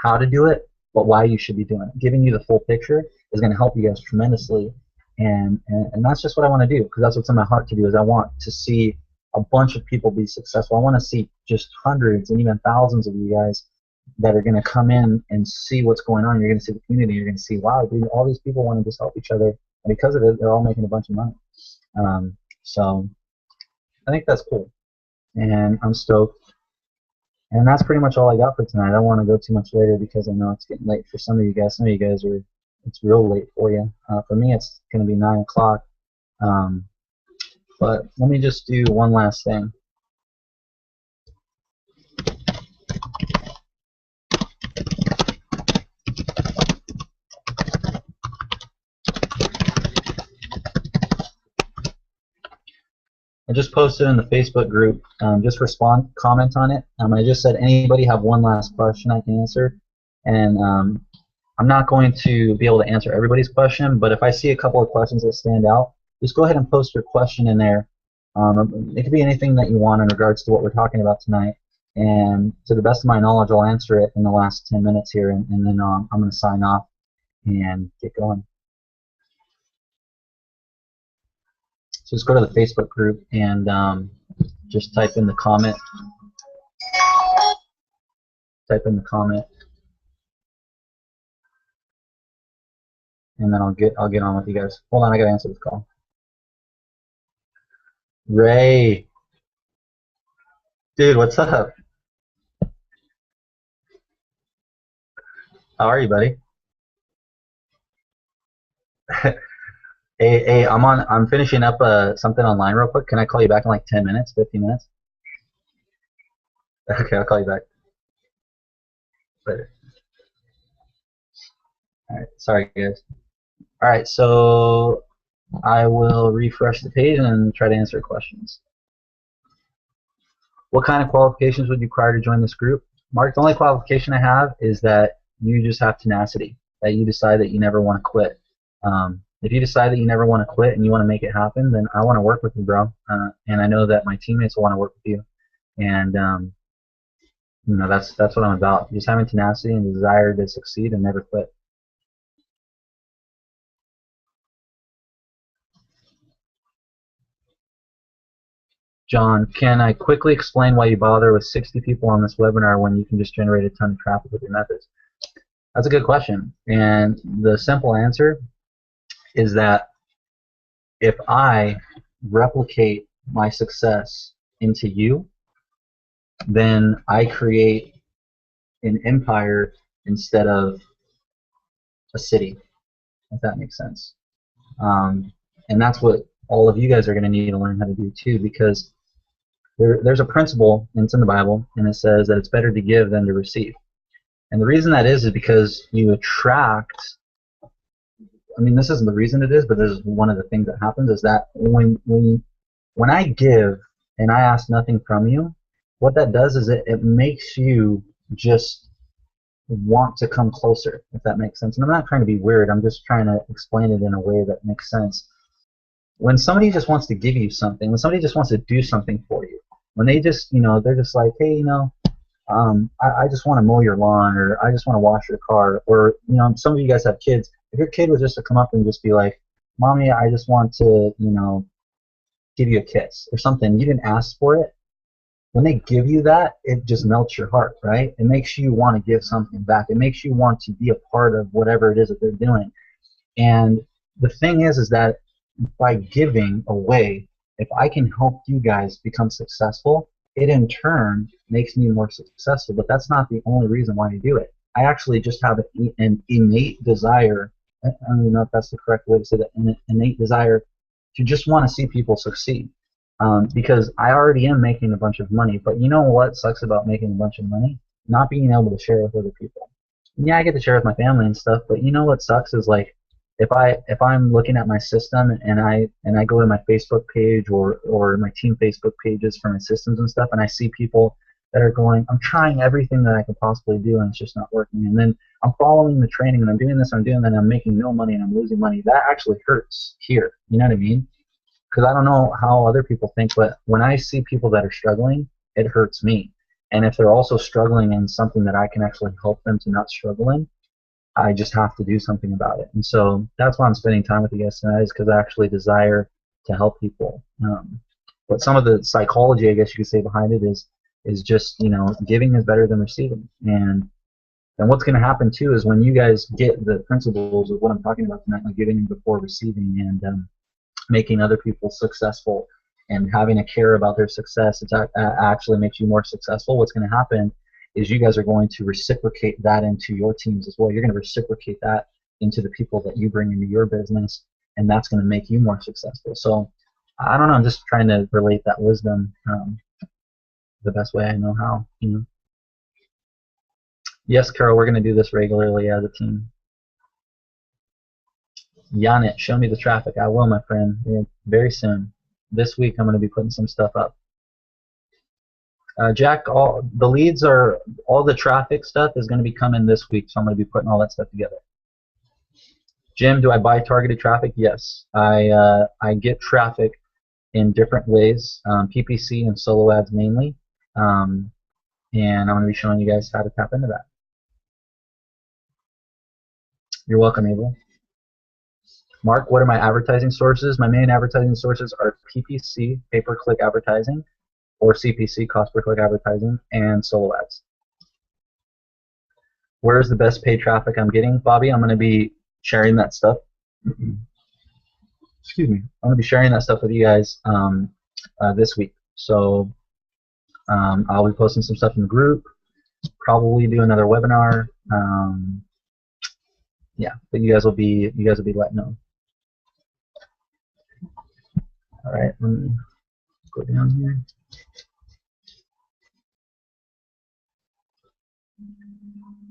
how to do it, but why you should be doing it. Giving you the full picture is going to help you guys tremendously. And that's just what I want to do, because that's what's in my heart to do. Is I want to see a bunch of people be successful. I want to see just hundreds and even thousands of you guys that are going to come in and see what's going on. You're going to see the community. You're going to see, wow, dude, all these people want to just help each other, and because of it, they're all making a bunch of money. So I think that's cool, and I'm stoked. And that's pretty much all I got for tonight. I don't want to go too much later, because I know it's getting late for some of you guys. Some of you guys are, it's real late for you. For me, it's going to be 9 o'clock. But let me just do one last thing. I just posted in the Facebook group. Just comment on it. I just said, anybody have one last question I can answer? And I'm not going to be able to answer everybody's question, but if I see a couple of questions that stand out, just go ahead and post your question in there. It could be anything that you want in regards to what we're talking about tonight. And to the best of my knowledge, I'll answer it in the last 10 minutes here, and then I'm going to sign off and get going. So just go to the Facebook group and just type in the comment. Type in the comment, and then I'll get on with you guys. Hold on, I gotta answer this call. Ray, dude, what's up? How are you, buddy? Hey, I'm finishing up something online real quick. Can I call you back in like 10 minutes, 15 minutes? Okay, I'll call you back later. Alright, sorry guys. Alright, so I will refresh the page and try to answer questions. What kind of qualifications would you require to join this group? Mark, the only qualification I have is that you just have tenacity, that you decide that you never want to quit. if you decide that you never want to quit and you want to make it happen, then I want to work with you, bro. And I know that my teammates will want to work with you. And you know, that's what I'm about. Just having tenacity and desire to succeed and never quit. John, can I quickly explain why you bother with 60 people on this webinar when you can just generate a ton of traffic with your methods? That's a good question. And the simple answer is that if I replicate my success into you, then I create an empire instead of a city, if that makes sense. And that's what all of you guys are going to need to learn how to do too, because there's a principle, and it's in the Bible, and it says that it's better to give than to receive. And the reason that is because you attract, I mean, this isn't the reason it is, but this is one of the things that happens, is that when I give and I ask nothing from you, what that does is it makes you just want to come closer, if that makes sense. And I'm not trying to be weird, I'm just trying to explain it in a way that makes sense. When somebody just wants to give you something, when somebody just wants to do something for you, when they just, you know, they're just like, hey, you know, I just want to mow your lawn, or I just want to wash your car, or, you know, some of you guys have kids. If your kid was just to come up and just be like, Mommy, I just want to, you know, give you a kiss or something, you didn't ask for it. When they give you that, it just melts your heart, right? It makes you want to give something back. It makes you want to be a part of whatever it is that they're doing. And the thing is that by giving away, if I can help you guys become successful, it in makes me more successful. But that's not the only reason why I do it. I actually just have an innate desire, I don't even know if that's the correct way to say that, an innate desire to just want to see people succeed. Because I already am making a bunch of money, but you know what sucks about making a bunch of money? Not being able to share with other people. And yeah, I get to share with my family and stuff, but you know what sucks is, like, if I'm looking at my system and I go to my Facebook page or my team Facebook pages for my systems and stuff, and I see people that are going, I'm trying everything that I can possibly do and it's just not working, and then I'm following the training and I'm doing this, I'm doing that, and I'm making no money and I'm losing money, that actually hurts here. You know what I mean? Because I don't know how other people think, but when I see people that are struggling, it hurts me. And if they're also struggling in something that I can actually help them to not struggle in, I just have to do something about it. And so that's why I'm spending time with you guys tonight, is because I actually desire to help people. But some of the psychology, I guess you could say, behind it is just, you know, giving is better than receiving. And what's going to happen too is when you guys get the principles of what I'm talking about tonight, like giving before receiving, and making other people successful and having a care about their success, it actually makes you more successful. What's going to happen is you guys are going to reciprocate that into your teams as well. You're going to reciprocate that into the people that you bring into your business, and that's going to make you more successful. So I don't know, I'm just trying to relate that wisdom the best way I know how. You know? Yes, Carol, we're going to do this regularly as a team. Yanit, show me the traffic. I will, my friend. Yeah, very soon. This week I'm going to be putting some stuff up. Jack, all the leads are, all the traffic stuff is going to be coming this week, so I'm going to be putting all that stuff together. Jim, do I buy targeted traffic? Yes. I get traffic in different ways, PPC and solo ads mainly, and I'm going to be showing you guys how to tap into that. You're welcome, Abel. Mark, what are my advertising sources? My main advertising sources are PPC, pay-per-click advertising, or CPC, cost-per-click advertising, and solo ads. Where's the best paid traffic I'm getting, Bobby? I'm going to be sharing that stuff. Excuse me. I'm going to be sharing that stuff with you guys this week. So I'll be posting some stuff in the group. Probably do another webinar. Yeah, but you guys will be let know. All right, let me go down here.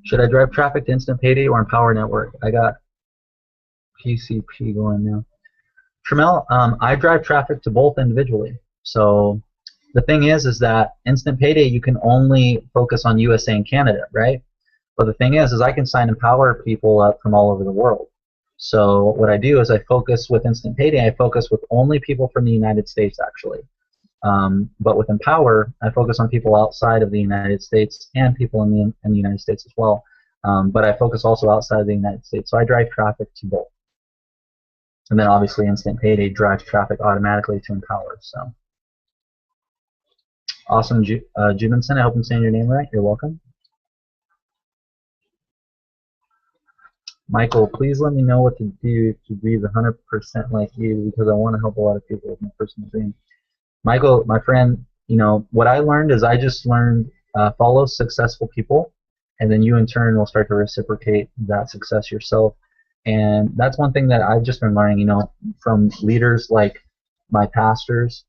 Should I drive traffic to Instant Payday or Empower Network? I got PCP going now. Tramel, I drive traffic to both individually. So the thing is that Instant Payday, you can only focus on USA and Canada, right? But the thing is I can sign Empower people up from all over the world. So what I do is I focus with Instant Payday, I focus with only people from the United States actually. But with Empower, I focus on people outside of the United States and people in the United States as well. But I focus also outside of the United States. So I drive traffic to both. And then obviously Instant Payday drives traffic automatically to Empower. So awesome, Jubinson. I hope I'm saying your name right. You're welcome. Michael, please let me know what to do to be the 100% like you, because I want to help a lot of people with my personal dream. Michael, my friend, you know, what I learned is I just learned follow successful people, and then you in turn will start to reciprocate that success yourself. And that's one thing that I've just been learning, you know, from leaders like my pastors,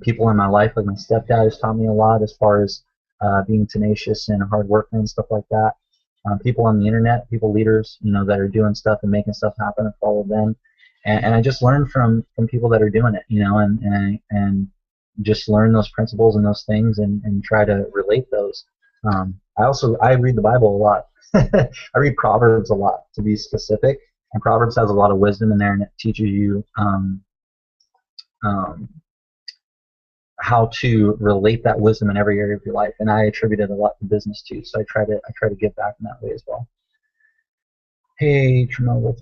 people in my life, like my stepdad has taught me a lot as far as being tenacious and a hard worker and stuff like that. People on the internet, leaders, you know, that are doing stuff and making stuff happen, and follow them. And I just learn from people that are doing it, you know, and just learn those principles and those things and try to relate those. I read the Bible a lot. I read Proverbs a lot, to be specific, and Proverbs has a lot of wisdom in there, and it teaches you how to relate that wisdom in every area of your life. And I attribute it a lot to business too, so I try to give back in that way as well. Hey, Tremel,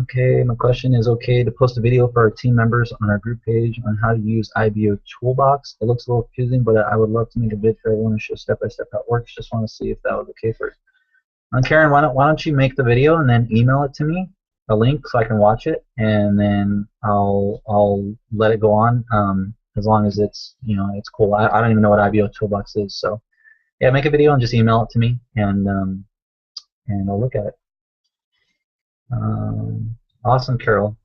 okay, my question is, okay to post a video for our team members on our group page on how to use IBO Toolbox? It looks a little confusing, but I would love to make a vid for everyone and show step-by-step how it works. Just want to see if that was okay for you. Karen, why don't you make the video and then email it to me, a link, so I can watch it, and then I'll let it go on, as long as it's, you know, it's cool. I don't even know what IBO Toolbox is, so yeah, make a video and just email it to me, and I'll look at it. Awesome, Carol.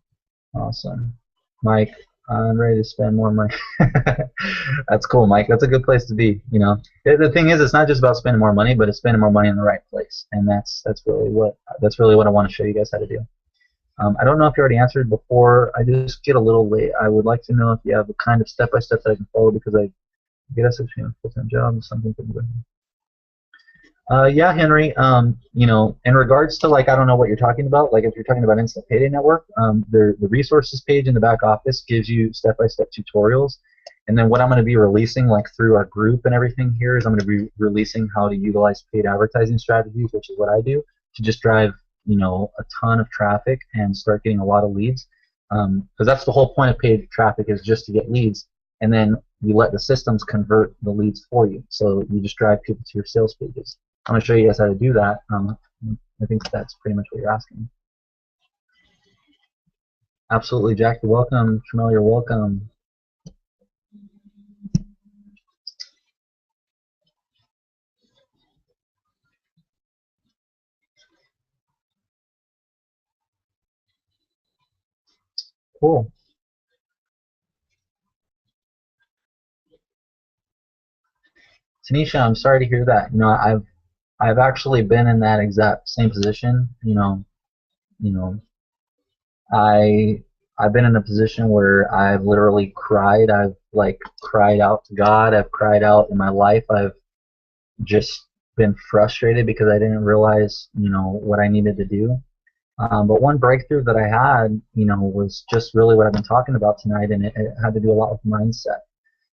Awesome. Mike, I'm ready to spend more money. That's cool, Mike. That's a good place to be. You know, the thing is, it's not just about spending more money, but it's spending more money in the right place, and that's really what I want to show you guys how to do. I don't know if you already answered before. I just get a little late. I would like to know if you have a kind of step-by-step that I can follow, because I get us a full-time job or something. Yeah, Henry, you know, in regards to, like, I don't know what you're talking about. Like, if you're talking about Instant Payday Network, the resources page in the back office gives you step-by-step tutorials. And then what I'm going to be releasing, like, through our group and everything here, is I'm going to be releasing how to utilize paid advertising strategies, which is what I do, to just drive, you know, a ton of traffic and start getting a lot of leads. Because that's the whole point of paid traffic, is just to get leads. And then you let the systems convert the leads for you. So you just drive people to your sales pages. I'm going to show you guys how to do that. I think that's pretty much what you're asking. Absolutely, Jack. You're welcome. Tremel, you're welcome. Cool. Tanisha, I'm sorry to hear that. You know, I've actually been in that exact same position. You know, I've been in a position where I've literally cried. I've, like, cried out to God. I've cried out in my life. I've just been frustrated because I didn't realize, you know, what I needed to do. But one breakthrough that I had, you know, was just really what I've been talking about tonight, and it had to do a lot with mindset.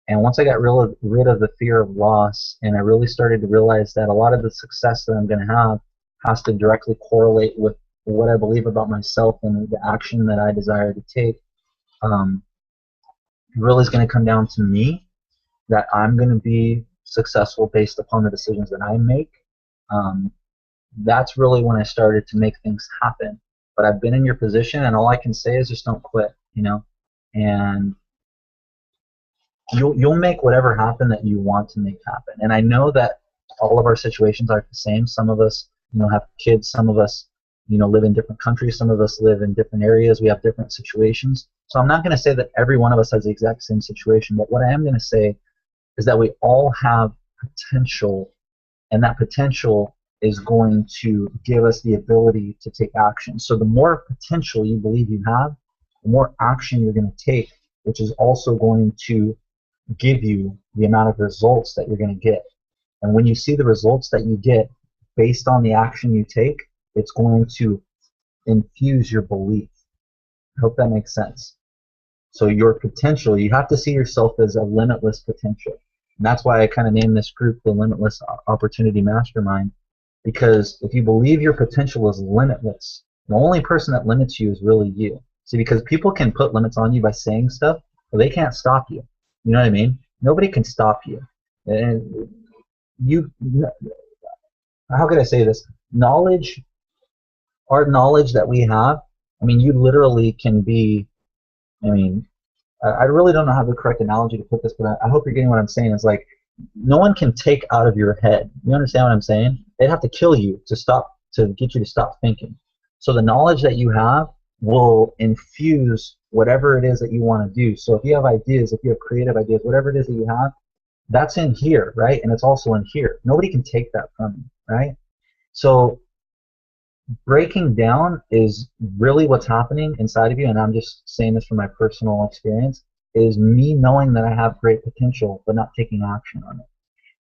And once I got rid of the fear of loss, and I really started to realize that a lot of the success that I'm going to have has to directly correlate with what I believe about myself and the action that I desire to take, really is going to come down to me, that I'm going to be successful based upon the decisions that I make. That's really when I started to make things happen. But I've been in your position, and all I can say is just don't quit, you know, and you'll make whatever happen that you want to make happen. And I know that all of our situations aren't the same. Some of us, you know, have kids. Some of us, you know, live in different countries. Some of us live in different areas. We have different situations. So I'm not going to say that every one of us has the exact same situation. But what I am going to say is that we all have potential, and that potential is going to give us the ability to take action. So the more potential you believe you have, the more action you're going to take, which is also going to give you the amount of results that you're going to get. And when you see the results that you get based on the action you take, it's going to infuse your belief. I hope that makes sense. So your potential, you have to see yourself as a limitless potential. And that's why I kind of named this group the Limitless Opportunity Mastermind, because if you believe your potential is limitless, the only person that limits you is really you. See, because people can put limits on you by saying stuff, but they can't stop you. You know what I mean? Nobody can stop you. And you, how could I say this? Knowledge, our knowledge that we have, I mean, you literally can be, I mean, I really don't know how the correct analogy to put this, but I hope you're getting what I'm saying. Is like, no one can take out of your head. You understand what I'm saying? They'd have to kill you to get you to stop thinking. So the knowledge that you have will infuse whatever it is that you want to do. So if you have ideas, if you have creative ideas, whatever it is that you have, that's in here, right? And it's also in here. Nobody can take that from you, right? So breaking down is really what's happening inside of you, and I'm just saying this from my personal experience, is me knowing that I have great potential but not taking action on it.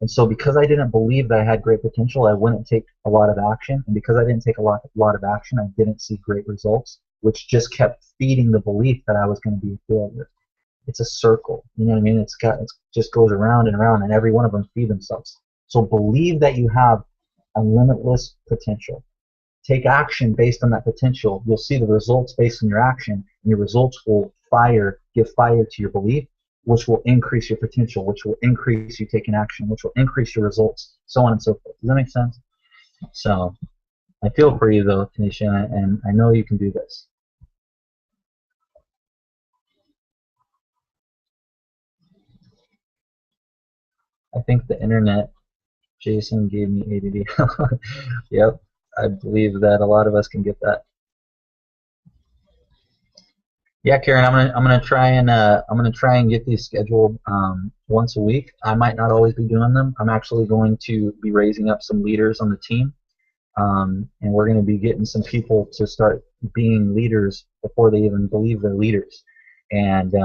And so because I didn't believe that I had great potential, I wouldn't take a lot of action, and because I didn't take a lot of action, I didn't see great results, which just kept feeding the belief that I was going to be a failure. It's a circle, you know what I mean? It just goes around and around, and every one of them feed themselves. So believe that you have a limitless potential. Take action based on that potential. You'll see the results based on your action, and your results will give fire to your belief, which will increase your potential, which will increase you taking action, which will increase your results, so on and so forth. Does that make sense? So I feel for you though, Tanisha, and I know you can do this. I think the internet, Jason gave me ADD. Yep, I believe that a lot of us can get that. Yeah, Karen, I'm gonna try and get these scheduled once a week. I might not always be doing them. I'm actually going to be raising up some leaders on the team, and we're going to be getting some people to start being leaders before they even believe they're leaders, and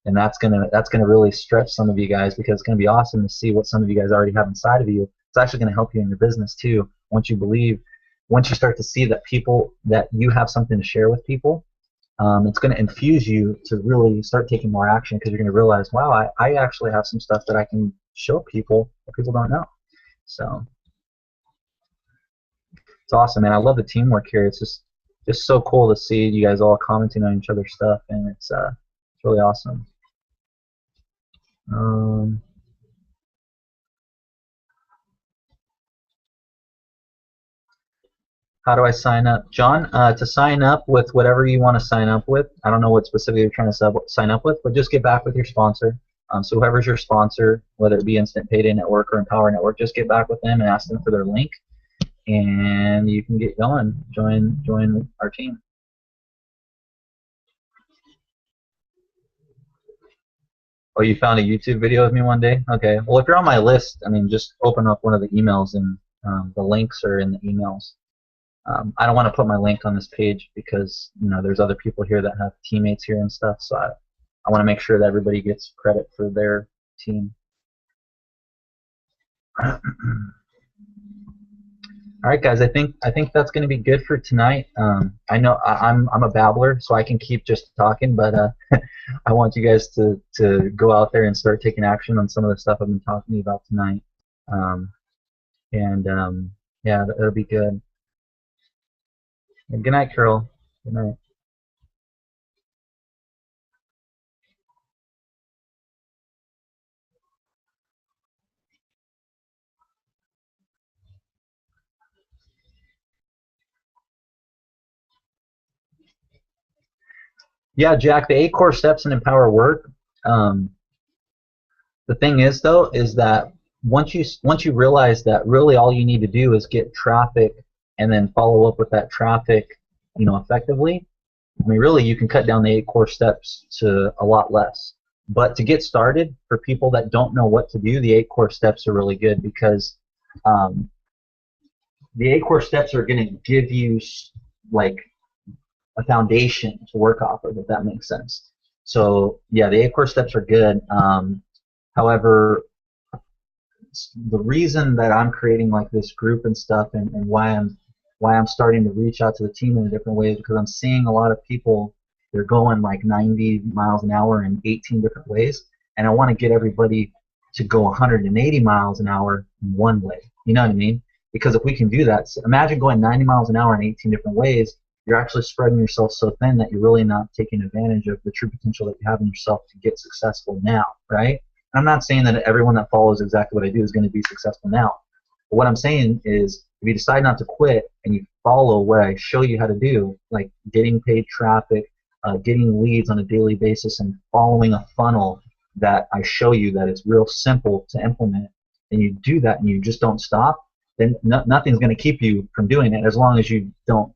that's gonna really stretch some of you guys, because it's gonna be awesome to see what some of you guys already have inside of you. It's actually gonna help you in your business too. Once you start to see that you have something to share with people. It's going to infuse you to really start taking more action, because you're going to realize, wow, I actually have some stuff that I can show people that people don't know. So it's awesome, man. I love the teamwork here. It's just so cool to see you guys all commenting on each other's stuff, and it's really awesome. How do I sign up? John, to sign up with whatever you want to sign up with, I don't know what specifically you're trying to sign up with, but just get back with your sponsor. So whoever's your sponsor, whether it be Instant Payday Network or Empower Network, just get back with them and ask them for their link, and you can get going. Join our team. Oh, you found a YouTube video of me one day? Okay. Well, if you're on my list, I mean, just open up one of the emails, and the links are in the emails. I don't want to put my link on this page because there's other people here that have teammates here and stuff, so I want to make sure that everybody gets credit for their team. All right, guys. I think that's going to be good for tonight. I know I'm a babbler, so I can keep just talking, but I want you guys to go out there and start taking action on some of the stuff I've been talking to you about tonight. Yeah, it'll be good. And good night, Carol. Good night. Yeah, Jack, the 8 core steps in Empower work. The thing is, though, is that once you realize that really all you need to do is get traffic and then follow up with that traffic, effectively. I mean, really, you can cut down the 8 core steps to a lot less. But to get started, for people that don't know what to do, the 8 core steps are really good, because the 8 core steps are going to give you like a foundation to work off of, if that makes sense. So yeah, the 8 core steps are good. However, the reason that I'm creating like this group and stuff, and why I'm why I'm starting to reach out to the team in a different way, because I'm seeing a lot of people, they're going like 90 miles an hour in 18 different ways, and I want to get everybody to go 180 miles an hour in one way. You know what I mean? Because if we can do that, so imagine going 90 miles an hour in 18 different ways. You're actually spreading yourself so thin that you're really not taking advantage of the true potential that you have in yourself to get successful now, right? And I'm not saying that everyone that follows exactly what I do is going to be successful now. But what I'm saying is, if you decide not to quit and you follow what I show you how to do, like getting paid traffic, getting leads on a daily basis, and following a funnel that I show you that it's real simple to implement, and you do that and you just don't stop, then nothing's going to keep you from doing it, as long as you don't,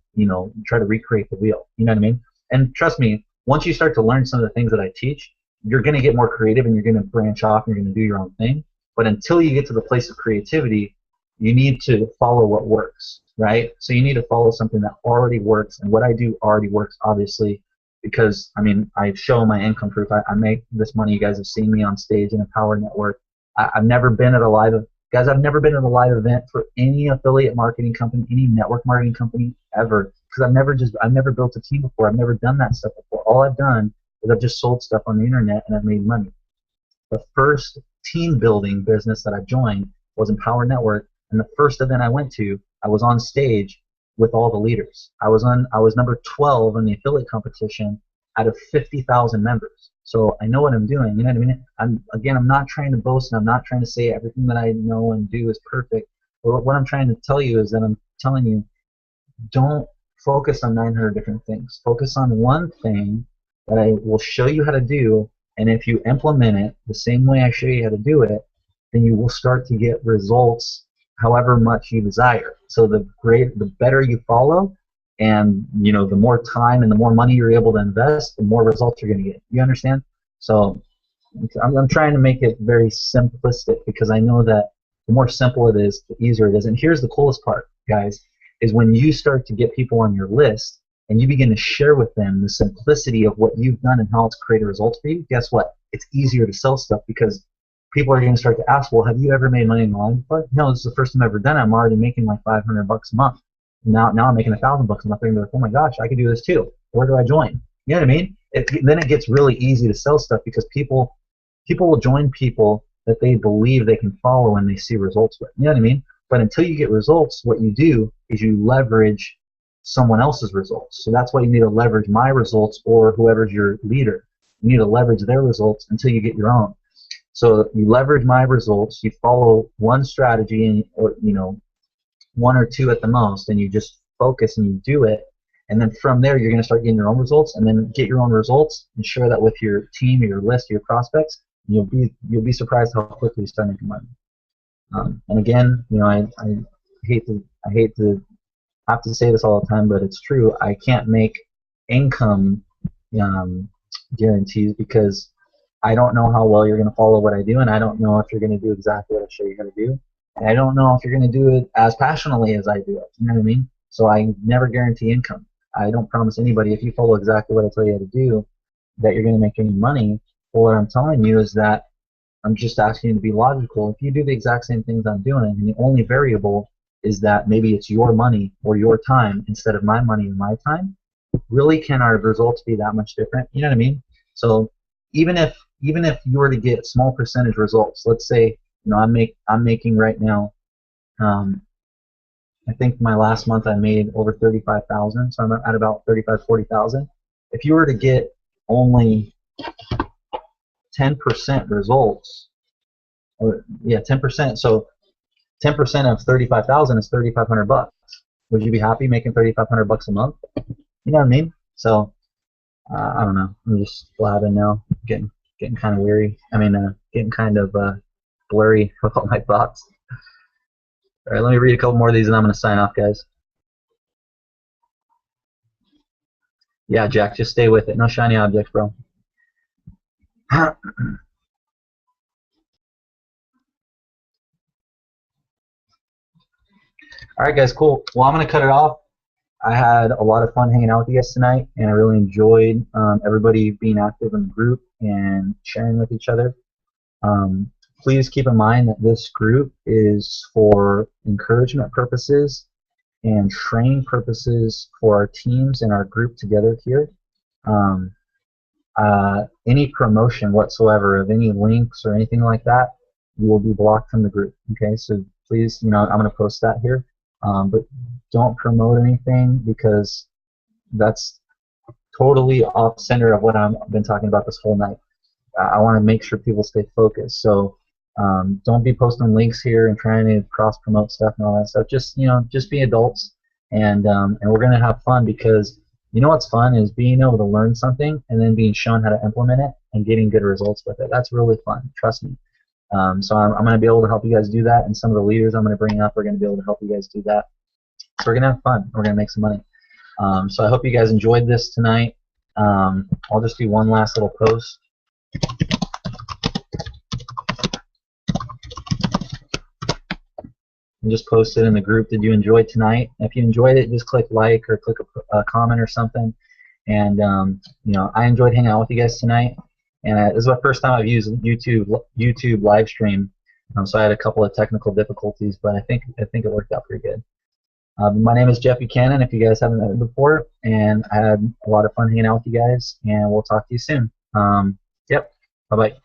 try to recreate the wheel. You know what I mean? And trust me, once you start to learn some of the things that I teach, you're going to get more creative and you're going to branch off and you're going to do your own thing. But until you get to the place of creativity, you need to follow what works, right? So you need to follow something that already works, and what I do already works, obviously, because, I mean, I show my income proof. I make this money. You guys have seen me on stage in a Power Network. I've never been at a live Guys, I've never been at a live event for any affiliate marketing company, any network marketing company ever, because I've never built a team before. I've never done that stuff before. All I've done is I've just sold stuff on the internet and I've made money. The first team building business that I joined was in Power Network, and the first event I went to, I was on stage with all the leaders. I was number 12 in the affiliate competition out of 50,000 members. So I know what I'm doing. You know what I mean? I'm not trying to boast, and I'm not trying to say everything that I know and do is perfect. But what I'm trying to tell you is that I'm telling you, don't focus on 900 different things. Focus on one thing that I will show you how to do, and if you implement it the same way I show you how to do it, then you will start to get results however much you desire. So the better you follow, and the more time and the more money you're able to invest, the more results you're going to get. You understand? So I'm trying to make it very simplistic, because I know that the more simple it is, the easier it is. And here's the coolest part, guys, is when you start to get people on your list and you begin to share with them the simplicity of what you've done and how it's created results for you, guess what? It's easier to sell stuff, because people are going to start to ask, well, have you ever made money in the line before? No, this is the first time I've ever done it. I'm already making like $500 a month. Now I'm making $1,000 a month. I'm thinking, like, oh my gosh, I could do this too. Where do I join? You know what I mean? Then it gets really easy to sell stuff, because people will join people that they believe they can follow and they see results with. You know what I mean? But until you get results, what you do is you leverage someone else's results. So that's why you need to leverage my results, or whoever's your leader. You need to leverage their results until you get your own. So you leverage my results, you follow one strategy, or one or two at the most, and you just focus and you do it, and then from there you're going to start getting your own results, and then get your own results and share that with your team, or your list, or your prospects. And you'll be surprised how quickly you start making money. And again, I hate to have to say this all the time, but it's true. I can't make income guarantees, because I don't know how well you're going to follow what I do, and I don't know if you're going to do exactly what I show you how to do. And I don't know if you're going to do it as passionately as I do it. You know what I mean? So I never guarantee income. I don't promise anybody, if you follow exactly what I tell you how to do, that you're going to make any money. But what I'm telling you is that I'm just asking you to be logical. If you do the exact same things I'm doing, and the only variable is that maybe it's your money or your time instead of my money and my time, really can our results be that much different? You know what I mean? So even if you were to get small percentage results, let's say, I'm making right now, I think my last month I made over 35,000, so I'm at about 40,000. If you were to get only 10% results, or 10%, so 10% of 35,000 is $3,500. Would you be happy making $3,500 a month? You know what I mean? So I don't know. I'm just blabbing now, getting kind of weary. Getting kind of blurry with all my thoughts. All right, let me read a couple more of these, and I'm going to sign off, guys. Yeah, Jack, just stay with it. No shiny objects, bro. All right, guys, cool. Well, I'm going to cut it off. I had a lot of fun hanging out with you guys tonight, and I really enjoyed everybody being active in the group and sharing with each other. Please keep in mind that this group is for encouragement purposes and training purposes for our teams and our group together here, any promotion whatsoever of any links or anything like that, you will be blocked from the group. Okay, so please, I'm going to post that here, but don't promote anything because that's totally off center of what I've been talking about this whole night. I want to make sure people stay focused. So don't be posting links here and trying to cross promote stuff and all that stuff. Just just be adults, and we're gonna have fun because what's fun is being able to learn something and then being shown how to implement it and getting good results with it. That's really fun. Trust me. So I'm going to be able to help you guys do that, and some of the leaders I'm going to bring up are going to be able to help you guys do that. So we're going to have fun. We're going to make some money. So I hope you guys enjoyed this tonight. I'll just do one last little post. And just post it in the group. Did you enjoy tonight? If you enjoyed it, just click like or click a comment or something. And I enjoyed hanging out with you guys tonight. And this is my first time I've used YouTube live stream, so I had a couple of technical difficulties, but I think it worked out pretty good. My name is Jeff Buchanan, if you guys haven't met me before, and I had a lot of fun hanging out with you guys, and we'll talk to you soon. Yep, bye-bye.